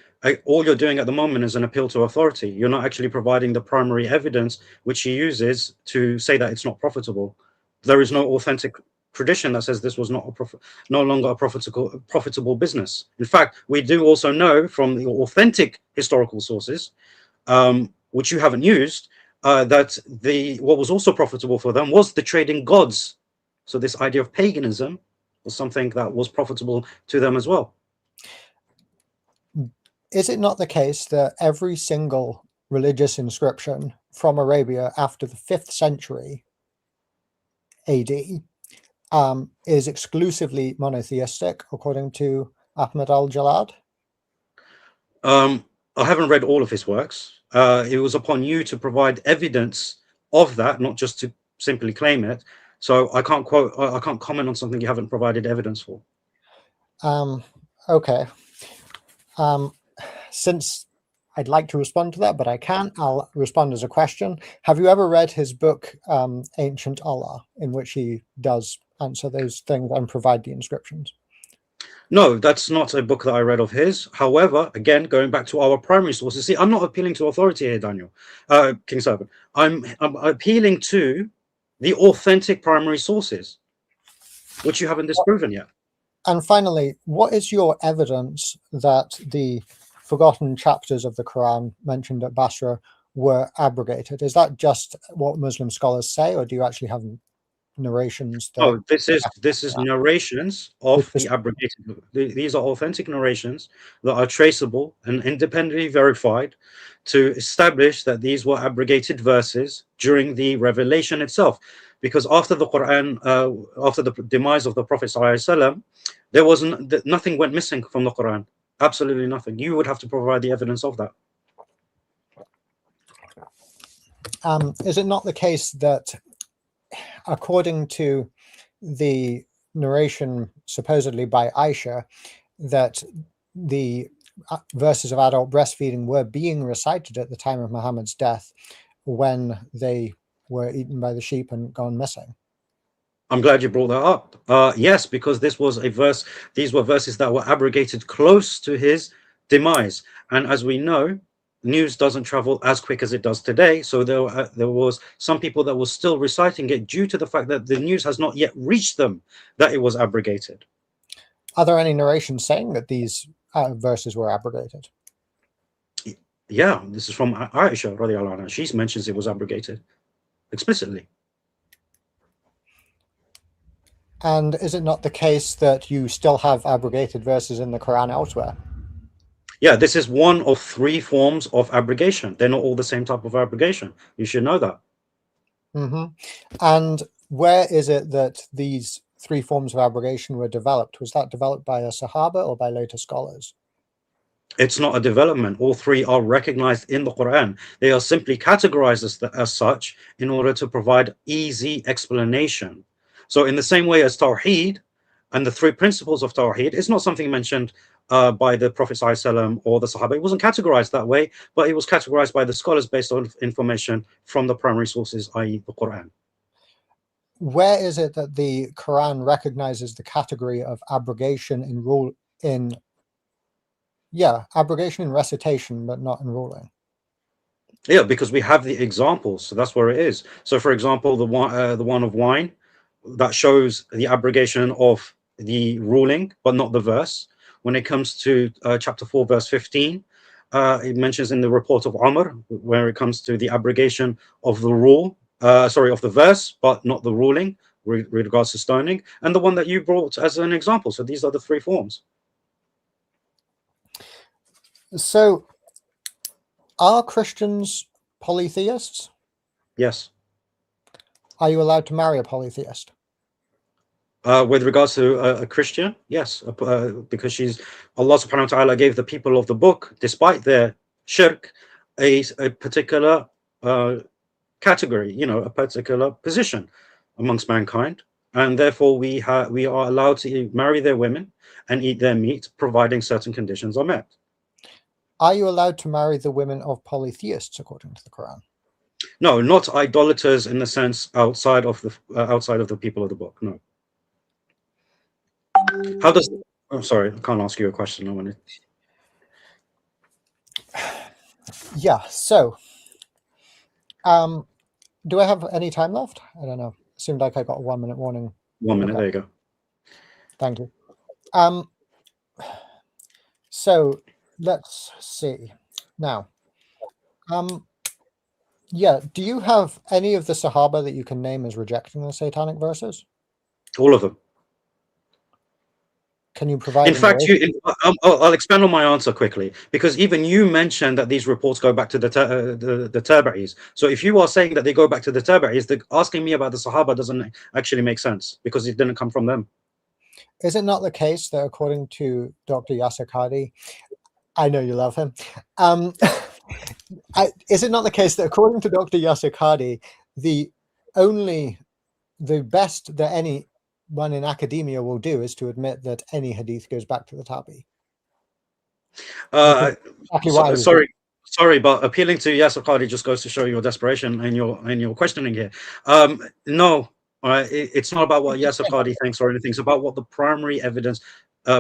all you're doing at the moment is an appeal to authority. You're not actually providing the primary evidence which she uses to say that it's not profitable. There is no authentic tradition that says this was not no longer a profitable business. In fact, we do also know from the authentic historical sources, which you haven't used, that what was also profitable for them was the trade in gods. So this idea of paganism was something that was profitable to them as well. Is it not the case that every single religious inscription from Arabia after the 5th century AD is exclusively monotheistic, according to Ahmad al-Jalad? I haven't read all of his works. It was upon you to provide evidence of that, not just to simply claim it. So I can't comment on something you haven't provided evidence for. Okay. Since I'd like to respond to that, but I can't, I'll respond as a question. Have you ever read his book, Ancient Allah, in which he does answer those things and provide the inscriptions? No, that's not a book that I read of his. However, again, going back to our primary sources, see, I'm not appealing to authority here, Daniel, King Servant. I'm appealing to the authentic primary sources, which you haven't disproven yet. And finally, what is your evidence that the forgotten chapters of the Quran mentioned at Basra were abrogated? Is that just what Muslim scholars say, or do you actually have narrations? Oh, this is narrations of the abrogated. These are authentic narrations that are traceable and independently verified to establish that these were abrogated verses during the revelation itself. Because after the Quran, after the demise of the Prophet ﷺ, there wasn't nothing went missing from the Quran. Absolutely nothing. You would have to provide the evidence of that. Is it not the case that, according to the narration supposedly by Aisha, that the verses of adult breastfeeding were being recited at the time of Muhammad's death when they were eaten by the sheep and gone missing? I'm glad you brought that up. Yes, because this was a verse. These were verses that were abrogated close to his demise, and as we know, news doesn't travel as quick as it does today. So there was some people that were still reciting it due to the fact that the news has not yet reached them that it was abrogated. Are there any narrations saying that these verses were abrogated? Yeah, this is from Aisha radiallahu anha. She mentions it was abrogated explicitly. And is it not the case that you still have abrogated verses in the Quran elsewhere? Yeah, this is one of 3 forms of abrogation. They're not all the same type of abrogation. You should know that. And where is it that these 3 forms of abrogation were developed? Was that developed by a Sahaba or by later scholars? It's not a development. All 3 are recognized in the Quran. They are simply categorized as such in order to provide easy explanation. So in the same way as Tawheed and the 3 principles of Tawheed, it's not something mentioned by the Prophet ﷺ or the Sahaba. It wasn't categorized that way, but it was categorized by the scholars based on information from the primary sources, i.e. the Quran. Where is it that the Quran recognizes the category of abrogation abrogation in recitation, but not in ruling? Yeah, because we have the examples, so that's where it is. So, for example, the one of wine, that shows the abrogation of the ruling, but not the verse. When it comes to chapter 4, verse 15, it mentions in the report of Umar, where it comes to the abrogation of the rule, of the verse, but not the ruling, with regards to stoning, and the one that you brought as an example. So these are the 3 forms. So, are Christians polytheists? Yes. Are you allowed to marry a polytheist? With regards to a Christian, yes, because Allah subhanahu wa ta'ala gave the people of the book, despite their shirk, a particular category, a particular position amongst mankind. and therefore we are allowed to marry their women and eat their meat, providing certain conditions are met. Are you allowed to marry the women of polytheists according to the Quran? No, not idolaters in the sense outside of the people of the book. No. How does? I'm sorry, I can't ask you a question. I wanted. Yeah. So, do I have any time left? I don't know. It seemed like I got a 1 minute warning. 1 minute. Okay. There you go. Thank you. So let's see now. Yeah. Do you have any of the Sahaba that you can name as rejecting the satanic verses? All of them. Can you provide? In fact, I'll expand on my answer quickly, because even you mentioned that these reports go back to the Tabi'is. So if you are saying that they go back to the Tabi'is, asking me about the Sahaba doesn't actually make sense, because it didn't come from them. Is it not the case that according to Dr. Yasser Qadhi, I know you love him, is it not the case that according to Dr. Yasser Qadhi, the best that anyone in academia will do is to admit that any hadith goes back to the Tabi? Sorry, but appealing to Yasser Qadhi just goes to show your desperation and your questioning here. No, it's not about what Yasser Qadhi thinks or anything. It's about what the primary evidence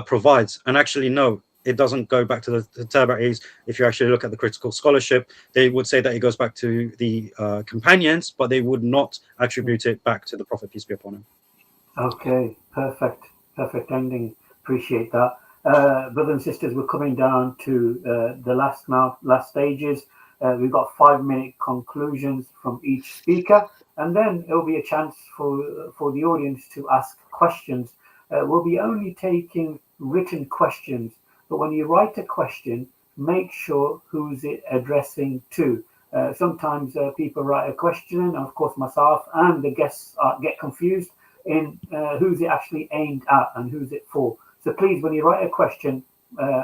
provides. And actually, no, it doesn't go back to the Tabi'is. If you actually look at the critical scholarship, they would say that it goes back to the companions, but they would not attribute it back to the Prophet, peace be upon him. Okay, perfect ending. Appreciate that. Brothers and sisters, we're coming down to the last stages. We've got 5-minute conclusions from each speaker, and then it'll be a chance for the audience to ask questions. We'll be only taking written questions, but when you write a question, make sure who's it addressing to. Sometimes people write a question, and of course myself and the guests get confused in who's it actually aimed at and who's it for. So please, when you write a question,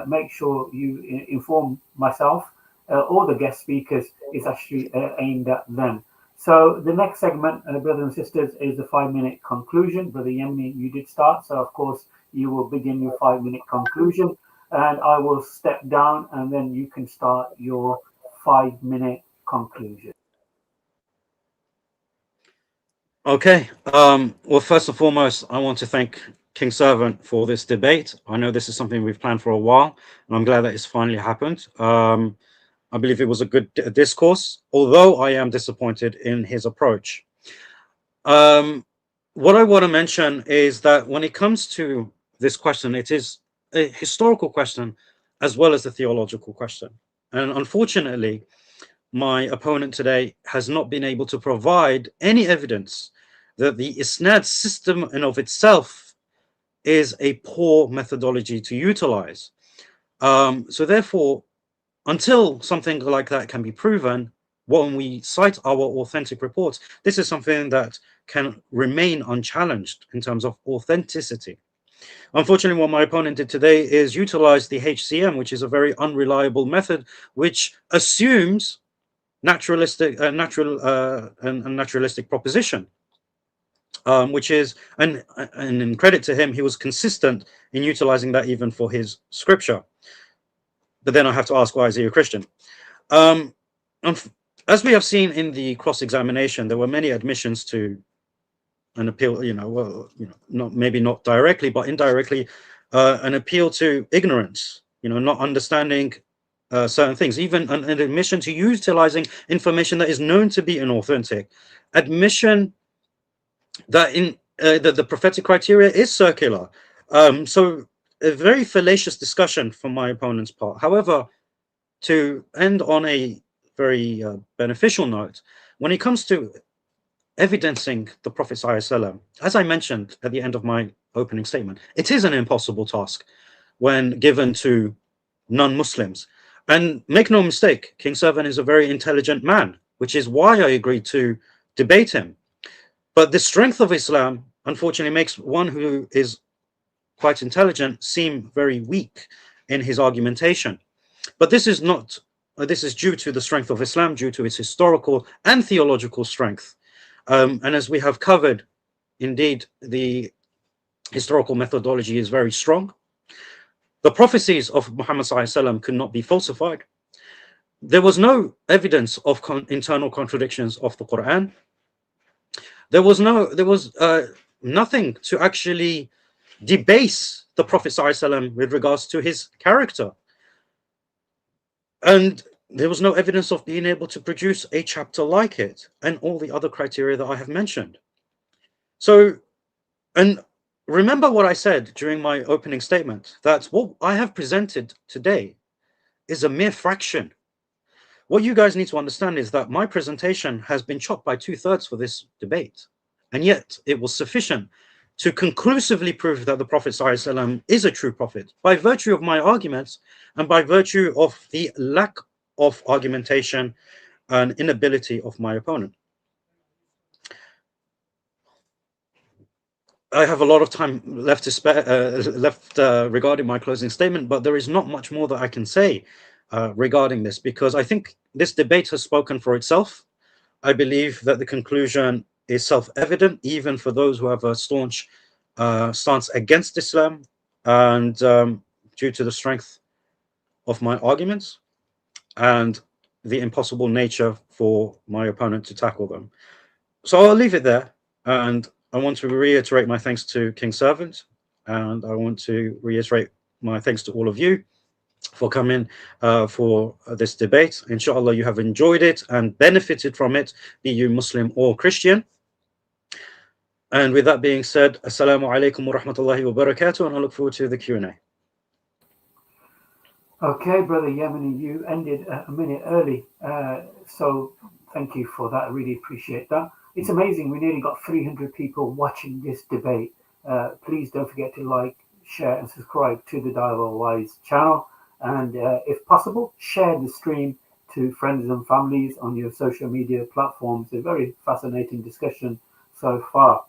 make sure you inform myself or the guest speakers it's actually aimed at them. So the next segment, brothers and sisters, is the 5-minute conclusion. Brother Yemeni, you did start, so of course you will begin your 5-minute conclusion, and I will step down, and then you can start your 5-minute conclusion. Okay. Well, first and foremost, I want to thank King Servant for this debate. I know this is something we've planned for a while, and I'm glad that it's finally happened. I believe it was a good discourse, although I am disappointed in his approach. What I want to mention is that when it comes to this question, it is a historical question as well as a theological question. And unfortunately, my opponent today has not been able to provide any evidence that the isnad system in of itself is a poor methodology to utilize. So therefore, until something like that can be proven, when we cite our authentic reports, this is something that can remain unchallenged in terms of authenticity. Unfortunately, what my opponent did today is utilize the HCM, which is a very unreliable method, which assumes naturalistic proposition, which is, and in credit to him, he was consistent in utilizing that even for his scripture. But then I have to ask, why is he a Christian? As we have seen in the cross-examination, there were many admissions to an appeal, maybe not directly, but indirectly, an appeal to ignorance, not understanding certain things, even an admission to utilizing information that is known to be inauthentic, admission that the prophetic criteria is circular. So a very fallacious discussion from my opponent's part. However, to end on a very beneficial note, when it comes to evidencing the Prophet ﷺ, as I mentioned at the end of my opening statement, it is an impossible task when given to non-Muslims. And make no mistake, King Servant is a very intelligent man, which is why I agreed to debate him. But the strength of Islam, unfortunately, makes one who is quite intelligent seem very weak in his argumentation. But this is not, this is due to the strength of Islam, due to its historical and theological strength. And as we have covered indeed the historical methodology is very strong. The prophecies of Muhammad ﷺ could not be falsified. There was no evidence of internal contradictions of the Quran. There was nothing to actually debase the Prophet ﷺ with regards to his character. And there was no evidence of being able to produce a chapter like it, and all the other criteria that I have mentioned. So, and remember what I said during my opening statement, that what I have presented today is a mere fraction. What you guys need to understand is that my presentation has been chopped by 2/3 for this debate, and yet it was sufficient to conclusively prove that the Prophet ﷺ is a true prophet by virtue of my arguments and by virtue of the lack of argumentation and inability of my opponent. I have a lot of time left to spare regarding my closing statement, but there is not much more that I can say regarding this, because I think this debate has spoken for itself. I believe that the conclusion is self-evident, even for those who have a staunch stance against Islam, and due to the strength of my arguments and the impossible nature for my opponent to tackle them. So I'll leave it there, and I want to reiterate my thanks to King Servant, and I want to reiterate my thanks to all of you for coming for this debate. Inshallah, you have enjoyed it and benefited from it, be you Muslim or Christian. And with that being said, Assalamu alaikum wa rahmatullahi wa barakatuh, and I look forward to the Q&A. Okay, Brother Yemeni, you ended a minute early, so thank you for that. I really appreciate that. It's amazing, we nearly got 300 people watching this debate. Please don't forget to like, share, and subscribe to the Dialogue Wise channel. And if possible, share the stream to friends and families on your social media platforms. A very fascinating discussion so far.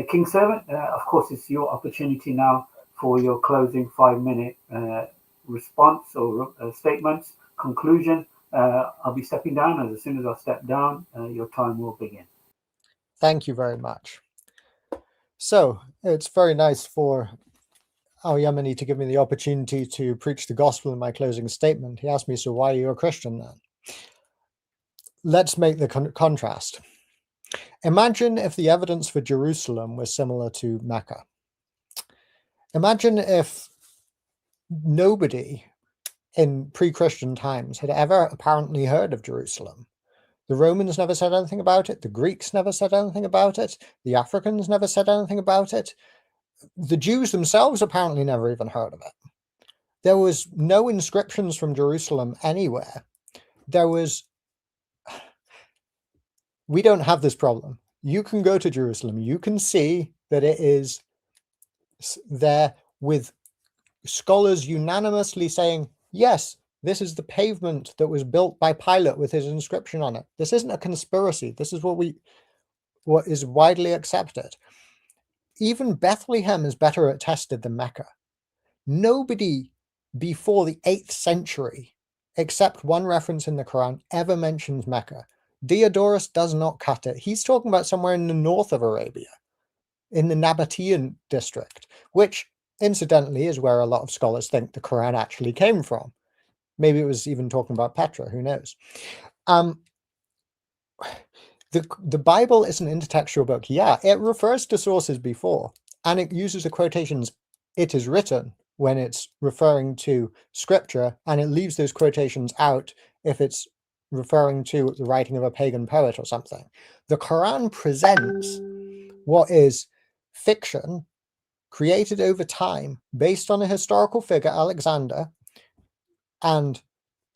King Servant, of course, it's your opportunity now for your closing 5-minute response or statements, conclusion. I'll be stepping down, and as soon as I step down, your time will begin. Thank you very much. So it's very nice for Al-Yemeni to give me the opportunity to preach the gospel in my closing statement. He asked me, so why are you a Christian then? Let's make the contrast. Imagine if the evidence for Jerusalem was similar to Mecca. Imagine if nobody in pre-Christian times had ever apparently heard of Jerusalem. The Romans never said anything about it. The Greeks never said anything about it. The Africans never said anything about it. The Jews themselves apparently never even heard of it. There was no inscriptions from Jerusalem anywhere. We don't have this problem. You can go to Jerusalem. You can see that it is there, with scholars unanimously saying, yes, this is the pavement that was built by Pilate with his inscription on it. This isn't a conspiracy. This is what is widely accepted. Even Bethlehem is better attested than Mecca. Nobody before the 8th century, except one reference in the Quran, ever mentions Mecca. Diodorus does not cut it. He's talking about somewhere in the north of Arabia, in the Nabatean district, which incidentally is where a lot of scholars think the Quran actually came from. Maybe it was even talking about Petra, who knows? The Bible is an intertextual book. Yeah, it refers to sources before, and it uses the quotations, it is written, when it's referring to scripture, and it leaves those quotations out if it's referring to the writing of a pagan poet or something. The Quran presents what is fiction created over time based on a historical figure, Alexander, and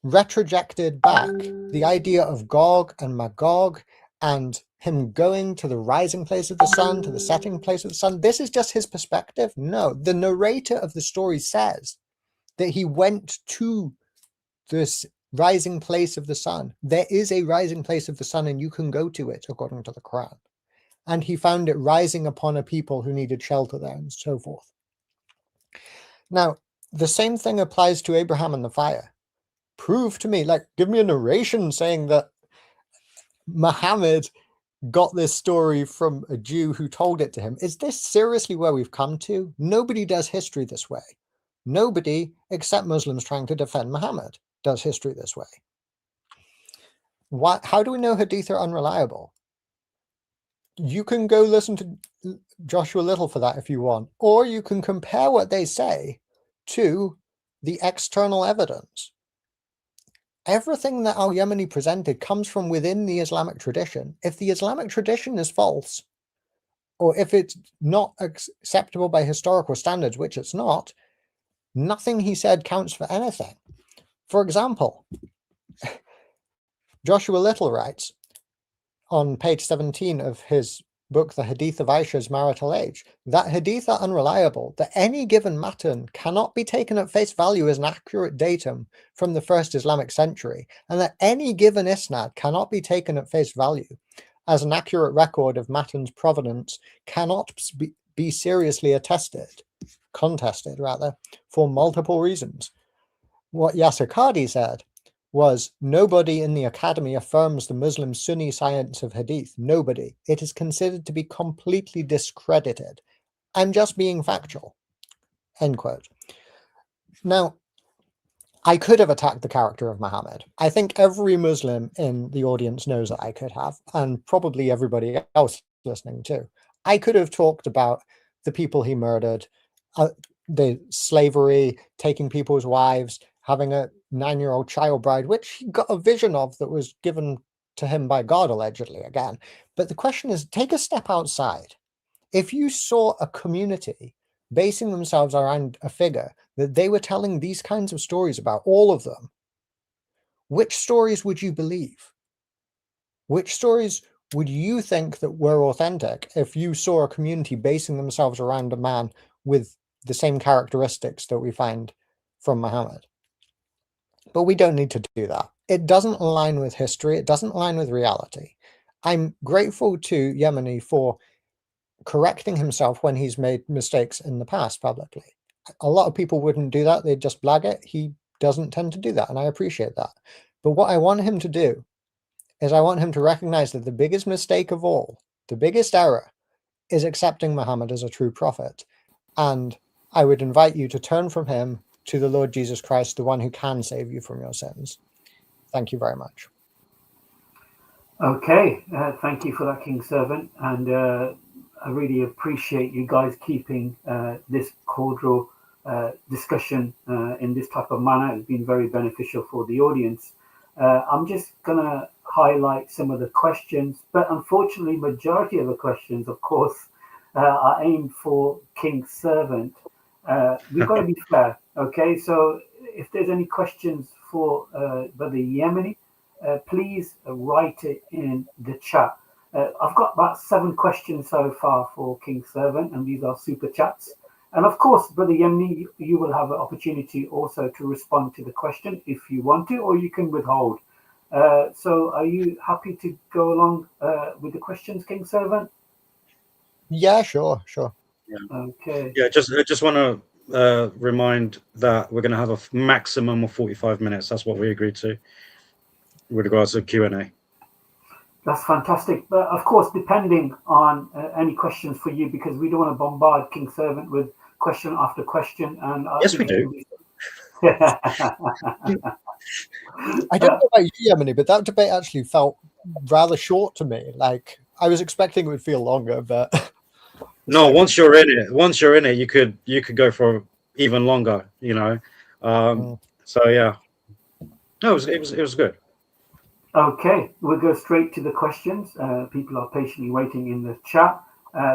retrojected back the idea of Gog and Magog and him going to the rising place of the sun, to the setting place of the sun. This is just his perspective? No, the narrator of the story says that he went to this rising place of the sun. There is a rising place of the sun, and you can go to it, according to the Quran. And he found it rising upon a people who needed shelter there, and so forth. Now, the same thing applies to Abraham and the fire. Prove to me, like, give me a narration saying that Muhammad got this story from a Jew who told it to him. Is this seriously where we've come to? Nobody does history this way. Nobody, except Muslims trying to defend Muhammad, does history this way. How do we know hadith are unreliable? You can go listen to Joshua Little for that if you want, or you can compare what they say to the external evidence. Everything that Al-Yemeni presented comes from within the Islamic tradition. If the Islamic tradition is false, or if it's not acceptable by historical standards, which it's not, nothing he said counts for anything. For example, Joshua Little writes on page 17 of his book, The Hadith of Aisha's Marital Age, that hadith are unreliable, that any given matan cannot be taken at face value as an accurate datum from the first Islamic century, and that any given isnad cannot be taken at face value as an accurate record of matan's provenance, cannot be seriously contested, for multiple reasons. What Yasir Qadi said was, nobody in the academy affirms the Muslim Sunni science of hadith. Nobody. It is considered to be completely discredited. I'm just being factual. End quote. Now, I could have attacked the character of Muhammad. I think every Muslim in the audience knows that I could have, and probably everybody else listening too. I could have talked about the people he murdered, the slavery, taking people's wives, having a 9-year-old child bride, which he got a vision of that was given to him by God, allegedly, again. But the question is, take a step outside. If you saw a community basing themselves around a figure that they were telling these kinds of stories about, all of them, which stories would you believe? Which stories would you think that were authentic if you saw a community basing themselves around a man with the same characteristics that we find from Muhammad? But we don't need to do that. It doesn't align with history. It doesn't align with reality. I'm grateful to Yemeni for correcting himself when he's made mistakes in the past publicly. A lot of people wouldn't do that. They'd just blag it. He doesn't tend to do that, and I appreciate that. But what I want him to do is I want him to recognize that the biggest mistake of all, the biggest error, is accepting Muhammad as a true prophet. And I would invite you to turn from him to the Lord Jesus Christ, the one who can save you from your sins. Thank you very much. Okay, thank you for that, King Servant, and I really appreciate you guys keeping this cordial discussion in this type of manner. It's been very beneficial for the audience. I'm just gonna highlight some of the questions, but unfortunately, majority of the questions, of course, are aimed for King Servant. We've got to be fair, okay? So if there's any questions for Brother Yemeni, please write it in the chat. I've got about 7 questions so far for King Servant, and these are super chats. And of course, Brother Yemeni, you will have an opportunity also to respond to the question if you want to, or you can withhold. So are you happy to go along with the questions, King Servant? Yeah, sure. Yeah. Okay. Yeah, I just want to remind that we're going to have a maximum of 45 minutes. That's what we agreed to with regards to Q&A. That's fantastic. But of course, depending on any questions for you, because we don't want to bombard King Servant with question after question. And yes, we do. I don't know about you, Yemeni, but that debate actually felt rather short to me. Like, I was expecting it would feel longer, but no. Like, once you're in it, you could go for even longer. You know. So yeah, no, it was good. Okay, we'll go straight to the questions. People are patiently waiting in the chat.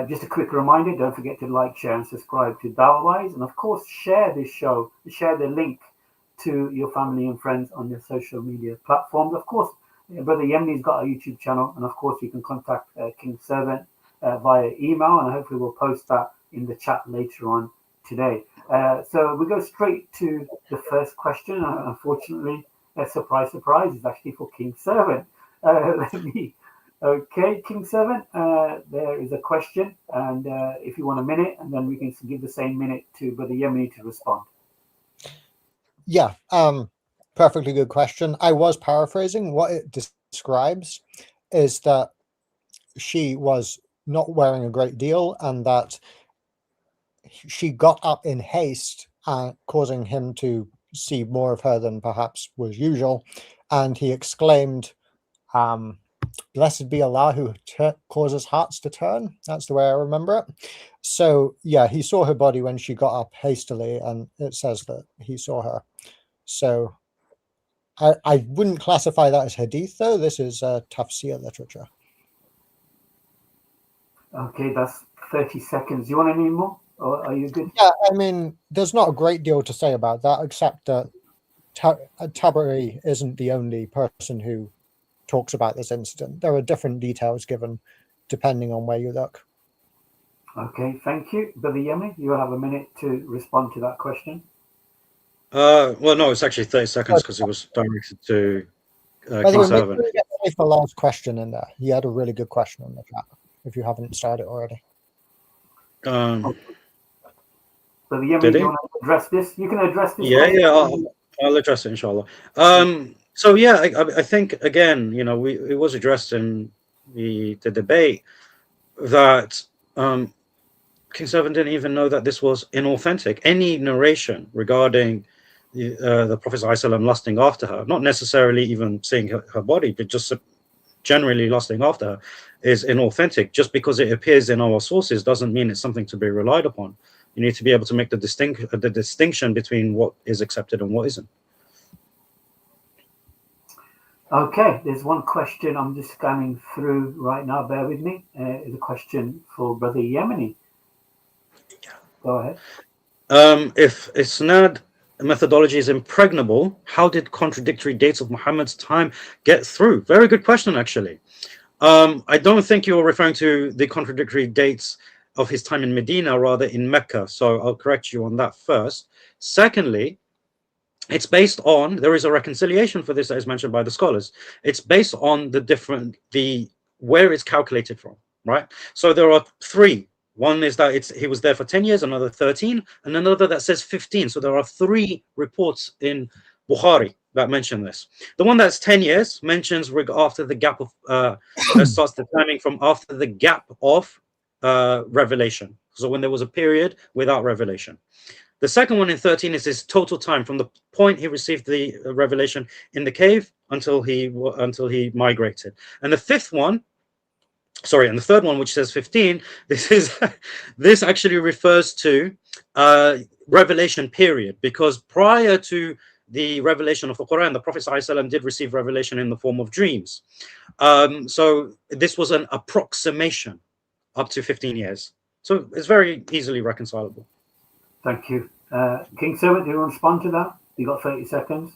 Just a quick reminder, don't forget to like, share, and subscribe to Dawahwise. And of course, share this show, share the link to your family and friends on your social media platforms. Of course, Brother Yemeni's got a YouTube channel, and of course, you can contact King Servant via email, and hopefully we'll post that in the chat later on today. So we go straight to the first question. Unfortunately, surprise, surprise, is actually for King Servant. Okay, King Servant, there is a question, and if you want a minute, and then we can give the same minute to Brother Yemeni to respond. Yeah, perfectly good question. I was paraphrasing. What it describes is that she was not wearing a great deal and that she got up in haste, causing him to see more of her than perhaps was usual. And he exclaimed, blessed be Allah who causes hearts to turn. That's the way I remember it. So yeah, he saw her body when she got up hastily, and it says that he saw her. So I wouldn't classify that as hadith, though. This is tafsir literature. Okay, that's 30 seconds. You want any more? Or are you good? Yeah, I mean, there's not a great deal to say about that, except that Tabari isn't the only person who talks about this incident. There are different details given depending on where you look. Okay, thank you. Brother Yemi, you have a minute to respond to that question. Well, no, it's actually 30 seconds because it was directed to By the King way, Servant. make sure you get the last question in there. He had a really good question in the chat, if you haven't started already. Brother Yemi, Did do he? you want to address this? You can address this Yeah, question. yeah, I'll address it, inshallah. So yeah, I think again, you know, it was addressed in the debate that King Servant didn't even know that this was inauthentic. Any narration regarding the Prophet ﷺ lusting after her, not necessarily even seeing her body, but just generally lusting after her, is inauthentic. Just because it appears in our sources doesn't mean it's something to be relied upon. You need to be able to make the distinction between what is accepted and what isn't. Okay, there's one question I'm just scanning through right now. Bear with me. It's a question for Brother Yemeni. Go ahead. If Isnad methodology is impregnable, how did contradictory dates of Muhammad's time get through? Very good question, actually. I don't think you're referring to the contradictory dates of his time in Medina, rather in Mecca. So I'll correct you on that first. Secondly, it's based on, there is a reconciliation for this that is mentioned by the scholars. It's based on where it's calculated from, right? So there are three. One is that he was there for 10 years, another 13, and another that says 15. So there are three reports in Bukhari that mention this. The one that's 10 years mentions after the gap of, starts the timing from after the gap of revelation. So when there was a period without revelation. The second one in 13 is his total time from the point he received the revelation in the cave until he migrated. And the third one, which says 15, this actually refers to revelation period, because prior to the revelation of the Quran, the Prophet ﷺ did receive revelation in the form of dreams. So this was an approximation up to 15 years. So it's very easily reconcilable. Thank you. King Servant, do you want to respond to that? You got 30 seconds.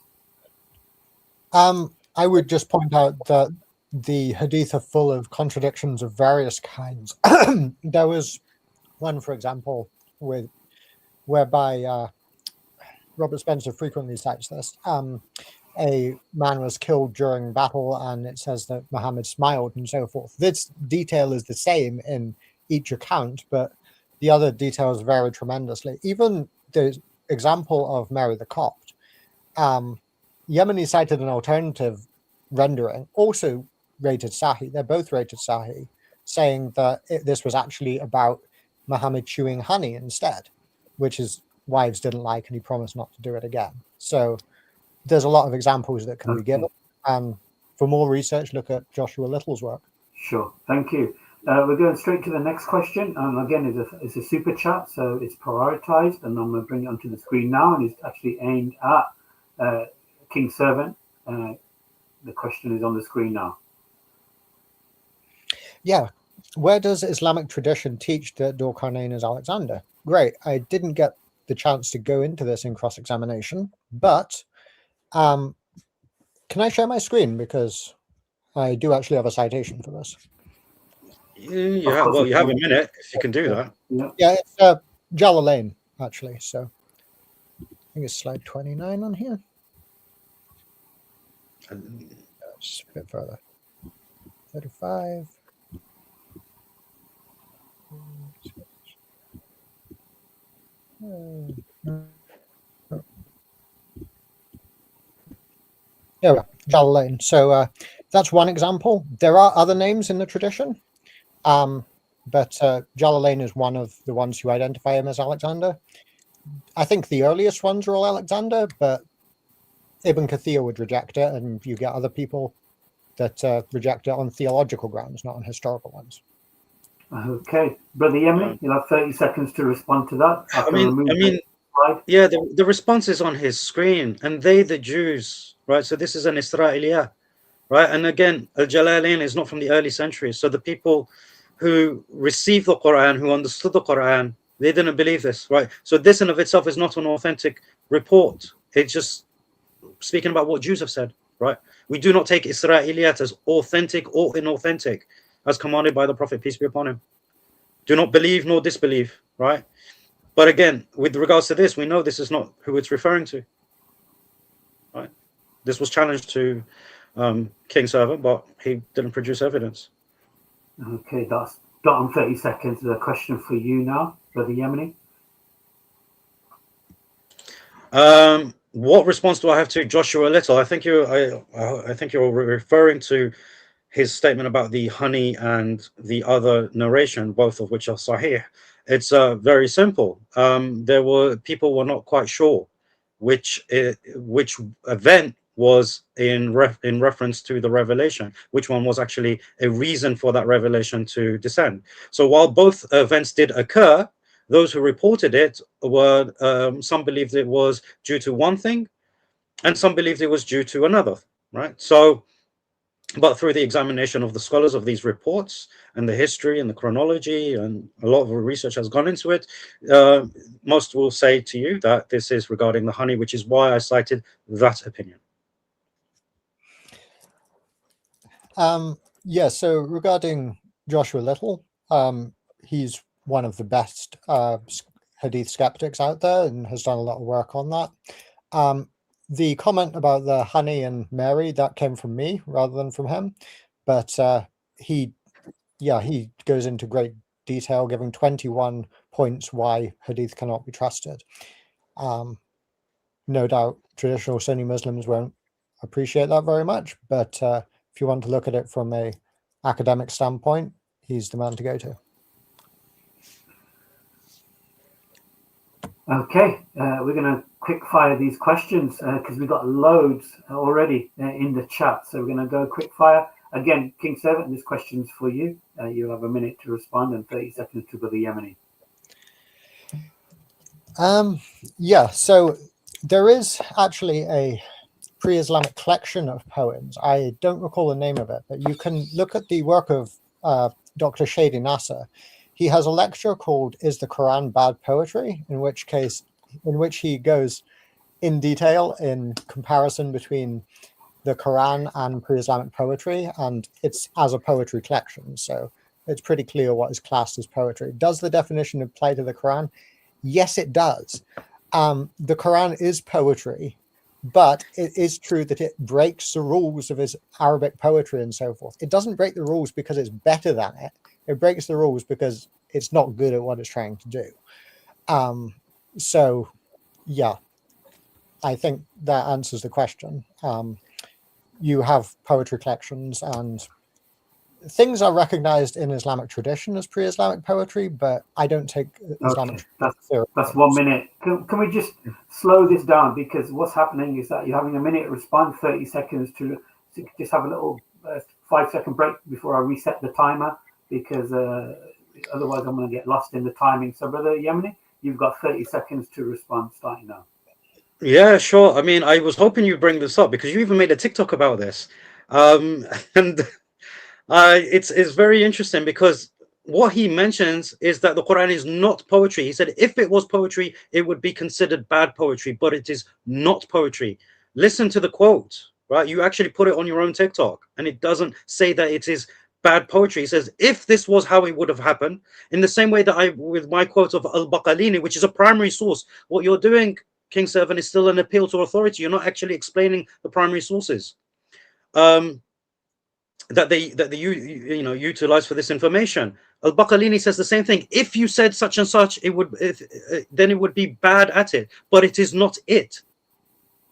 I would just point out that the hadith are full of contradictions of various kinds. There was one, for example, whereby Robert Spencer frequently cites this. A man was killed during battle, and it says that Muhammad smiled and so forth. This detail is the same in each account, but the other details vary tremendously. Even the example of Mary the Copt, Yemeni cited an alternative rendering, also rated Sahih. They're both rated Sahih, saying that this was actually about Muhammad chewing honey instead, which his wives didn't like, and he promised not to do it again. So there's a lot of examples that can be given. And for more research, look at Joshua Little's work. Sure. Thank you. We're going straight to the next question. Again, it's a super chat, so it's prioritized, and I'm going to bring it onto the screen now, and it's actually aimed at King Servant. The question is on the screen now. Yeah. Where does Islamic tradition teach that Dhul-Qarnayn is Alexander? Great. I didn't get the chance to go into this in cross-examination, but can I share my screen? Because I do actually have a citation for this. You have a minute if you can do that. Yeah, it's Jalalain, actually. So I think it's slide 29 on here. Just a bit further. 35. Yeah, Jalalain. So that's one example. There are other names in the tradition. But Jalalain is one of the ones who identify him as Alexander. I think the earliest ones are all Alexander, but Ibn Kathir would reject it, and you get other people that reject it on theological grounds, not on historical ones. Okay, Brother Yemeni, you'll have 30 seconds to respond to that. I mean, yeah, the response is on his screen, and they, the Jews, right? So this is an Israeliyah, right? And again, Al-Jalalain is not from the early centuries. So the people who received the Quran, who understood the Quran, they didn't believe this, right? So this in of itself is not an authentic report. It's just speaking about what Jews have said, right? We do not take Israeliyat as authentic or inauthentic, as commanded by the Prophet, peace be upon him. Do not believe nor disbelieve, right? But again, with regards to this, we know this is not who it's referring to, right? This was challenged to King Servant, but he didn't produce evidence. Okay, that's got on 30 seconds. There's a question for you now, Brother Yemeni. What response do I have to Joshua Little? I think you're referring to his statement about the honey and the other narration, both of which are sahih. It's very simple. People were not quite sure which event was in reference to the revelation, which one was actually a reason for that revelation to descend. So while both events did occur, those who reported it were some believed it was due to one thing, and some believed it was due to another, right? So, but through the examination of the scholars of these reports and the history and the chronology, and a lot of research has gone into it, most will say to you that this is regarding the honey, which is why I cited that opinion. Yeah, so regarding Joshua Little, he's one of the best hadith skeptics out there and has done a lot of work on that. The comment about the honey and Mary, that came from me rather than from him, but he goes into great detail, giving 21 points why hadith cannot be trusted. No doubt traditional Sunni Muslims won't appreciate that very much, but if you want to look at it from a academic standpoint, he's the man to go to. Okay, we're going to quick fire these questions because we've got loads already in the chat. So we're going to go quick fire. Again, King Servant, this question's for you. You'll have a minute to respond and 30 seconds to Brother Yemeni. Yeah, so there is actually a pre-Islamic collection of poems. I don't recall the name of it, but you can look at the work of Dr. Shady Nasser. He has a lecture called "Is the Quran Bad Poetry?" in which he goes in detail in comparison between the Quran and pre-Islamic poetry, and it's as a poetry collection, so it's pretty clear what is classed as poetry. Does the definition apply to the Quran? Yes, it does. The Quran is poetry, but it is true that it breaks the rules of his Arabic poetry and so forth. It doesn't break the rules because it's better than it. It breaks the rules because it's not good at what it's trying to do. So, yeah, I think that answers the question. You have poetry collections, and things are recognized in Islamic tradition as pre-Islamic poetry, but I don't take Islamic. Okay, that's 1 minute. Can we just slow this down? Because what's happening is that you're having a minute respond, 30 seconds to just have a little 5-second break before I reset the timer, because otherwise I'm going to get lost in the timing. So, Brother Yemeni, you've got 30 seconds to respond starting now. Yeah, sure. I mean, I was hoping you'd bring this up because you even made a TikTok about this. And it's very interesting because what he mentions is that the Quran is not poetry. He said if it was poetry, it would be considered bad poetry, but it is not poetry. Listen to the quote, right? You actually put it on your own TikTok, and it doesn't say that it is bad poetry. He says if this was how it would have happened, in the same way that with my quote of Al-Baqalini, which is a primary source, what you're doing, King Servant, is still an appeal to authority. You're not actually explaining the primary sources that they utilize for this information. Al-Baqalini says the same thing. If you said such and such, then it would be bad at it, but it is not it.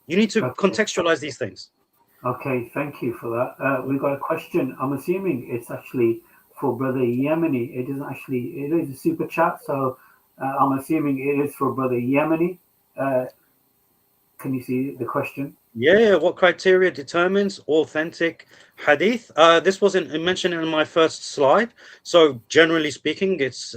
You need to contextualize these things. Okay, thank you for that. We've got a question. I'm assuming it's actually for Brother Yemeni. It isn't actually, it is a super chat, so I'm assuming it is for Brother Yemeni. Can you see the question? Yeah, what criteria determines authentic hadith? This wasn't mentioned in my first slide. So generally speaking, it's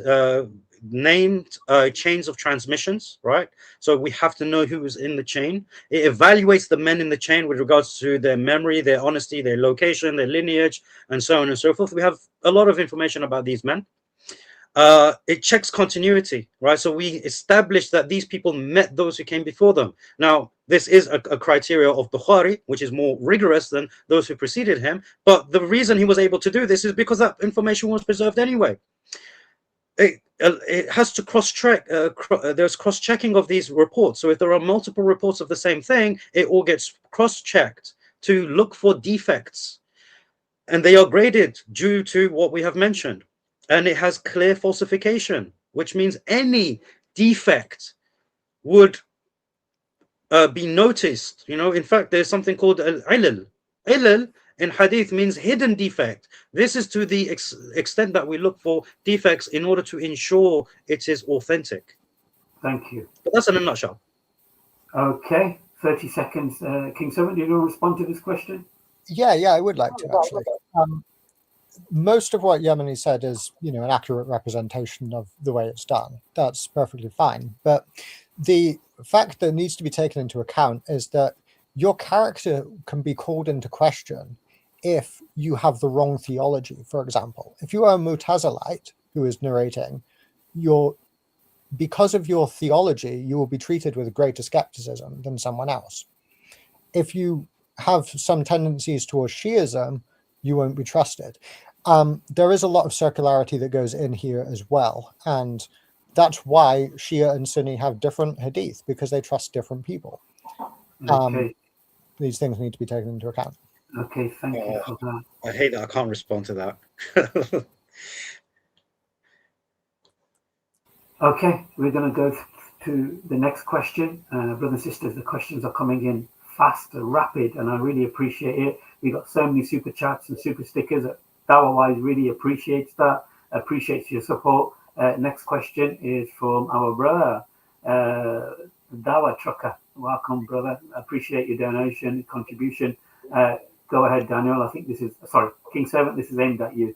named chains of transmissions, right? So we have to know who is in the chain. It evaluates the men in the chain with regards to their memory, their honesty, their location, their lineage, and so on and so forth. We have a lot of information about these men. It checks continuity, right? So we establish that these people met those who came before them. Now, this is a criteria of Bukhari, which is more rigorous than those who preceded him. But the reason he was able to do this is because that information was preserved anyway. It has to cross-check. There's cross-checking of these reports. So if there are multiple reports of the same thing, it all gets cross-checked to look for defects. And they are graded due to what we have mentioned. And it has clear falsification, which means any defect would be noticed. You know, in fact, there's something called al-ilal. Ilal in hadith means hidden defect. This is to the extent that we look for defects in order to ensure it is authentic. Thank you. But that's in a nutshell. Okay, 30 seconds. King 7, do you want to respond to this question? Yeah, I would like to actually. Most of what Yemeni said is, an accurate representation of the way it's done. That's perfectly fine. But the fact that needs to be taken into account is that your character can be called into question if you have the wrong theology. For example, if you are a Mutazilite who is narrating, because of your theology, you will be treated with greater skepticism than someone else. If you have some tendencies towards Shiism, you won't be trusted. There is a lot of circularity that goes in here as well. And that's why Shia and Sunni have different hadith, because they trust different people. Okay. These things need to be taken into account. Okay, thank you for that. I hate that I can't respond to that. Okay, we're going to go to the next question. Brothers and sisters, the questions are coming in fast and rapid, and I really appreciate it. We got so many super chats and super stickers. Dawah-wise really appreciates that, appreciates your support. Next question is from our brother, Dawah Trucker. Welcome, brother. Appreciate your donation, contribution. Go ahead, Daniel. I think this is, sorry, King 7, this is aimed at you.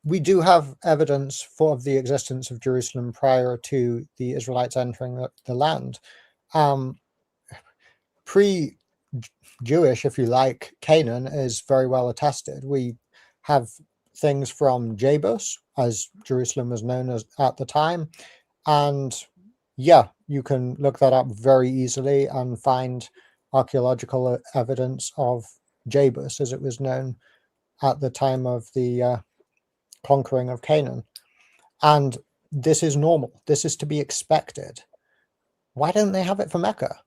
We do have evidence for the existence of Jerusalem prior to the Israelites entering the land. Pre-Jewish, if you like, Canaan is very well attested. We have things from Jebus, as Jerusalem was known as at the time. And yeah, you can look that up very easily and find archaeological evidence of Jebus, as it was known at the time of the conquering of Canaan. And this is normal. This is to be expected. Why don't they have it for Mecca?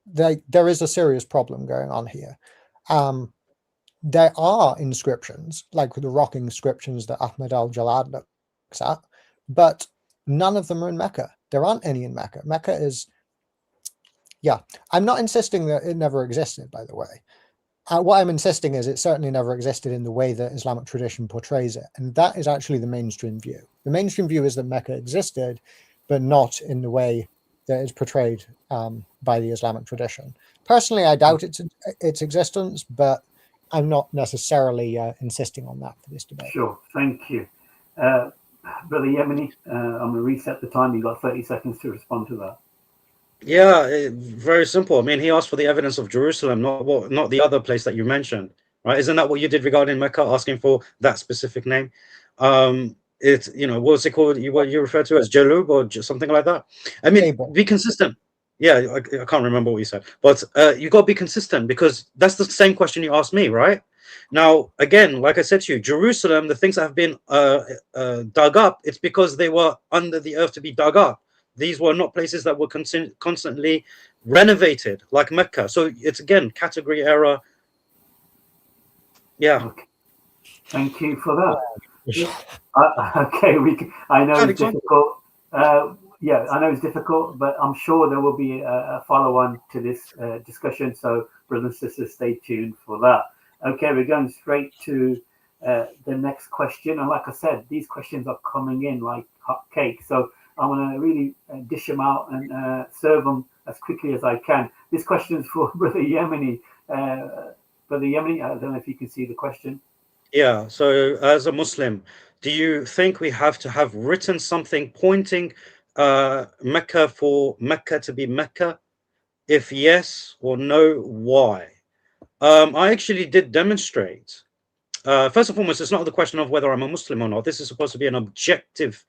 There is a serious problem going on here. There are inscriptions, like the rock inscriptions that Ahmed al-Jalad looks at, but none of them are in Mecca. There aren't any in Mecca. Mecca is, I'm not insisting that it never existed, by the way. What I'm insisting is it certainly never existed in the way that Islamic tradition portrays it. And that is actually the mainstream view. The mainstream view is that Mecca existed, but not in the way that is portrayed by the Islamic tradition. Personally, I doubt its existence, but I'm not necessarily insisting on that for this debate. Sure, thank you. Brother Yemeni, I'm going to reset the time. You've got 30 seconds to respond to that. Yeah, very simple. I mean, he asked for the evidence of Jerusalem, not the other place that you mentioned, right? Isn't that what you did regarding Mecca, asking for that specific name? It's, what's it called? What you refer to as Jalub or something like that? I mean, be consistent. Yeah, I can't remember what you said, but you got to be consistent, because that's the same question you asked me, right? Now, again, like I said to you, Jerusalem, the things that have been dug up, it's because they were under the earth to be dug up. These were not places that were constantly renovated like Mecca. So it's, again, category error. Yeah. Okay. Thank you for that. Okay, I know it's difficult. I know it's difficult, but I'm sure there will be a follow-on to this discussion. So, brothers and sisters, stay tuned for that. Okay, we're going straight to the next question. And like I said, these questions are coming in like hot cake. So I'm going to really dish them out and serve them as quickly as I can. This question is for Brother Yemeni. Brother Yemeni, I don't know if you can see the question. Yeah. So as a Muslim, do you think we have to have written something pointing Mecca for Mecca to be Mecca? If yes or no, why? I actually did demonstrate. First and foremost, it's not the question of whether I'm a Muslim or not. This is supposed to be an objective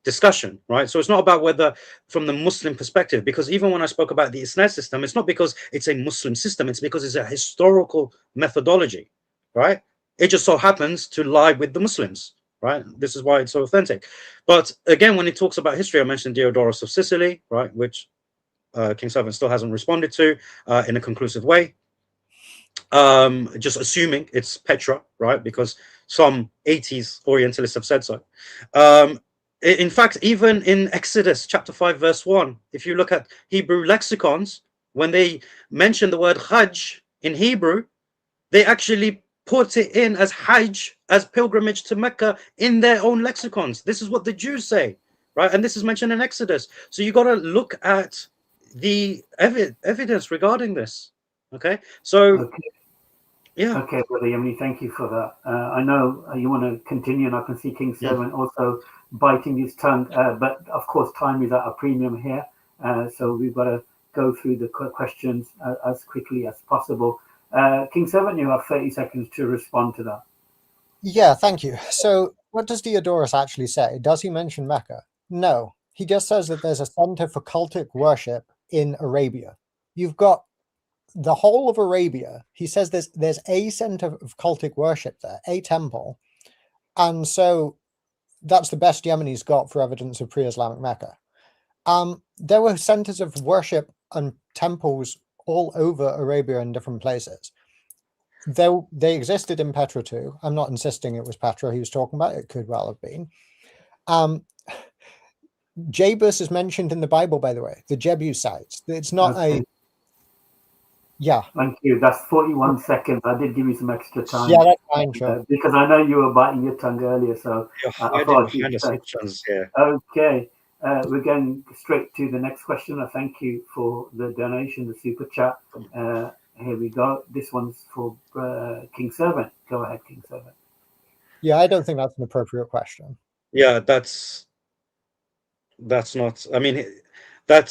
discussion, right? So it's not about whether from the Muslim perspective, because even when I spoke about the Isnad system, it's not because it's a Muslim system, it's because it's a historical methodology, right? It just so happens to lie with the Muslims, right? This is why it's so authentic. But again, when it talks about history, I mentioned Diodorus of Sicily, right, which King Servant still hasn't responded to in a conclusive way. Just assuming it's Petra, right? Because some 80s Orientalists have said so. In fact, even in Exodus chapter 5, verse 1, if you look at Hebrew lexicons, when they mention the word Hajj in Hebrew, they actually put it in as Hajj, as pilgrimage to Mecca in their own lexicons. This is what the Jews say, right? And this is mentioned in Exodus. So you got to look at the evidence regarding this. Okay, so Okay. yeah. Okay, Brother Yemeni, thank you for that. I know you want to continue, and I can see King Servant also biting his tongue. But of course, time is at a premium here, so we've got to go through the questions as quickly as possible. King Servant, you have 30 seconds to respond to that. Yeah, thank you. So, what does Diodorus actually say? Does he mention Mecca? No. He just says that there's a center for cultic worship in Arabia. You've got the whole of Arabia. He says there's a center of cultic worship there, a temple. And so that's the best Yemeni's got for evidence of pre-Islamic Mecca. There were centers of worship and temples all over Arabia in different places. Though they existed in Petra too. I'm not insisting it was Petra he was talking about. It could well have been. Jebus is mentioned in the Bible, by the way, the Jebusites. It's not Okay. Yeah. Thank you. That's 41 seconds. I did give you some extra time. Yeah, that's fine, sure. Because I know you were biting your tongue earlier, so I thought I'd give you Okay. We're going straight to the next question. I thank you for the donation, the super chat. Here we go. This one's for King Servant. Go ahead, King Servant. Yeah, I don't think that's an appropriate question. Yeah, that's not. I mean, that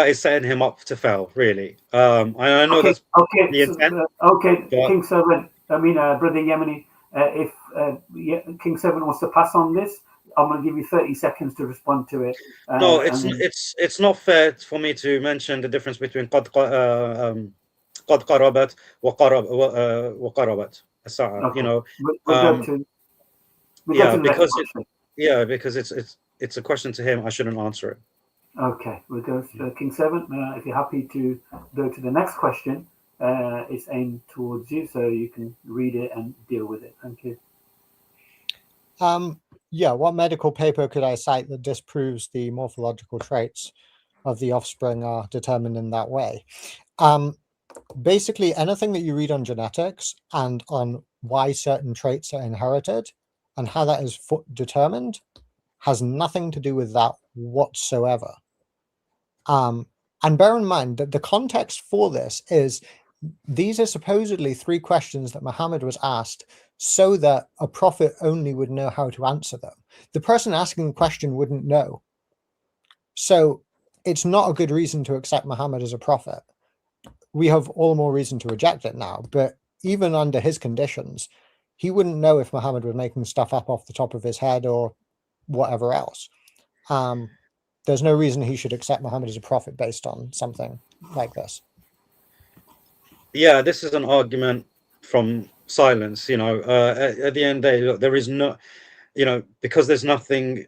is setting him up to fail, really. I know that's the intent. King Servant. I mean, Brother Yemeni. If King Servant wants to pass on this, I'm going to give you 30 seconds to respond to it. No, it's not fair for me to mention the difference between قد قربت وقربت الساعة. You know, because it's a question to him. I shouldn't answer it. Okay, we'll go to King Servant. If you're happy to go to the next question, it's aimed towards you, so you can read it and deal with it. Thank you. Yeah, what medical paper could I cite that disproves the morphological traits of the offspring are determined in that way? Basically, anything that you read on genetics and on why certain traits are inherited and how that is determined has nothing to do with that whatsoever. And bear in mind that the context for this is these are supposedly 3 questions that Muhammad was asked so that a prophet only would know how to answer them. The person asking the question wouldn't know. So it's not a good reason to accept Muhammad as a prophet. We have all the more reason to reject it now, but even under his conditions, he wouldn't know if Muhammad was making stuff up off the top of his head or whatever else. There's no reason he should accept Muhammad as a prophet based on something like this. Yeah, this is an argument from silence. You know, at the end of the day, look, there is no, you know, because there's nothing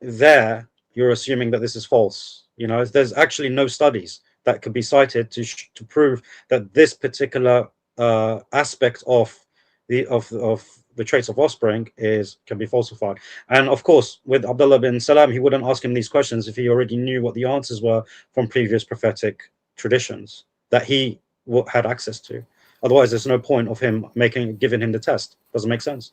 there, you're assuming that this is false. You know, there's actually no studies that could be cited to prove that this particular aspect of the traits of offspring can be falsified. And of course, with Abdullah bin Salam, he wouldn't ask him these questions if he already knew what the answers were from previous prophetic traditions that he had access to. Otherwise, there's no point of him giving him the test. Doesn't make sense.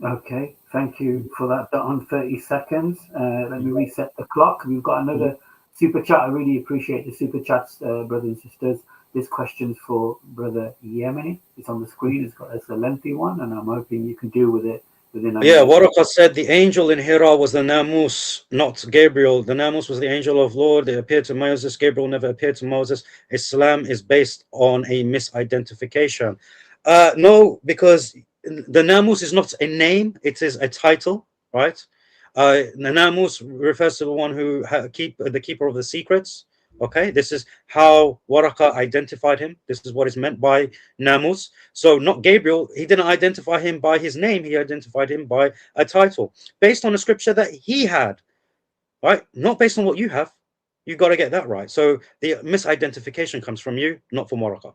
Okay, thank you for that. On 30 seconds. Let me reset the clock. We've got another super chat. I really appreciate the super chats, brothers and sisters. This question's for Brother Yemeni. It's on the screen. It's a lengthy one, and I'm hoping you can deal with it within a minute. Waraka said the angel in Hira was the Namus, not Gabriel. The Namus was the angel of Lord. It appeared to Moses. Gabriel never appeared to Moses. Islam is based on a misidentification. No, because the Namus is not a name, it is a title, right? The Namus refers to the one who the keeper of the secrets. Okay, this is how Waraka identified him. This is what is meant by Namus. So not Gabriel, he didn't identify him by his name, he identified him by a title based on a scripture that he had, right? Not based on what you have. You got to get that right. So the misidentification comes from you, not from Waraka.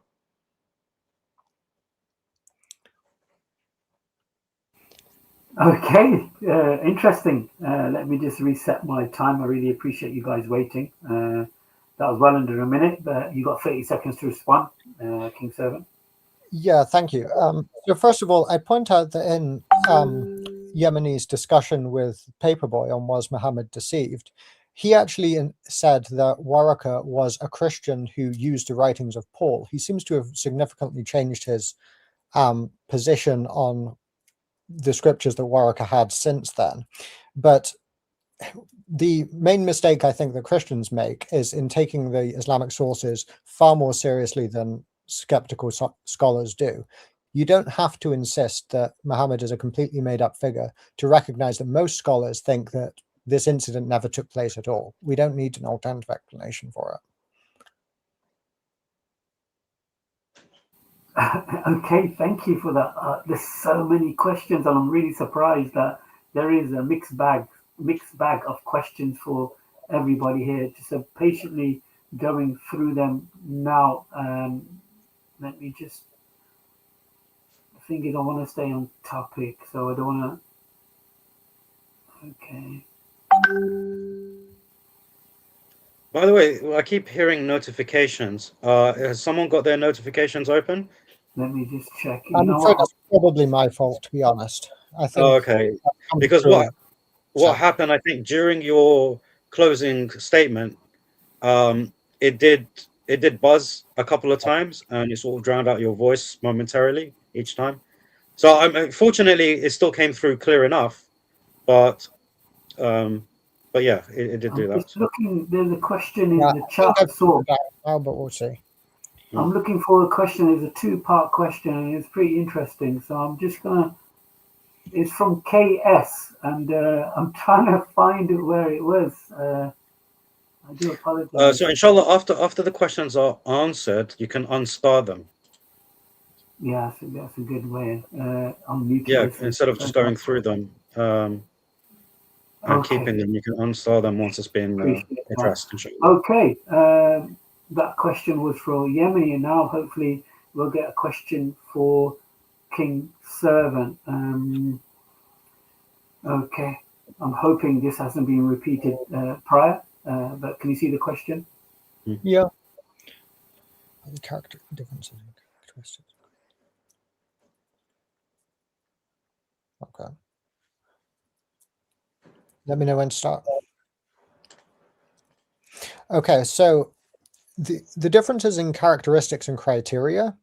Okay, interesting. Let me just reset my time. I really appreciate you guys waiting. That was well under a minute, but you got 30 seconds to respond, King Servant. Yeah, thank you. So first of all, I point out that in Yemeni's discussion with Paperboy on Was Muhammad Deceived, he actually said that Waraka was a Christian who used the writings of Paul. He seems to have significantly changed his position on the scriptures that Waraka had since then. But the main mistake I think that Christians make is in taking the Islamic sources far more seriously than skeptical scholars do. You don't have to insist that Muhammad is a completely made-up figure to recognize that most scholars think that this incident never took place at all. We don't need an alternative explanation for it. Okay, thank you for that. There's so many questions, and I'm really surprised that there is a mixed bag of questions for everybody here. So patiently going through them now. Let me just. The thing is, I want to stay on topic, so I don't want to. Okay. By the way, I keep hearing notifications. Has someone got their notifications open? Let me just check. I'm afraid that's probably my fault, to be honest. I think. Okay, because what happened? I think during your closing statement, it did buzz a couple of times, and it sort of drowned out your voice momentarily each time. So unfortunately, it still came through clear enough, but yeah, it did do that. Just looking, there's a question in the chat. But we'll see. I'm looking for a question. There's a two-part question, and it's pretty interesting. So I'm just gonna. It's from KS, and I'm trying to find it where it was. I do apologize. So inshallah, after the questions are answered, you can unstar them. Yeah, I think that's a good way. Unmuting. Yeah, instead of just going through them and keeping them, you can unstar them once it's been addressed. Inshallah. Okay, that question was for Yemeni, and now hopefully we'll get a question for King Servant. Okay, I'm hoping this hasn't been repeated prior, but can you see the question? Yeah. The character differences and characteristics. Okay. Let me know when to start. Okay, so the differences in characteristics and criteria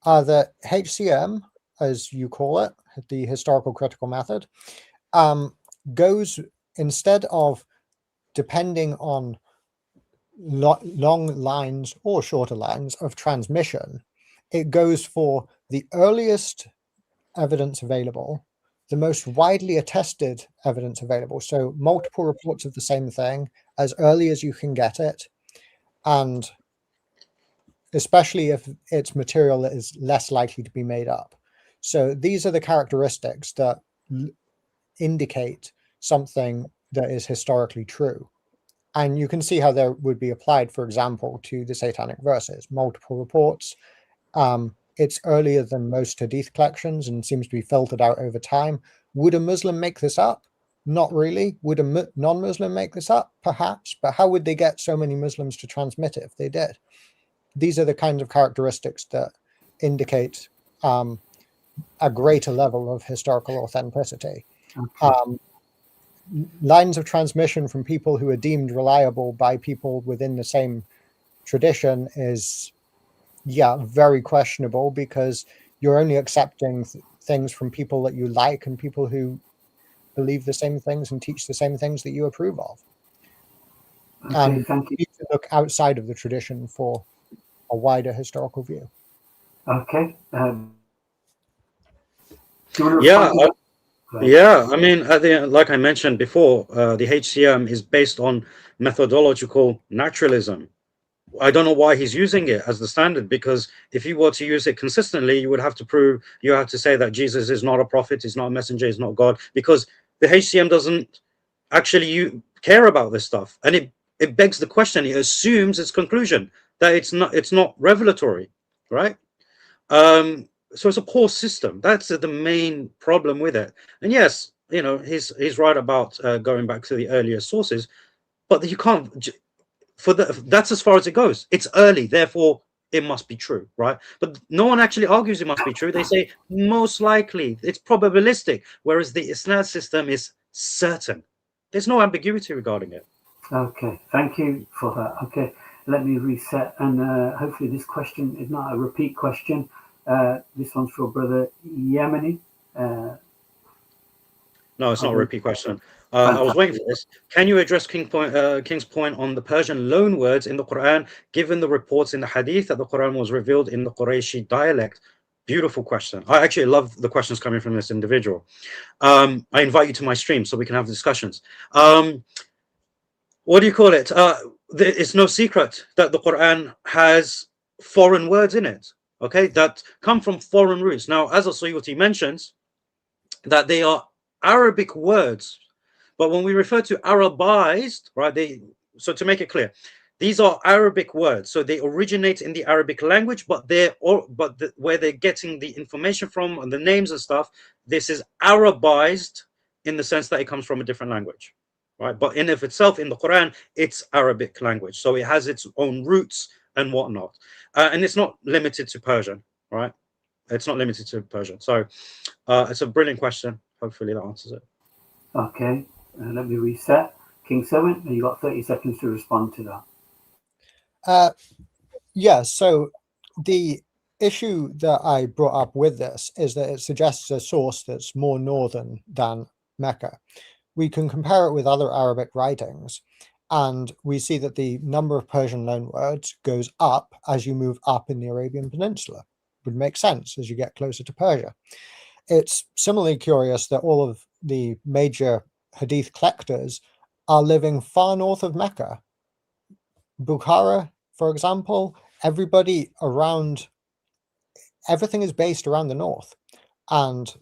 are that HCM, as you call it, the historical critical method, goes, instead of depending on long lines or shorter lines of transmission, it goes for the earliest evidence available, the most widely attested evidence available. So multiple reports of the same thing as early as you can get it, and especially if it's material that is less likely to be made up. So these are the characteristics that indicate something that is historically true. And you can see how they would be applied, for example, to the Satanic Verses. Multiple reports. It's earlier than most Hadith collections and seems to be filtered out over time. Would a Muslim make this up? Not really. Would a non-Muslim make this up? Perhaps. But how would they get so many Muslims to transmit it if they did? These are the kinds of characteristics that indicate a greater level of historical authenticity. Okay. Lines of transmission from people who are deemed reliable by people within the same tradition is, very questionable, because you're only accepting things from people that you like and people who believe the same things and teach the same things that you approve of. Okay, And thank you. you need to look outside of the tradition for a wider historical view. Okay. Do you want to Yeah, respond to that? Right. yeah. I mean, like I mentioned before, the HCM is based on methodological naturalism. I don't know why he's using it as the standard, because if you were to use it consistently, you would have to prove, you have to say that Jesus is not a prophet, he's not a messenger, he's not God, because the HCM doesn't actually care about this stuff. And it begs the question, it assumes its conclusion that it's not revelatory, right? So it's a poor system. That's the main problem with it. And yes, he's right about going back to the earlier sources, but you can't, that's as far as it goes. It's early, therefore it must be true, right? But no one actually argues it must be true. They say most likely, it's probabilistic, whereas the isnad system is certain. There's no ambiguity regarding it. Okay, thank you for that. Okay, let me reset, and hopefully this question is not a repeat question. This one's for Brother Yemeni. No, it's not a repeat question. I was waiting Fantastic. for this. Can you address King's point on the Persian loan words in the Quran, given the reports in the Hadith that the Quran was revealed in the Qurayshi dialect? Beautiful question. I actually love the questions coming from this individual. I invite you to my stream so we can have discussions. What do you call it? It's no secret that the Quran has foreign words in it, okay, that come from foreign roots. Now, as Al-Suyuti mentions, that they are Arabic words, but when we refer to Arabized, right, so to make it clear, these are Arabic words, so they originate in the Arabic language, but where they're getting the information from and the names and stuff, this is Arabized in the sense that it comes from a different language, right? But in of itself, in the Quran, it's Arabic language, so it has its own roots and whatnot, and it's not limited to Persian, right? It's not limited to Persian. So it's a brilliant question. Hopefully that answers it. Okay, let me reset. King 7, you got 30 seconds to respond to that. So the issue that I brought up with this is that it suggests a source that's more northern than Mecca. We can compare it with other Arabic writings, and we see that the number of Persian loanwords goes up as you move up in the Arabian Peninsula. Would make sense as you get closer to Persia. It's similarly curious that all of the major hadith collectors are living far north of Mecca. Bukhara, for example, everything is based around the north, and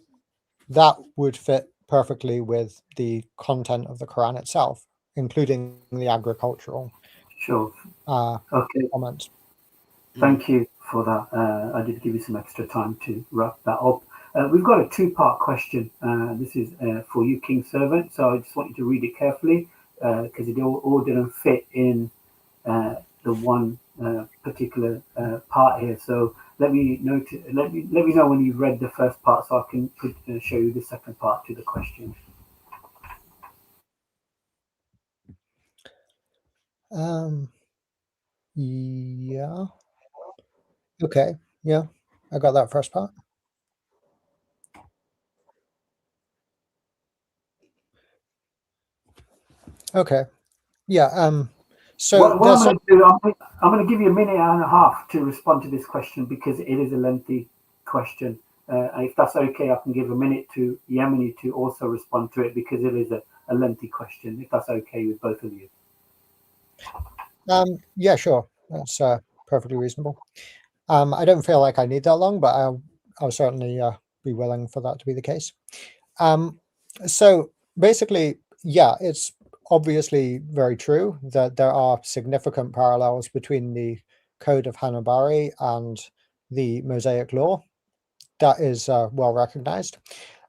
that would fit perfectly with the content of the Quran itself, including the agricultural Sure. Okay. comments. Thank you for that. I did give you some extra time to wrap that up. We've got a two-part question. This is for you, King Servant. So I just want you to read it carefully because it all didn't fit in the one particular part here. So let me know when you've read the first part, so I can show you the second part to the question. Yeah. Okay. Yeah, I got that first part. Okay. Yeah. So What I'm going to do, I'm going to give you a minute and a half to respond to this question because it is a lengthy question. If that's okay, I can give a minute to Yemeni to also respond to it because it is a lengthy question. If that's okay with both of you. Yeah, sure. That's perfectly reasonable. I don't feel like I need that long, but I'll certainly be willing for that to be the case. So basically, yeah, it's obviously very true that there are significant parallels between the Code of Hanabari and the Mosaic Law. That is well recognized.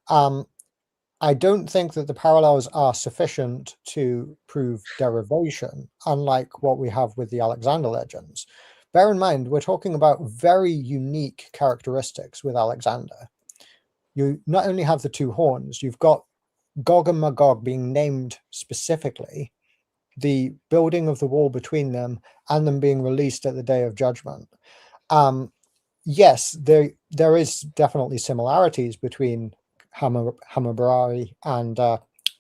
I don't think that the parallels are sufficient to prove derivation, unlike what we have with the Alexander legends. bear in mind, we're talking about very unique characteristics with Alexander. You not only have the two horns, you've got Gog and Magog being named specifically, the building of the wall between them, and them being released at the Day of Judgment. Yes, there is definitely similarities between Hammurabi and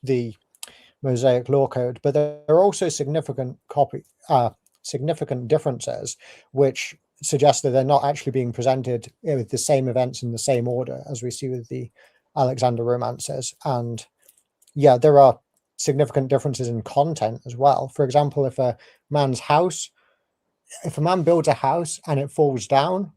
the Mosaic Law Code, but there are also significant differences, which suggest that they're not actually being presented with the same events in the same order as we see with the Alexander romances. And yeah, there are significant differences in content as well. For example, if a man builds a house and it falls down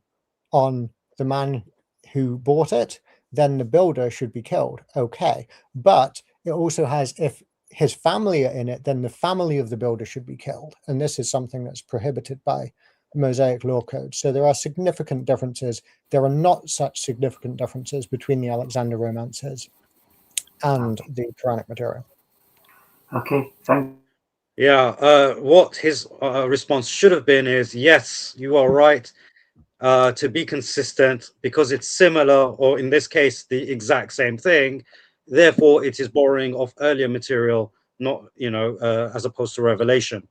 on the man who bought it, then the builder should be killed. Okay. But it also has, if his family are in it, then the family of the builder should be killed. And this is something that's prohibited by the Mosaic Law Code. So there are significant differences. There are not such significant differences between the Alexander romances and the Quranic material. Okay, thank Yeah, what his response should have been is, yes, you are right, to be consistent, because it's similar, or in this case, the exact same thing. Therefore, it is borrowing of earlier material, not, as opposed to revelation.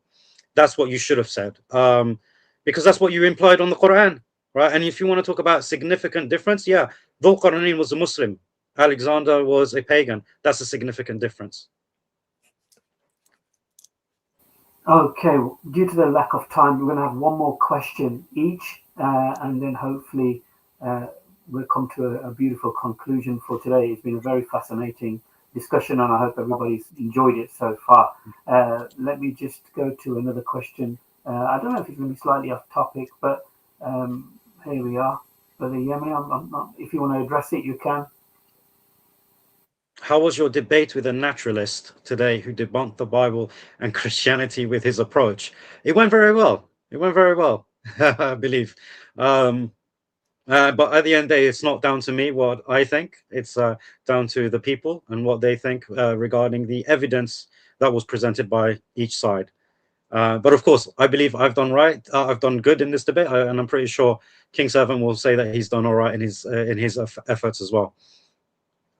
That's what you should have said, because that's what you implied on the Quran, right? And if you want to talk about significant difference, yeah, Dhul Qarnayn was a Muslim, Alexander was a pagan. That's a significant difference. Okay, due to the lack of time, we're going to have one more question each, and then hopefully we'll come to a beautiful conclusion for today. It's been a very fascinating discussion, and I hope everybody's enjoyed it so far. Let me just go to another question. I don't know if it's going to be slightly off topic, but here we are. Brother Yemeni, if you want to address it, you can. How was your debate with a naturalist today who debunked the Bible and Christianity with his approach? It went very well. It went very well, I believe. But at the end of the day, it's not down to me what I think. It's down to the people and what they think regarding the evidence that was presented by each side. But of course, I believe I've done right. I've done good in this debate, and I'm pretty sure King Servant will say that he's done all right in his efforts as well.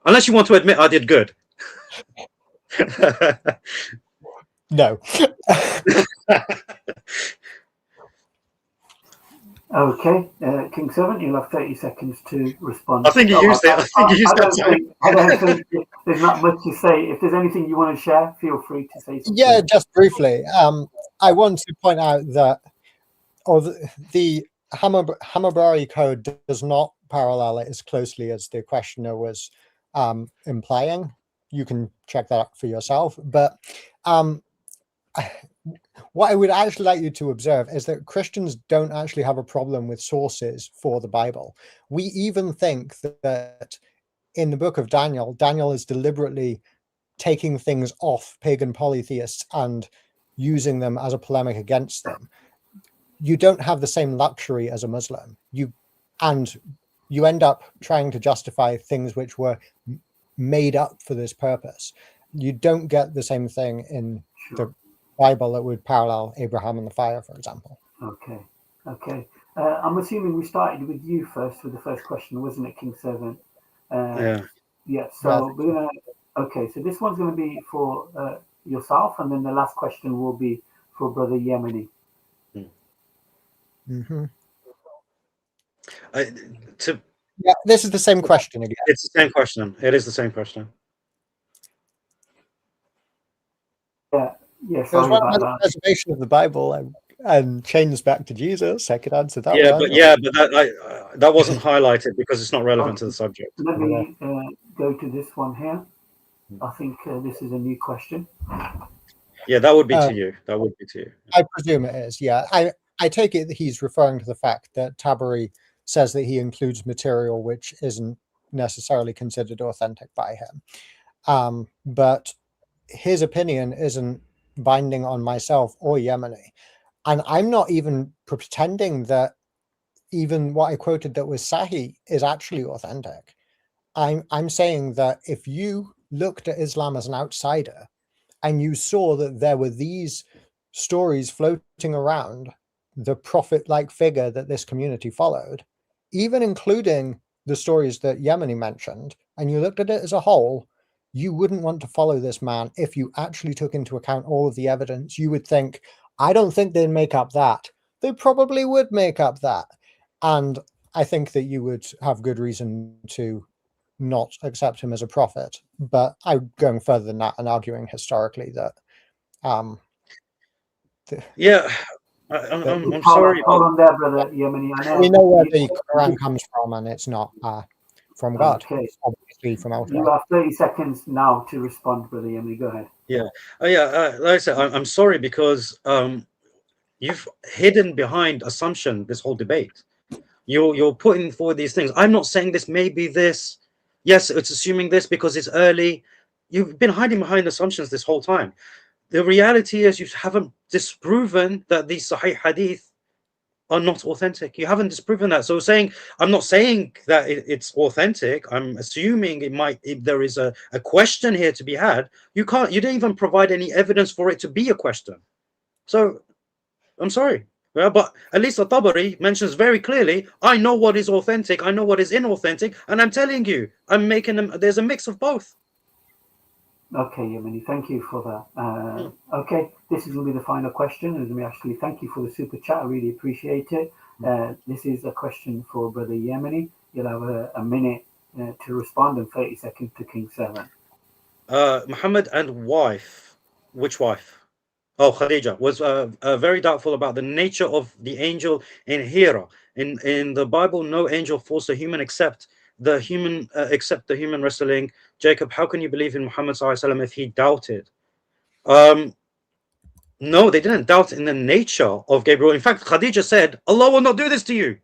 Unless you want to admit I did good. No. Okay, King Servant, you'll have 30 seconds to respond. I think you used it. I think you used that time. I don't think there's not much to say. If there's anything you want to share, feel free to say something. Yeah, just briefly. I want to point out that the Hammurabi Code does not parallel it as closely as the questioner was implying. You can check that out for yourself. But what I would actually like you to observe is that Christians don't actually have a problem with sources for the Bible. We even think that in the book of Daniel, Daniel is deliberately taking things off pagan polytheists and using them as a polemic against them. You don't have the same luxury as a Muslim. You end up trying to justify things which were made up for this purpose. You don't get the same thing in the Bible that would parallel Abraham and the fire, for example. Okay. I'm assuming we started with you first with the first question, wasn't it, King Servant? Yeah. So we're gonna. Okay. So this one's going to be for yourself, and then the last question will be for Brother Yemeni. Mm-hmm. Yeah, this is the same question again. It's the same question. It is the same question. Yeah. Sorry about that. Preservation of the Bible and chains back to Jesus. I could answer that. But that wasn't highlighted because it's not relevant to the subject. Let me go to this one here. I think this is a new question. Yeah, that would be to you. That would be to you. I presume it is. Yeah, I take it that he's referring to the fact that Tabari says that he includes material which isn't necessarily considered authentic by him. But his opinion isn't binding on myself or Yemeni. And I'm not even pretending that even what I quoted that was Sahih is actually authentic. I'm saying that if you looked at Islam as an outsider and you saw that there were these stories floating around the prophet-like figure that this community followed, even including the stories that Yemeni mentioned, and you looked at it as a whole, you wouldn't want to follow this man if you actually took into account all of the evidence. You would think, I don't think they'd make up that. They probably would make up that. And I think that you would have good reason to not accept him as a prophet. But I'm going further than that and arguing historically that Yeah, I'm Hold sorry, but on there, brother Yemeni. I know we know where the Quran comes from, and it's not from God. Okay. It's obviously from elsewhere. You have 30 seconds now to respond, brother Yemeni. Go ahead. yeah, like I said, I'm sorry because you've hidden behind assumption this whole debate. You're putting forward these things. I'm not saying this may be this. Yes, it's assuming this because it's early. You've been hiding behind assumptions this whole time. The reality is you haven't disproven that these Sahih Hadith are not authentic. You haven't disproven that. So saying, I'm not saying that it's authentic. I'm assuming it might, if there is a question here to be had, you didn't even provide any evidence for it to be a question. So I'm sorry. Yeah, but at least the Tabari mentions very clearly, I know what is authentic, I know what is inauthentic, and I'm telling you, I'm making them, there's a mix of both. Okay, Yemeni, thank you for that. Okay, this is going to be the final question. And let me actually thank you for the super chat. I really appreciate it. This is a question for Brother Yemeni. You'll have a minute to respond and 30 seconds to King 7. Muhammad and wife, which wife? Oh, Khadija was very doubtful about the nature of the angel in Hira. In the Bible, no angel forced a human except the human wrestling. Jacob, how can you believe in Muhammad ﷺ if he doubted? No, they didn't doubt in the nature of Gabriel. In fact, Khadija said, Allah will not do this to you.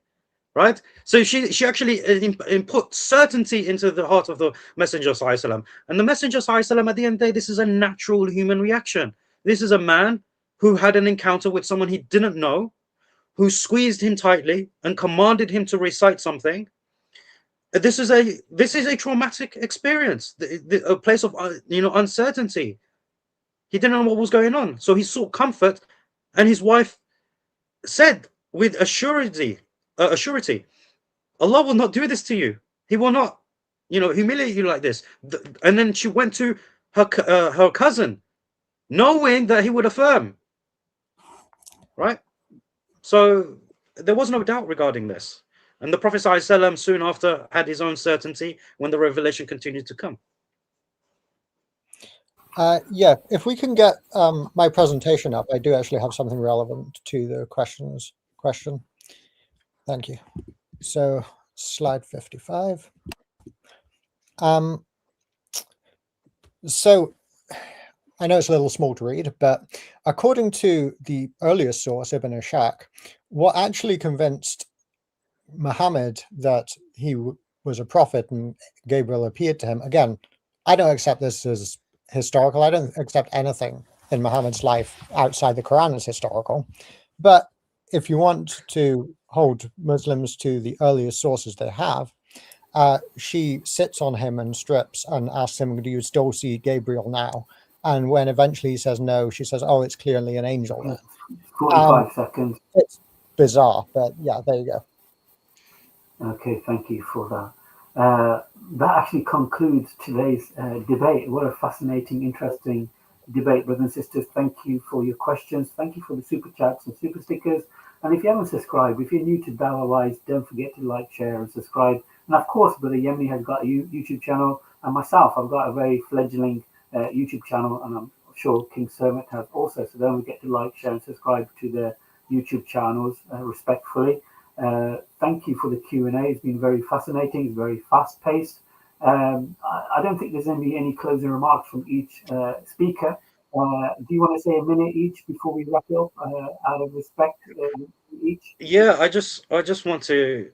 Right? So she actually put certainty into the heart of the Messenger ﷺ. And the Messenger ﷺ, at the end of the day, this is a natural human reaction. This is a man who had an encounter with someone he didn't know, who squeezed him tightly and commanded him to recite something. This is a traumatic experience, a place of uncertainty. He didn't know what was going on, so he sought comfort, and his wife said with a surety, Allah will not do this to you. He will not, humiliate you like this. And then she went to her cousin, knowing that he would affirm. Right? So there was no doubt regarding this. And the Prophet ﷺ soon after had his own certainty when the revelation continued to come. Yeah, if we can get my presentation up, I do actually have something relevant to the question. Thank you. So slide 55. So I know it's a little small to read, but according to the earliest source, Ibn Ishaq, what actually convinced Muhammad that he was a prophet and Gabriel appeared to him, again, I don't accept this as historical. I don't accept anything in Muhammad's life outside the Quran as historical. But if you want to hold Muslims to the earliest sources they have, she sits on him and strips and asks him, do you still see Gabriel now? And when eventually he says no, she says, oh, it's clearly an angel then. 45 seconds. It's bizarre, but yeah, there you go. Okay, thank you for that. That actually concludes today's debate. What a fascinating, interesting debate, brothers and sisters. Thank you for your questions. Thank you for the super chats and super stickers. And if you haven't subscribed, if you're new to Dawah Wise, don't forget to like, share, and subscribe. And of course, Brother Yemeni has got a YouTube channel, and myself, I've got a very fledgling YouTube channel, and I'm sure King Sermon has also. So don't forget to like, share, and subscribe to the YouTube channels respectfully. Thank you for the Q&A. It's been very fascinating. It's very fast-paced. I don't think there's any closing remarks from each speaker. Do you want to say a minute each before we wrap it up, out of respect each? Yeah, I just want to,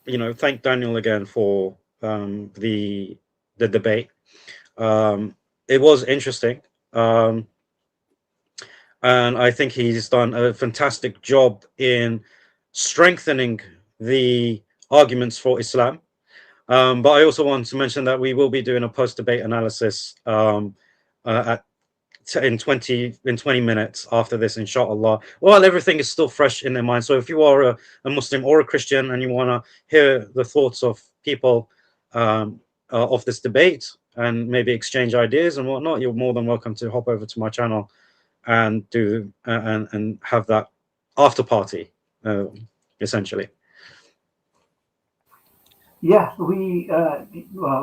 thank Daneil again for the debate. It was interesting, and I think he's done a fantastic job in strengthening the arguments for Islam. But I also want to mention that we will be doing a post-debate analysis at in 20 minutes after this, inshallah, while everything is still fresh in their mind. So if you are a Muslim or a Christian and you want to hear the thoughts of people of this debate and maybe exchange ideas and whatnot, you're more than welcome to hop over to my channel and do and have that after party, essentially. Yeah, well,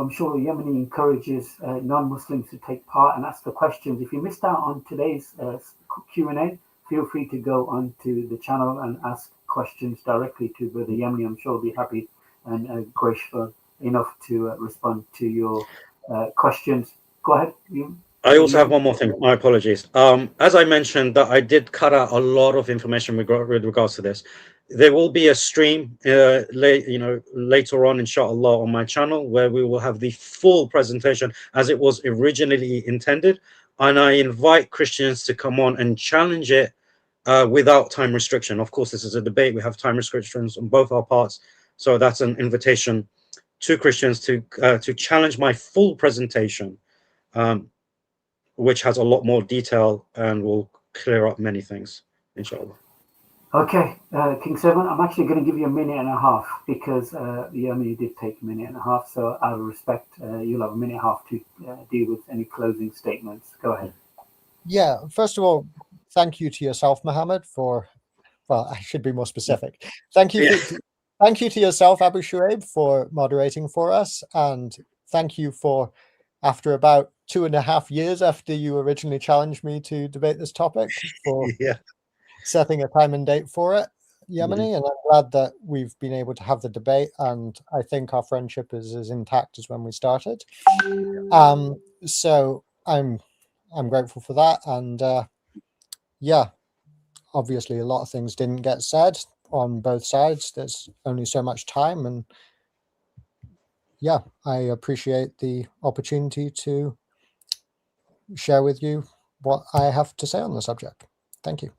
I'm sure Yemeni encourages non-Muslims to take part and ask the questions. If you missed out on today's Q&A, feel free to go onto the channel and ask questions directly to Brother Yemeni. I'm sure he'll be happy and gracious enough to respond to your questions. Go ahead. I also have one more thing. My apologies. As I mentioned, that I did cut out a lot of information with regards to this. There will be a stream later on, inshallah, on my channel where we will have the full presentation as it was originally intended, and I invite Christians to come on and challenge it without time restriction. Of course, this is a debate. We have time restrictions on both our parts, so that's an invitation to Christians to challenge my full presentation. Which has a lot more detail and will clear up many things, inshallah. Okay, King 7, I'm actually going to give you a minute and a half because the Yemeni did take a minute and a half. So out of respect, you'll have a minute and a half to deal with any closing statements. Go ahead. Yeah, first of all, thank you to yourself, Mohammed, for, well, I should be more specific. Thank you to yourself, Abu Shuaib, for moderating for us. And thank you for, after about 2.5 years after you originally challenged me to debate this topic, for setting a time and date for it, Yemeni. And I'm glad that we've been able to have the debate, and I think our friendship is as intact as when we started. So I'm grateful for that. And yeah, obviously a lot of things didn't get said on both sides. There's only so much time, and yeah, I appreciate the opportunity to share with you what I have to say on the subject. Thank you.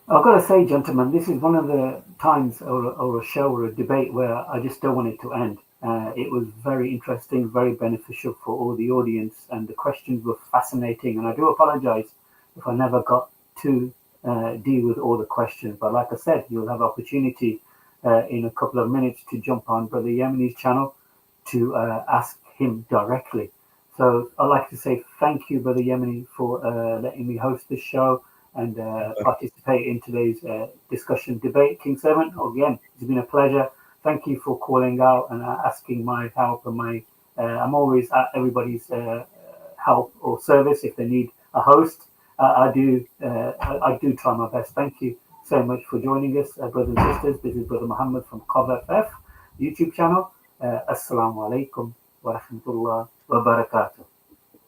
I've got to say, gentlemen, this is one of the times or a show or a debate where I just don't want it to end. It was very interesting, very beneficial for all the audience, and the questions were fascinating. And I do apologize if I never got to deal with all the questions. But like I said, you'll have opportunity in a couple of minutes to jump on Brother Yemeni's channel to ask him directly. So I'd like to say thank you, Brother Yemeni, for letting me host this show and participate in today's discussion debate. King 7, again, it's been a pleasure. Thank you for calling out and asking my help, and I'm always at everybody's help or service if they need a host. I do try my best. Thank you so much for joining us, brothers and sisters. This is Brother Muhammad from CovFF YouTube channel. Assalamu alaikum wa rahmatullah wa barakatuh.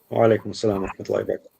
Wa alaikum assalam wa rahmatullahi wa barakatuh.